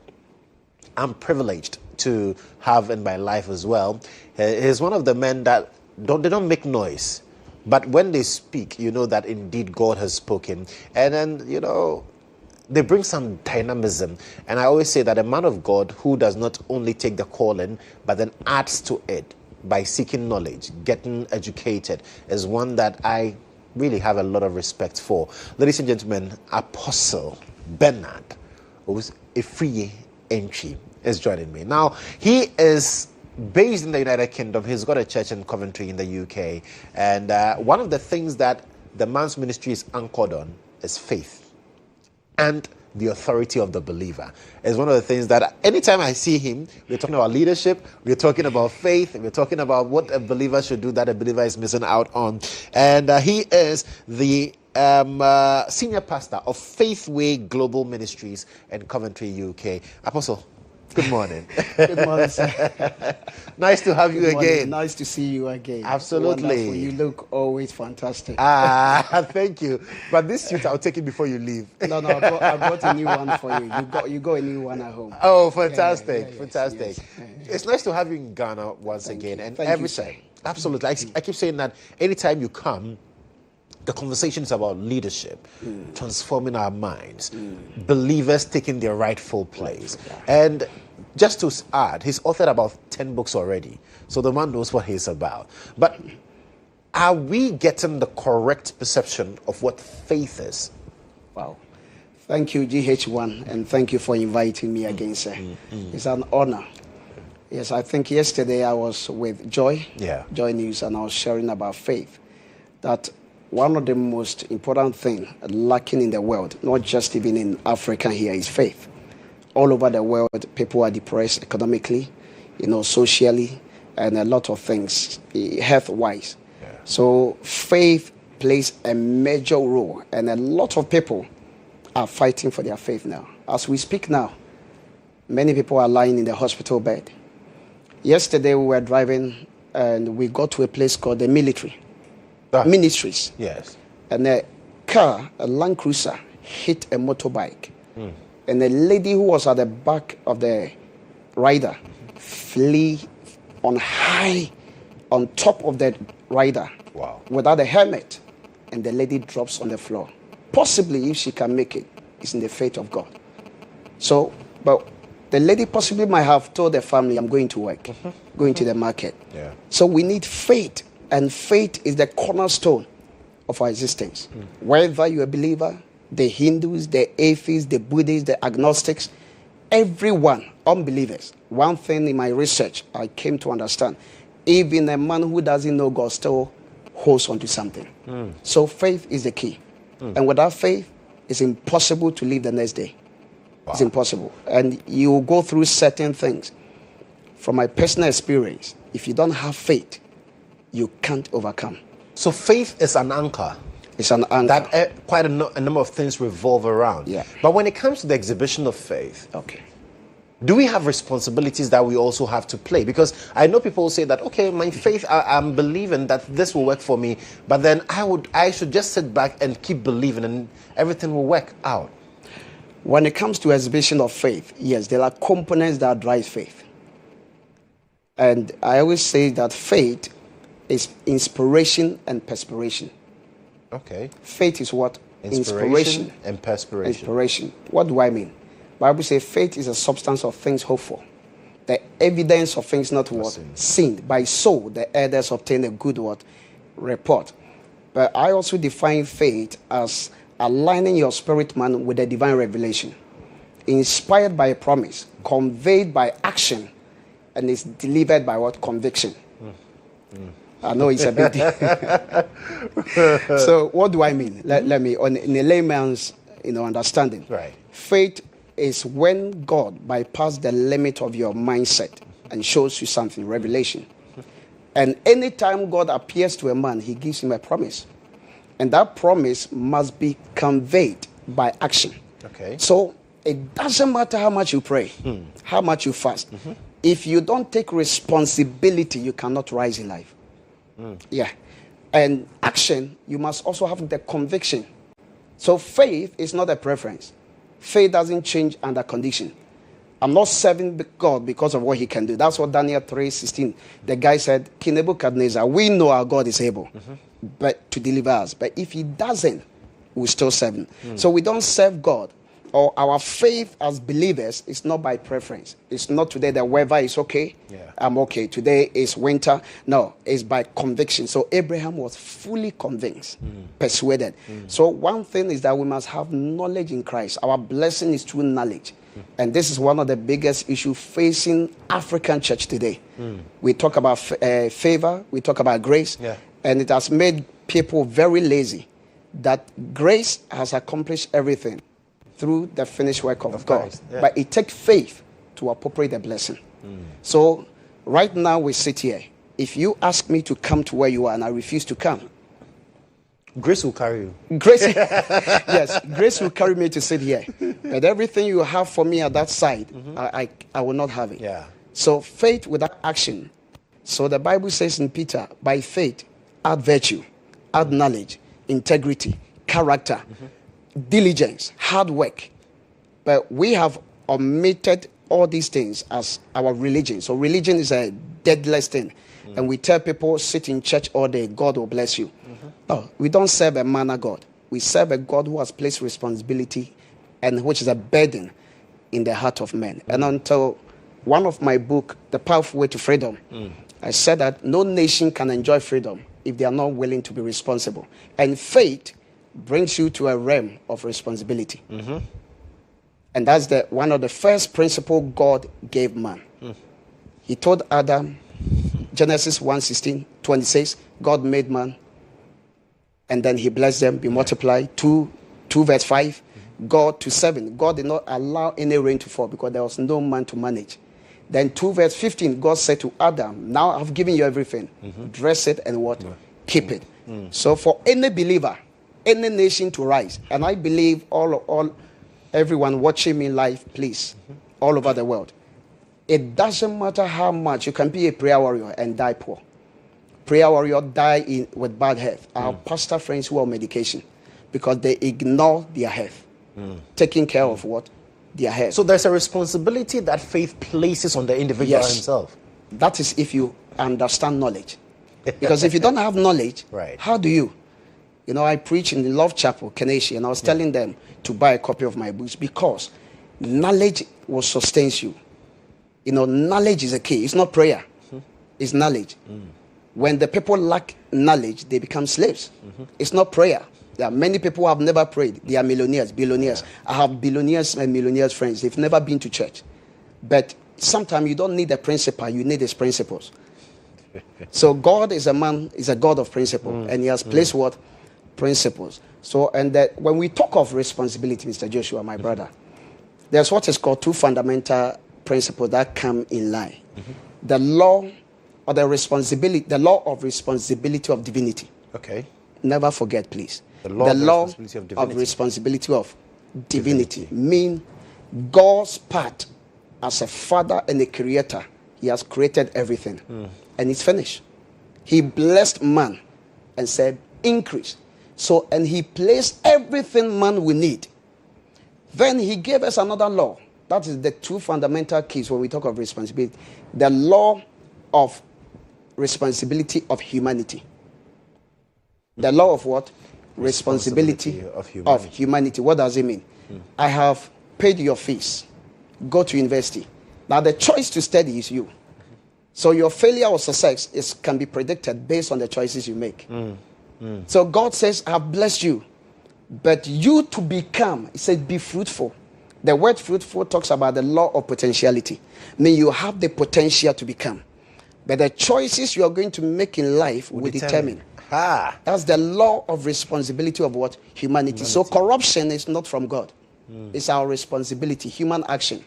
I'm privileged to have in my life as well. He's one of the men that they don't make noise, but when they speak, you know that indeed God has spoken. And then, you know, they bring some dynamism. And I always say that a man of God who does not only take the calling, but then adds to it by seeking knowledge, getting educated, is one that I really have a lot of respect for. Ladies and gentlemen, Apostle Bernard Efriye Entry is joining me. Now, he is based in the United Kingdom. He's got a church in Coventry in the UK. And one of the things that the man's ministry is anchored on is faith and the authority of the believer. Is one of the things that anytime I see him, we're talking about leadership, we're talking about faith, we're talking about what a believer should do that a believer is missing out on. And he is the senior pastor of Faithway Global Ministries in Coventry, UK. Apostle, good morning. Good morning, sir. Nice to have you again. Nice to see you again. Absolutely. Wonderful. You look always fantastic. Thank you. But this suit, I'll take it before you leave. No, I brought a new one for you. You got a new one at home. Oh, fantastic. Yeah, fantastic. yes. It's nice to have you in Ghana once Thank again. you. And Thank every you, sir. time. Absolutely. I keep saying that anytime you come, the conversation is about leadership, transforming our minds, believers taking their rightful place. And just to add, he's authored about 10 books already. So the man knows what he's about. But are we getting the correct perception of what faith is? Wow. Thank you, GHOne, and thank you for inviting me again, sir. It's an honor. Yes, I think yesterday I was with Joy News, and I was sharing about faith. That one of the most important things lacking in the world, not just even in Africa here, is faith. All over the world, people are depressed economically, socially, and a lot of things, health-wise. Yeah. So faith plays a major role, and a lot of people are fighting for their faith now. As we speak now, many people are lying in the hospital bed. Yesterday we were driving, and we got to a place called the military. Ministries. Yes. And a car, a Land Cruiser, hit a motorbike. And the lady who was at the back of the rider flee on high, on top of the rider. Wow. Without a helmet. And the lady drops on the floor. Possibly, if she can make it, it's in the faith of God. So, but the lady possibly might have told the family, I'm going to work, going to the market. Yeah. So we need faith. And faith is the cornerstone of our existence. Whether you're a believer, the Hindus, the atheists, the Buddhists, the agnostics, everyone, unbelievers. One thing in my research, I came to understand, even a man who doesn't know God still holds on to something. So faith is the key. And without faith, it's impossible to live the next day. Wow. It's impossible. And you will go through certain things. From my personal experience, if you don't have faith, you can't overcome. So faith is an anchor. It's an anchor. That quite a number of things revolve around. Yeah. But when it comes to the exhibition of faith, okay, do we have responsibilities that we also have to play? Because I know people say that, okay, my faith, I'm believing that this will work for me, but then I should just sit back and keep believing and everything will work out. When it comes to exhibition of faith, yes, there are components that drive faith. And I always say that faith is inspiration and perspiration. Okay. Faith is what? Inspiration and perspiration. Inspiration. What do I mean? Bible says faith is a substance of things hoped for, the evidence of things not what seen. By so the elders obtain a good what report. But I also define faith as aligning your spirit man with the divine revelation, inspired by a promise, conveyed by action, and is delivered by what? Conviction. I know it's a bit So what do I mean? Let me, in a layman's understanding. Right. Faith is when God bypasses the limit of your mindset and shows you something, revelation. And anytime God appears to a man, he gives him a promise. And that promise must be conveyed by action. Okay. So it doesn't matter how much you pray, how much you fast. If you don't take responsibility, you cannot rise in life. Yeah. And action, you must also have the conviction. So faith is not a preference. Faith doesn't change under condition. I'm not serving God because of what he can do. That's what Daniel 3:16, the guy said, King Nebuchadnezzar, we know our God is able but to deliver us. But if he doesn't, we'll still serve him. So we don't serve God, or our faith as believers is not by preference. It's not today the weather is okay. I'm okay. Today is winter. No, it's by conviction. So Abraham was fully convinced, persuaded. So one thing is that we must have knowledge in Christ. Our blessing is through knowledge. And this is one of the biggest issues facing African church today. We talk about favor, we talk about grace, and it has made people very lazy. That grace has accomplished everything through the finished work of God. But it takes faith to appropriate the blessing. So right now we sit here. If you ask me to come to where you are and I refuse to come, grace will carry you. Grace, yes, grace will carry me to sit here. But everything you have for me at that side, I will not have it. So faith without action. So the Bible says in Peter, by faith, add virtue, add knowledge, integrity, character, diligence, hard work. But we have omitted all these things as our religion. So religion is a deadless thing. And we tell people, sit in church all day, God will bless you. No, we don't serve a man of God. We serve a God who has placed responsibility and which is a burden in the heart of men. And until one of my book, The Powerful Way to Freedom, I said that no nation can enjoy freedom if they are not willing to be responsible. And faith brings you to a realm of responsibility. And that's one of the first principles God gave man. He told Adam, Genesis 1:16-26, God made man, and then he blessed them, be multiplied. 2 verse 5, God to 7. God did not allow any rain to fall because there was no man to manage. Then 2 verse 15, God said to Adam, now I've given you everything. Dress it and what? Keep it. So for any believer, any nation to rise, and I believe everyone watching me live, please, all over the world, it doesn't matter how much. You can be a prayer warrior and die poor. Prayer warrior die with bad health. Our pastor friends who are on medication because they ignore their health, taking care of what? Their health. So there's a responsibility that faith places on the individual himself. That is if you understand knowledge. Because if you don't have knowledge, how do you? I preach in the Love Chapel, Keneshi, and I was telling them to buy a copy of my books because knowledge will sustain you. Knowledge is a key. It's not prayer. It's knowledge. When the people lack knowledge, they become slaves. It's not prayer. There are many people who have never prayed. They are millionaires, billionaires. I have billionaires and millionaires friends. They've never been to church. But sometimes you don't need a principle. You need his principles. So God is a God of principle. And he has placed what? Principles. So, and that when we talk of responsibility, Mr. Joshua, my brother, there's what is called two fundamental principles that come in line. The law or the law of responsibility of divinity. Okay. Never forget, please. The law of responsibility of divinity mean God's part as a father and a creator. He has created everything. And it's finished. He blessed man and said, increase. So, and he placed everything man will need. Then he gave us another law. That is the two fundamental keys when we talk of responsibility. The law of responsibility of humanity. The law of what? Responsibility of humanity. What does it mean? I have paid your fees. Go to university. Now, the choice to study is you. So your failure or success can be predicted based on the choices you make. So God says, I've blessed you. But you to become, he said, be fruitful. The word fruitful talks about the law of potentiality. I mean, you have the potential to become. But the choices you are going to make in life will determine. That's the law of responsibility of what? Humanity. So corruption is not from God. It's our responsibility, human action.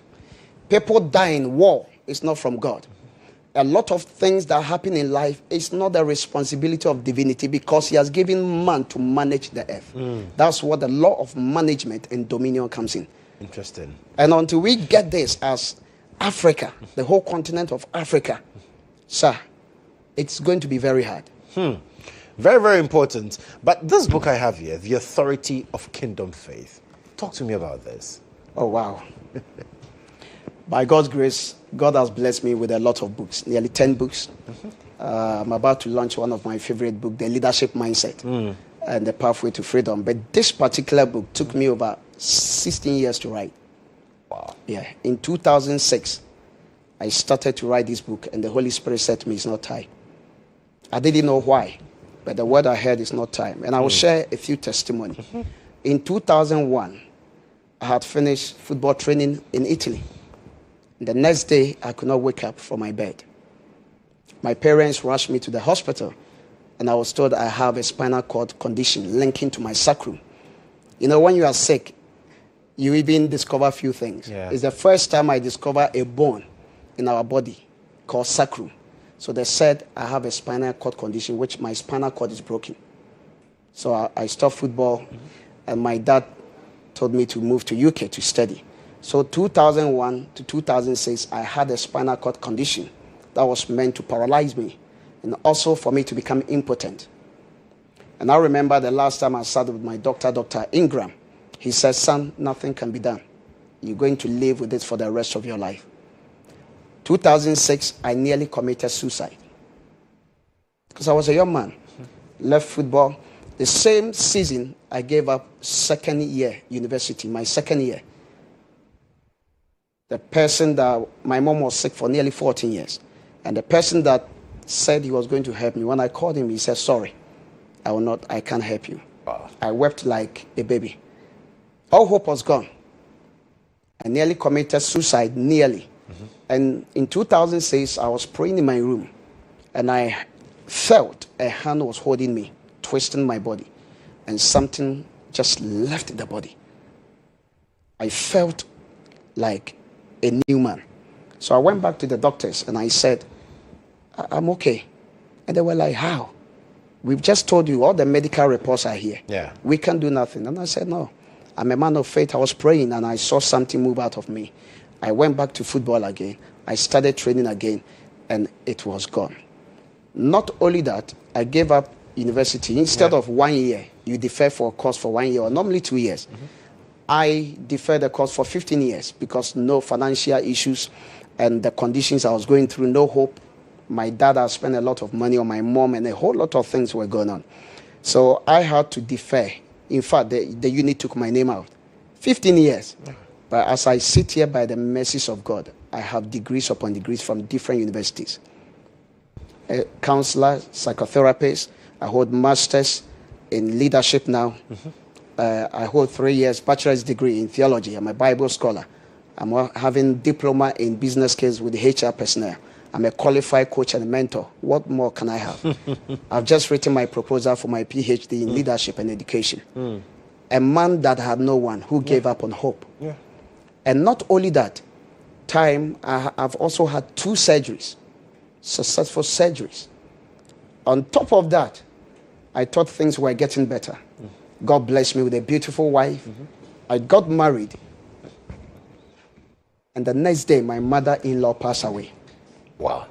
People die in war is not from God. A lot of things that happen in life is not the responsibility of divinity because he has given man to manage the earth. That's what the law of management and dominion comes in. Interesting. And until we get this as Africa, the whole continent of Africa, sir, it's going to be very hard. Very, very important. But this book I have here, The Authority of Kingdom Faith. Talk to me about this. Oh, wow. By God's grace, God has blessed me with a lot of books, nearly 10 books. I'm about to launch one of my favorite books, The Leadership Mindset and The Pathway to Freedom. But this particular book took me over 16 years to write. Wow. Yeah. In 2006, I started to write this book, and the Holy Spirit said to me, it's not time. I didn't know why, but the word I heard is not time. And I will share a few testimonies. In 2001, I had finished football training in Italy. The next day, I could not wake up from my bed. My parents rushed me to the hospital, and I was told I have a spinal cord condition linking to my sacrum. You know, when you are sick, you even discover a few things. Yeah. It's the first time I discovered a bone in our body called sacrum. So they said I have a spinal cord condition, which my spinal cord is broken. So I stopped football, and my dad told me to move to UK to study. So 2001 to 2006, I had a spinal cord condition that was meant to paralyze me and also for me to become impotent. And I remember the last time I sat with my doctor, Dr. Ingram. He said, son, nothing can be done. You're going to live with it for the rest of your life. 2006, I nearly committed suicide because I was a young man, left football. The same season, I gave up second year university, my second year. The person that, my mom was sick for nearly 14 years. And the person that said he was going to help me, when I called him, he said, sorry, I can't help you. Wow. I wept like a baby. All hope was gone. I nearly committed suicide, nearly. And in 2006, I was praying in my room, and I felt a hand was holding me, twisting my body, and something just left the body. I felt like a new man. So I went back to the doctors, and I said, I'm okay. And they were like, how? We've just told you all the medical reports are here. Yeah. We can't do nothing. And I said, no, I'm a man of faith. I was praying, and I saw something move out of me. I went back to football again. I started training again, and it was gone. Not only that, I gave up university. Instead of 1 year, you defer for a course for 1 year, or normally 2 years. I deferred the course for 15 years because no financial issues and the conditions I was going through, no hope. My dad had spent a lot of money on my mom, and a whole lot of things were going on. So I had to defer. In fact, the unit took my name out. 15 years. But as I sit here by the mercies of God, I have degrees upon degrees from different universities. A counselor, psychotherapist. I hold masters in leadership now. I hold 3 years bachelor's degree in theology. I'm a Bible scholar. I'm having diploma in business skills with HR personnel. I'm a qualified coach and mentor. What more can I have? I've just written my proposal for my PhD in leadership and education. A man that had no one, who gave up on hope. And not only that, I've also had 2 surgeries, successful surgeries. On top of that, I thought things were getting better. God blessed me with a beautiful wife. I got married. And the next day, my mother-in-law passed away. Wow.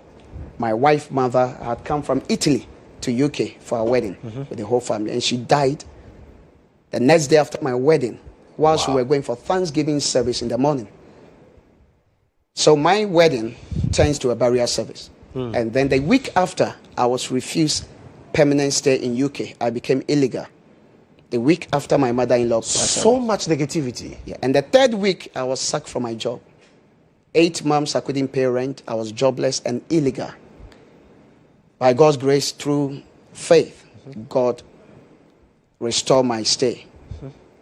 My wife's mother had come from Italy to UK for a wedding with the whole family, and she died the next day after my wedding, whilst we were going for Thanksgiving service in the morning. So my wedding turns to a burial service. And then the week after, I was refused permanent stay in UK. I became illegal. The week after my mother-in-law passed away. So much negativity. Yeah. And the 3rd week, I was sacked from my job. 8 months I couldn't pay rent. I was jobless and illegal. By God's grace, through faith, God restored my stay.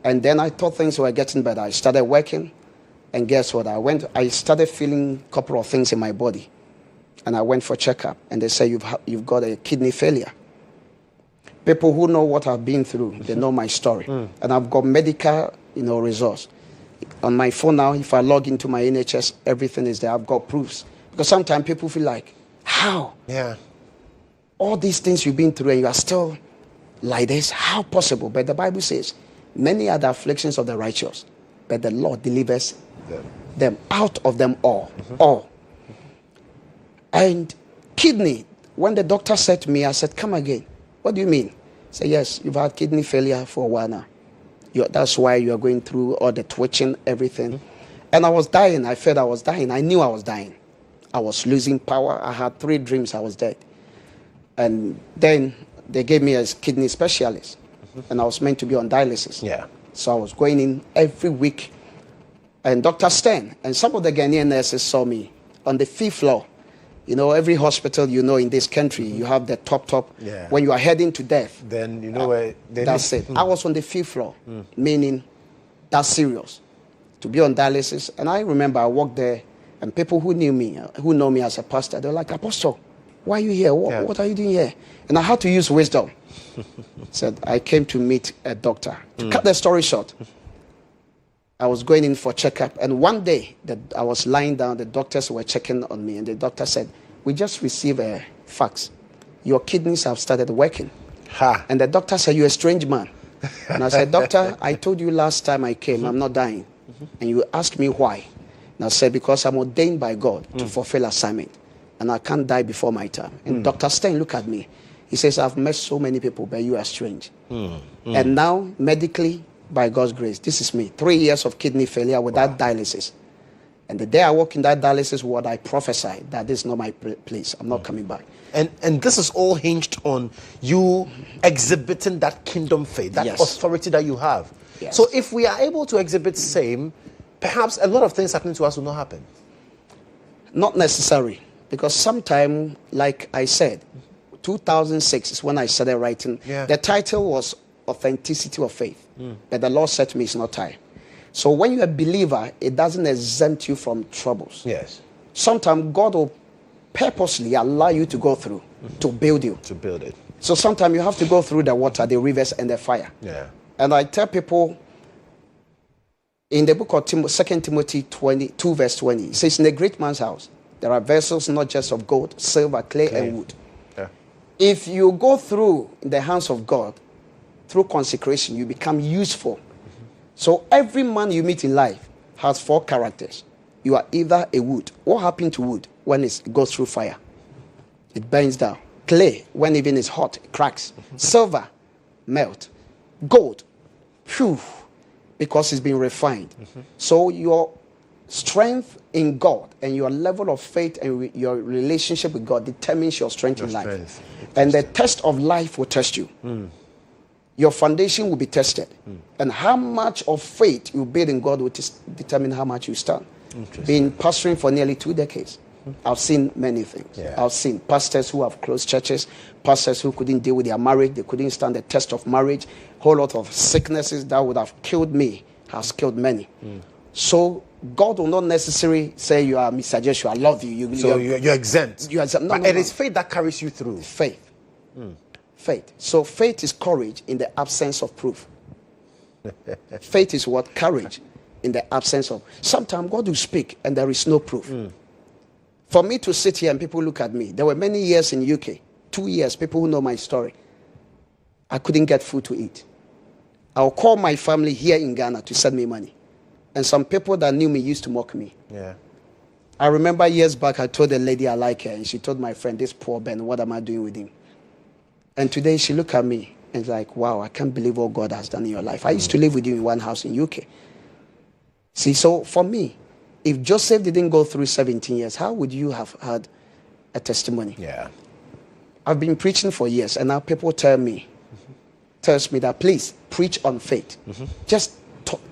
And then I thought things were getting better. I started working, and guess what? I started feeling a couple of things in my body, and I went for checkup, and they said you've got a kidney failure. People who know what I've been through, they know my story, and I've got medical, results. On my phone now, if I log into my NHS, everything is there. I've got proofs, because sometimes people feel like, how? Yeah. All these things you've been through, and you are still like this. How possible? But the Bible says, many are the afflictions of the righteous, but the Lord delivers them out of them all. All. And kidney, when the doctor said to me, I said, come again. What do you mean? He said, yes, you've had kidney failure for a while now. That's why you are going through all the twitching, everything. And I was dying. I felt I was dying. I knew I was dying. I was losing power. I had 3 dreams I was dead. And then they gave me a kidney specialist. And I was meant to be on dialysis. Yeah. So I was going in every week. And Dr. Stern and some of the Ghanaian nurses saw me on the 5th floor. Every hospital in this country, you have the top. Yeah. When you are heading to death. Then you know where. That's it. I was on the 5th floor, meaning that's serious. To be on dialysis. And I remember I walked there, and people who know me as a pastor, they were like, Apostle, why are you here? What are you doing here? And I had to use wisdom. Said, I came to meet a doctor. To cut the story short, I was going in for checkup, and one day that I was lying down, the doctors were checking on me, and the doctor said, we just received a fax. Your kidneys have started working. Ha. And the doctor said, you're a strange man. And I said, doctor, I told you last time I came, I'm not dying. And you asked me why. And I said, because I'm ordained by God to fulfill assignment, and I can't die before my time. And Dr. Stein looked at me. He says, I've met so many people, but you are strange. And now, medically, by God's grace, this is me. 3 years of kidney failure without dialysis. And the day I walk in that dialysis ward, I prophesied that this is not my place. I'm not coming back. And this is all hinged on you exhibiting that kingdom faith, that authority that you have. Yes. So if we are able to exhibit same, perhaps a lot of things happening to us will not happen. Not necessary. Because sometime, like I said, 2006 is when I started writing. Yeah. The title was Authenticity of Faith. But the Lord said to me, it's not time. So when you're a believer, it doesn't exempt you from troubles. Yes. Sometimes God will purposely allow you to go through to build you. To build it. So sometimes you have to go through the water, the rivers, and the fire. Yeah. And I tell people in the book of 2 Timothy 2 verse 20, it says, in a great man's house, there are vessels not just of gold, silver, clay. And wood. Yeah. If you go through in the hands of God, through consecration, you become useful. So every man you meet in life has 4 characters. You are either a wood. What happened to wood when it goes through fire? It burns down. Clay, when even it's hot, it cracks. Silver, melt. Gold, phew, because it's been refined. So your strength in God and your level of faith and your relationship with God determines your strength in life. And the test of life will test you. Your foundation will be tested. And how much of faith you build in God will determine how much you stand. Been pastoring for nearly 2 decades. I've seen many things. Yeah. I've seen pastors who have closed churches, pastors who couldn't deal with their marriage, they couldn't stand the test of marriage. Whole lot of sicknesses that would have killed me has killed many. So God will not necessarily say you are Mr. Joshua, I love you. You're exempt. You're exempt. But it is faith that carries you through. Faith. Faith. So faith is courage in the absence of proof. Faith is what? Courage in the absence of. Sometimes God will speak and there is no proof. For me to sit here and people look at me, there were many years in UK, 2 years, people who know my story, I couldn't get food to eat. I'll call my family here in Ghana to send me money. And some people that knew me used to mock me. Yeah. I remember years back, I told a lady I like her, and she told my friend, this poor Ben, what am I doing with him? And today she looked at me and is like, wow, I can't believe what God has done in your life. I used to live with you in one house in UK. See, so for me, if Joseph didn't go through 17 years, how would you have had a testimony? Yeah. I've been preaching for years, and now people tells me that please preach on faith. Just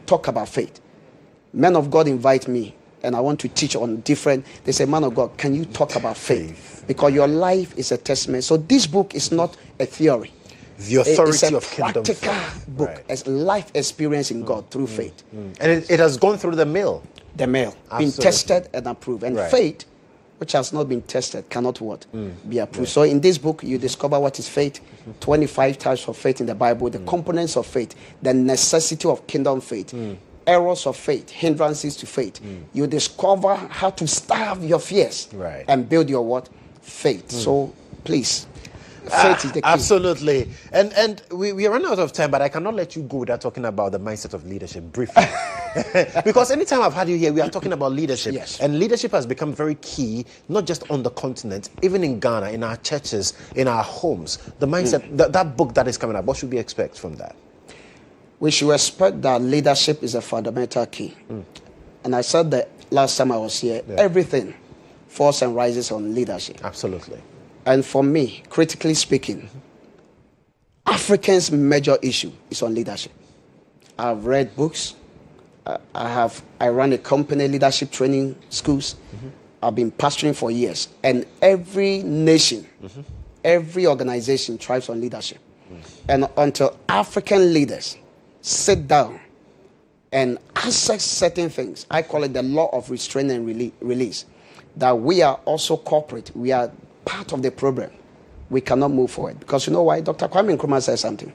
talk about faith. Men of God invite me and I want to teach on different. They say, man of God, can you talk about faith? Because your life is a testament. So this book is not a theory. The authority it's a of kingdom practical faith. book. Right. It's life experience in God through faith. And it has gone through the mill. The mail, been Absolutely. tested and approved. And Right. faith, which has not been tested, cannot what? Be approved. So in this book, you discover what is faith, 25 types of faith in the Bible, the components of faith, the necessity of kingdom faith, errors of faith, hindrances to faith. You discover how to starve your fears Right. and build your what? Faith. So please, faith is the key. Absolutely. And we are running out of time, but I cannot let you go without talking about the mindset of leadership briefly. Because anytime I've had you here, we are talking about leadership. Yes. And leadership has become very key, not just on the continent, even in Ghana, in our churches, in our homes. The mindset, that book that is coming up, what should we expect from that? We should expect that leadership is a fundamental key. And I said that last time I was here, everything falls and rises on leadership. Absolutely. And for me, critically speaking, Africans' major issue is on leadership. I've read books. I run a company, leadership training schools. I've been pastoring for years. And every nation, every organization thrives on leadership. And until African leaders sit down and assess certain things, I call it the law of restraint and release, that we are also corporate. We are part of the problem. We cannot move forward. Because you know why? Dr. Kwame Nkrumah said something,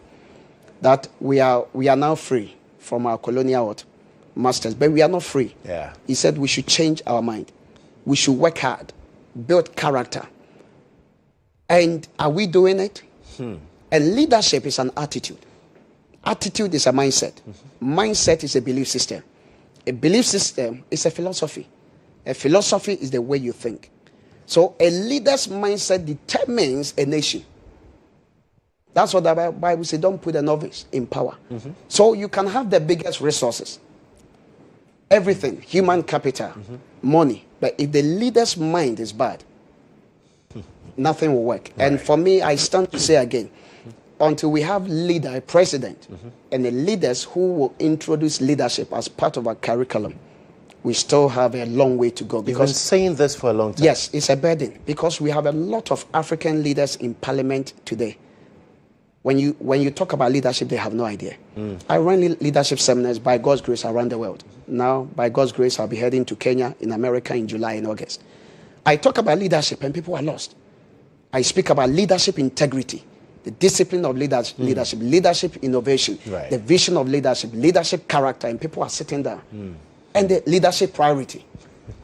that we are now free from our colonial masters, but we are not free. Yeah. He said we should change our mind. We should work hard, build character. And are we doing it? And leadership is an attitude. Attitude is a mindset. Mindset is a belief system. A belief system is a philosophy. A philosophy is the way you think. So a leader's mindset determines a nation. That's what the Bible says, don't put a novice in power. So you can have the biggest resources, everything, human capital, money. But if the leader's mind is bad, nothing will work. And for me, I stand to say again, until we have a president, and the leaders who will introduce leadership as part of our curriculum, we still have a long way to go. You've Because been saying this for a long time. yes, it's a burden, because we have a lot of African leaders in parliament today. When you talk about leadership, they have no idea. I run leadership seminars by God's grace around the world. Now, by God's grace, I'll be heading to Kenya, in America, in July and August. I talk about leadership and people are lost. I speak about leadership integrity, the discipline of leadership innovation, Right. the vision of leadership character, and people are sitting down. And the leadership priority.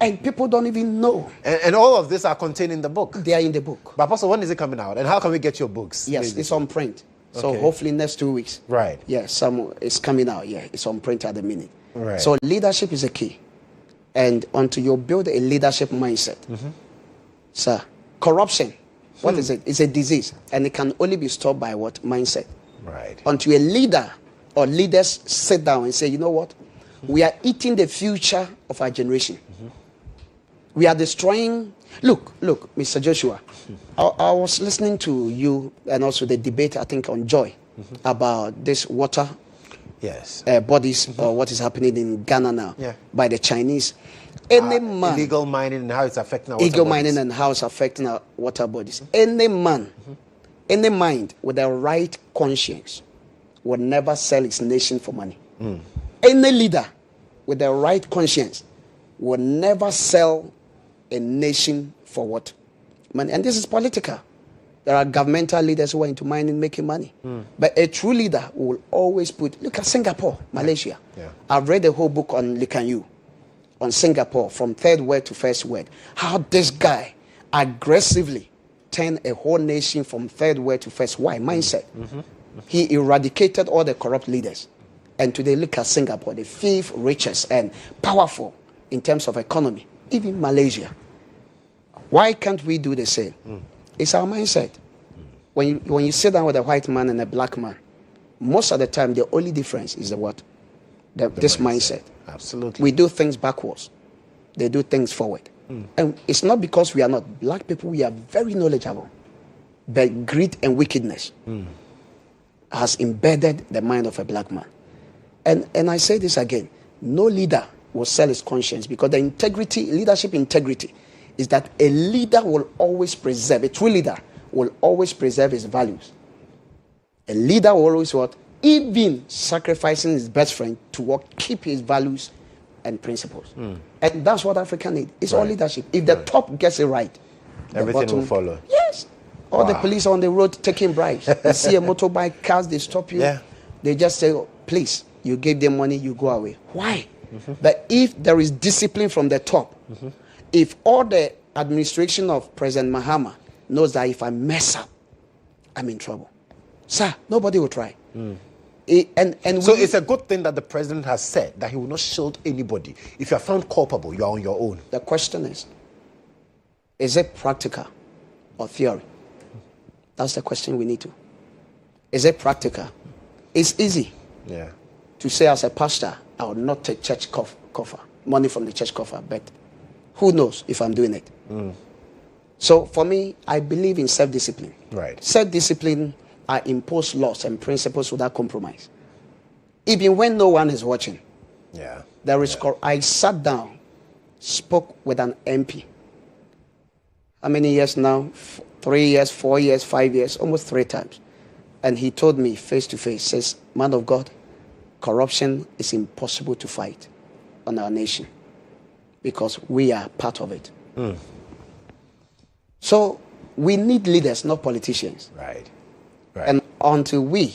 And people don't even know. And all of this are contained in the book. They are in the book. But Apostle, when is it coming out? And how can we get your books? Yes, Maybe. it's on print. So Okay. hopefully next 2 weeks. Right. Yeah, it's coming out. Yeah, it's on print at the minute. Right. So leadership is a key. And until you build a leadership mindset, sir, corruption, what is it? It's a disease. And it can only be stopped by what? Mindset. Right. Until a leader or leaders sit down and say, you know what? We are eating the future of our generation. We are destroying. Look, Mr. Joshua, I was listening to you and also the debate, I think, on Joy about this water Yes. bodies or what is happening in Ghana now Yeah. by the Chinese. Any man, Illegal mining and how it's affecting our illegal water mining bodies. and how it's affecting our water bodies. Any man, any mind with a right conscience will never sell his nation for money. Any leader with a right conscience will never sell a nation for what? Money. And this is political. There are governmental leaders who are into mining, making money. But a true leader will always look at Singapore, Malaysia. Yeah. I've read a whole book on Lee Kuan Yew, on Singapore, from third word to first word. How this guy aggressively turned a whole nation from third word to first. Why? Mindset. He eradicated all the corrupt leaders. And today, look at Singapore, the fifth richest and powerful in terms of economy. Even Malaysia. Why can't we do the same? It's our mindset. When you sit down with a white man and a black man, most of the time, the only difference is this mindset. Absolutely. We do things backwards. They do things forward. And it's not because we are not. Black people, we are very knowledgeable. But greed and wickedness has embedded the mind of a black man. And I say this again, no leader will sell his conscience, because the integrity, leadership integrity, is that a leader will always preserve, a true leader will always preserve his values. A leader will always what? Even sacrificing his best friend to what? Keep his values and principles. And that's what Africa needs. It's all leadership. If the top gets it right, the Everything bottom will follow. Yes. All the police on the road taking bribes. You see a motorbike, cars, they stop you. Yeah. They just say, oh, please, you give them money, you go away. Why? But if there is discipline from the top, if all the administration of President Mahama knows that if I mess up, I'm in trouble, sir, nobody will try. So it's a good thing that the president has said that he will not shield anybody. If you are found culpable, you are on your own. The question is it practical or theory? That's the question we need to. Is it practical? It's easy to say as a pastor, I will not take church coffer, money from the church coffer, but who knows if I'm doing it? So for me, I believe in self-discipline. Right. Self-discipline, I impose laws and principles without compromise. Even when no one is watching. I sat down, spoke with an MP. How many years now? 3 years, 4 years, 5 years, almost 3 times. And he told me face to face, says, man of God, corruption is impossible to fight on our nation because we are part of it. So we need leaders, not politicians. Right. And until we,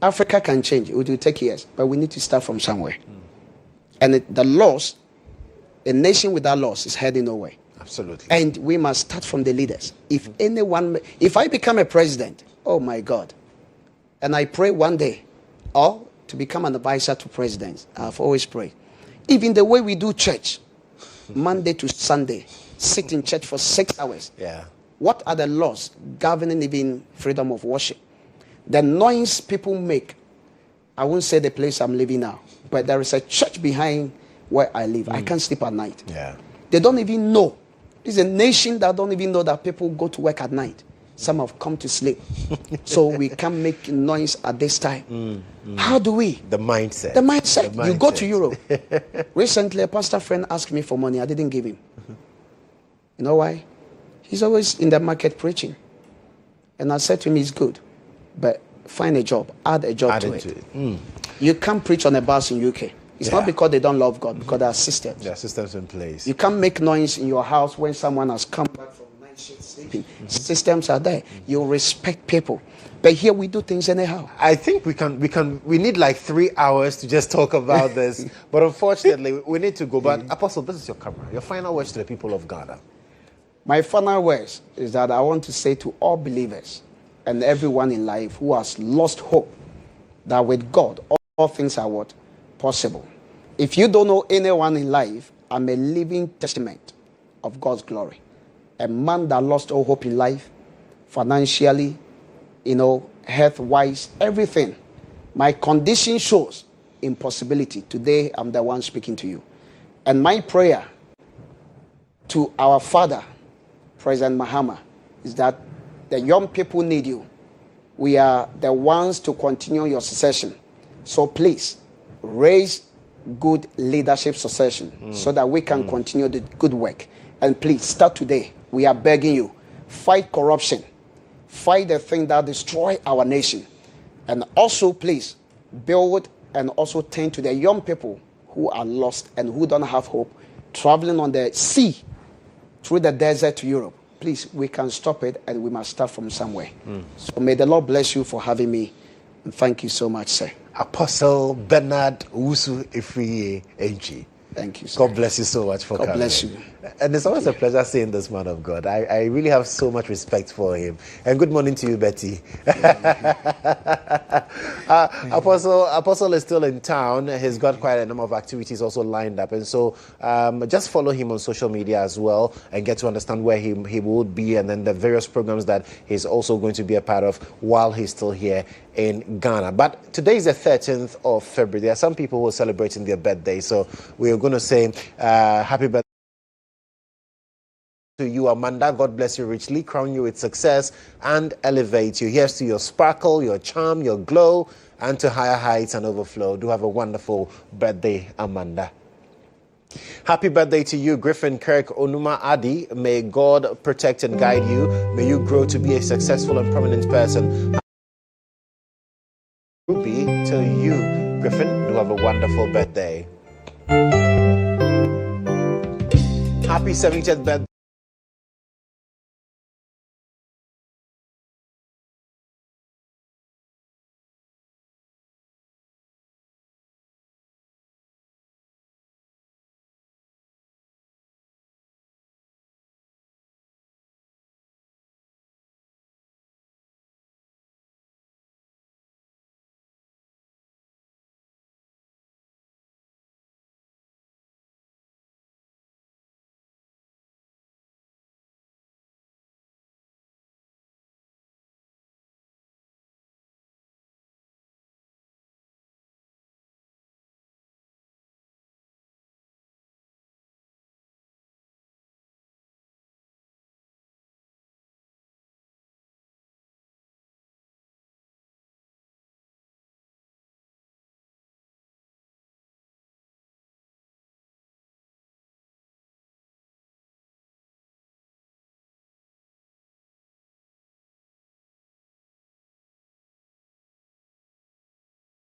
Africa can change. It will take years, but we need to start from somewhere. And the laws, a nation without laws is heading nowhere. Absolutely. And we must start from the leaders. If I become a president, oh my God, and I pray one day, or to become an advisor to presidents, I've always prayed. Even the way we do church, Monday to Sunday, sit in church for 6 hours. What are the laws governing even freedom of worship? The noise people make, I won't say the place I'm living now, but there is a church behind where I live. I can't sleep at night. They don't even know. This is a nation that don't even know that people go to work at night. Some have come to sleep. So we can't make noise at this time. How do we? The mindset. The mindset. You go to Europe. Recently, a pastor friend asked me for money. I didn't give him. You know why? He's always in the market preaching. And I said to him, it's good, but find a job. Add a job to it. You can't preach on a bus in UK. It's not because they don't love God, because there are systems. There are systems in place. You can't make noise in your house when someone has come back from night shift sleeping. Systems are there. You respect people. But here we do things anyhow. I think we need like 3 hours to just talk about this. But unfortunately, we need to go. But Apostle, this is your camera. Your final words to the people of Ghana. My final words is that I want to say to all believers and everyone in life who has lost hope that with God, all things are what? Possible. If you don't know anyone in life, I'm a living testament of God's glory. A man that lost all hope in life, financially, health-wise, everything. My condition shows impossibility. Today, I'm the one speaking to you. And my prayer to our Father, President Mahama, is that the young people need you. We are the ones to continue your succession. So please, raise good leadership succession so that we can continue the good work. And please, start today. We are begging you. Fight corruption. Fight the thing that destroy our nation. And also, please, build and also tend to the young people who are lost and who don't have hope, traveling on the sea through the desert to Europe. Please, we can stop it and we must start from somewhere. So may the Lord bless you for having me. And thank you so much, sir. Apostle Bernard Owusu Efriye Enchi. Thank you, sir. God bless you so much for coming. God bless you. And it's always a pleasure seeing this man of God. I really have so much respect for him. And good morning to you, Betty. Apostle is still in town. He's got quite a number of activities also lined up. And so just follow him on social media as well and get to understand where he would be and then the various programs that he's also going to be a part of while he's still here in Ghana. But today is the 13th of February. There are some people who are celebrating their birthday. So we are going to say happy birthday to you, Amanda. God bless you richly, crown you with success, and elevate you. Here's to your sparkle, your charm, your glow, and to higher heights and overflow. Do have a wonderful birthday, Amanda. Happy birthday to you, Griffin Kirk Onuma Adi. May God protect and guide you. May you grow to be a successful and prominent person. Ruby, to you, Griffin, you have a wonderful birthday. Happy 70th birthday.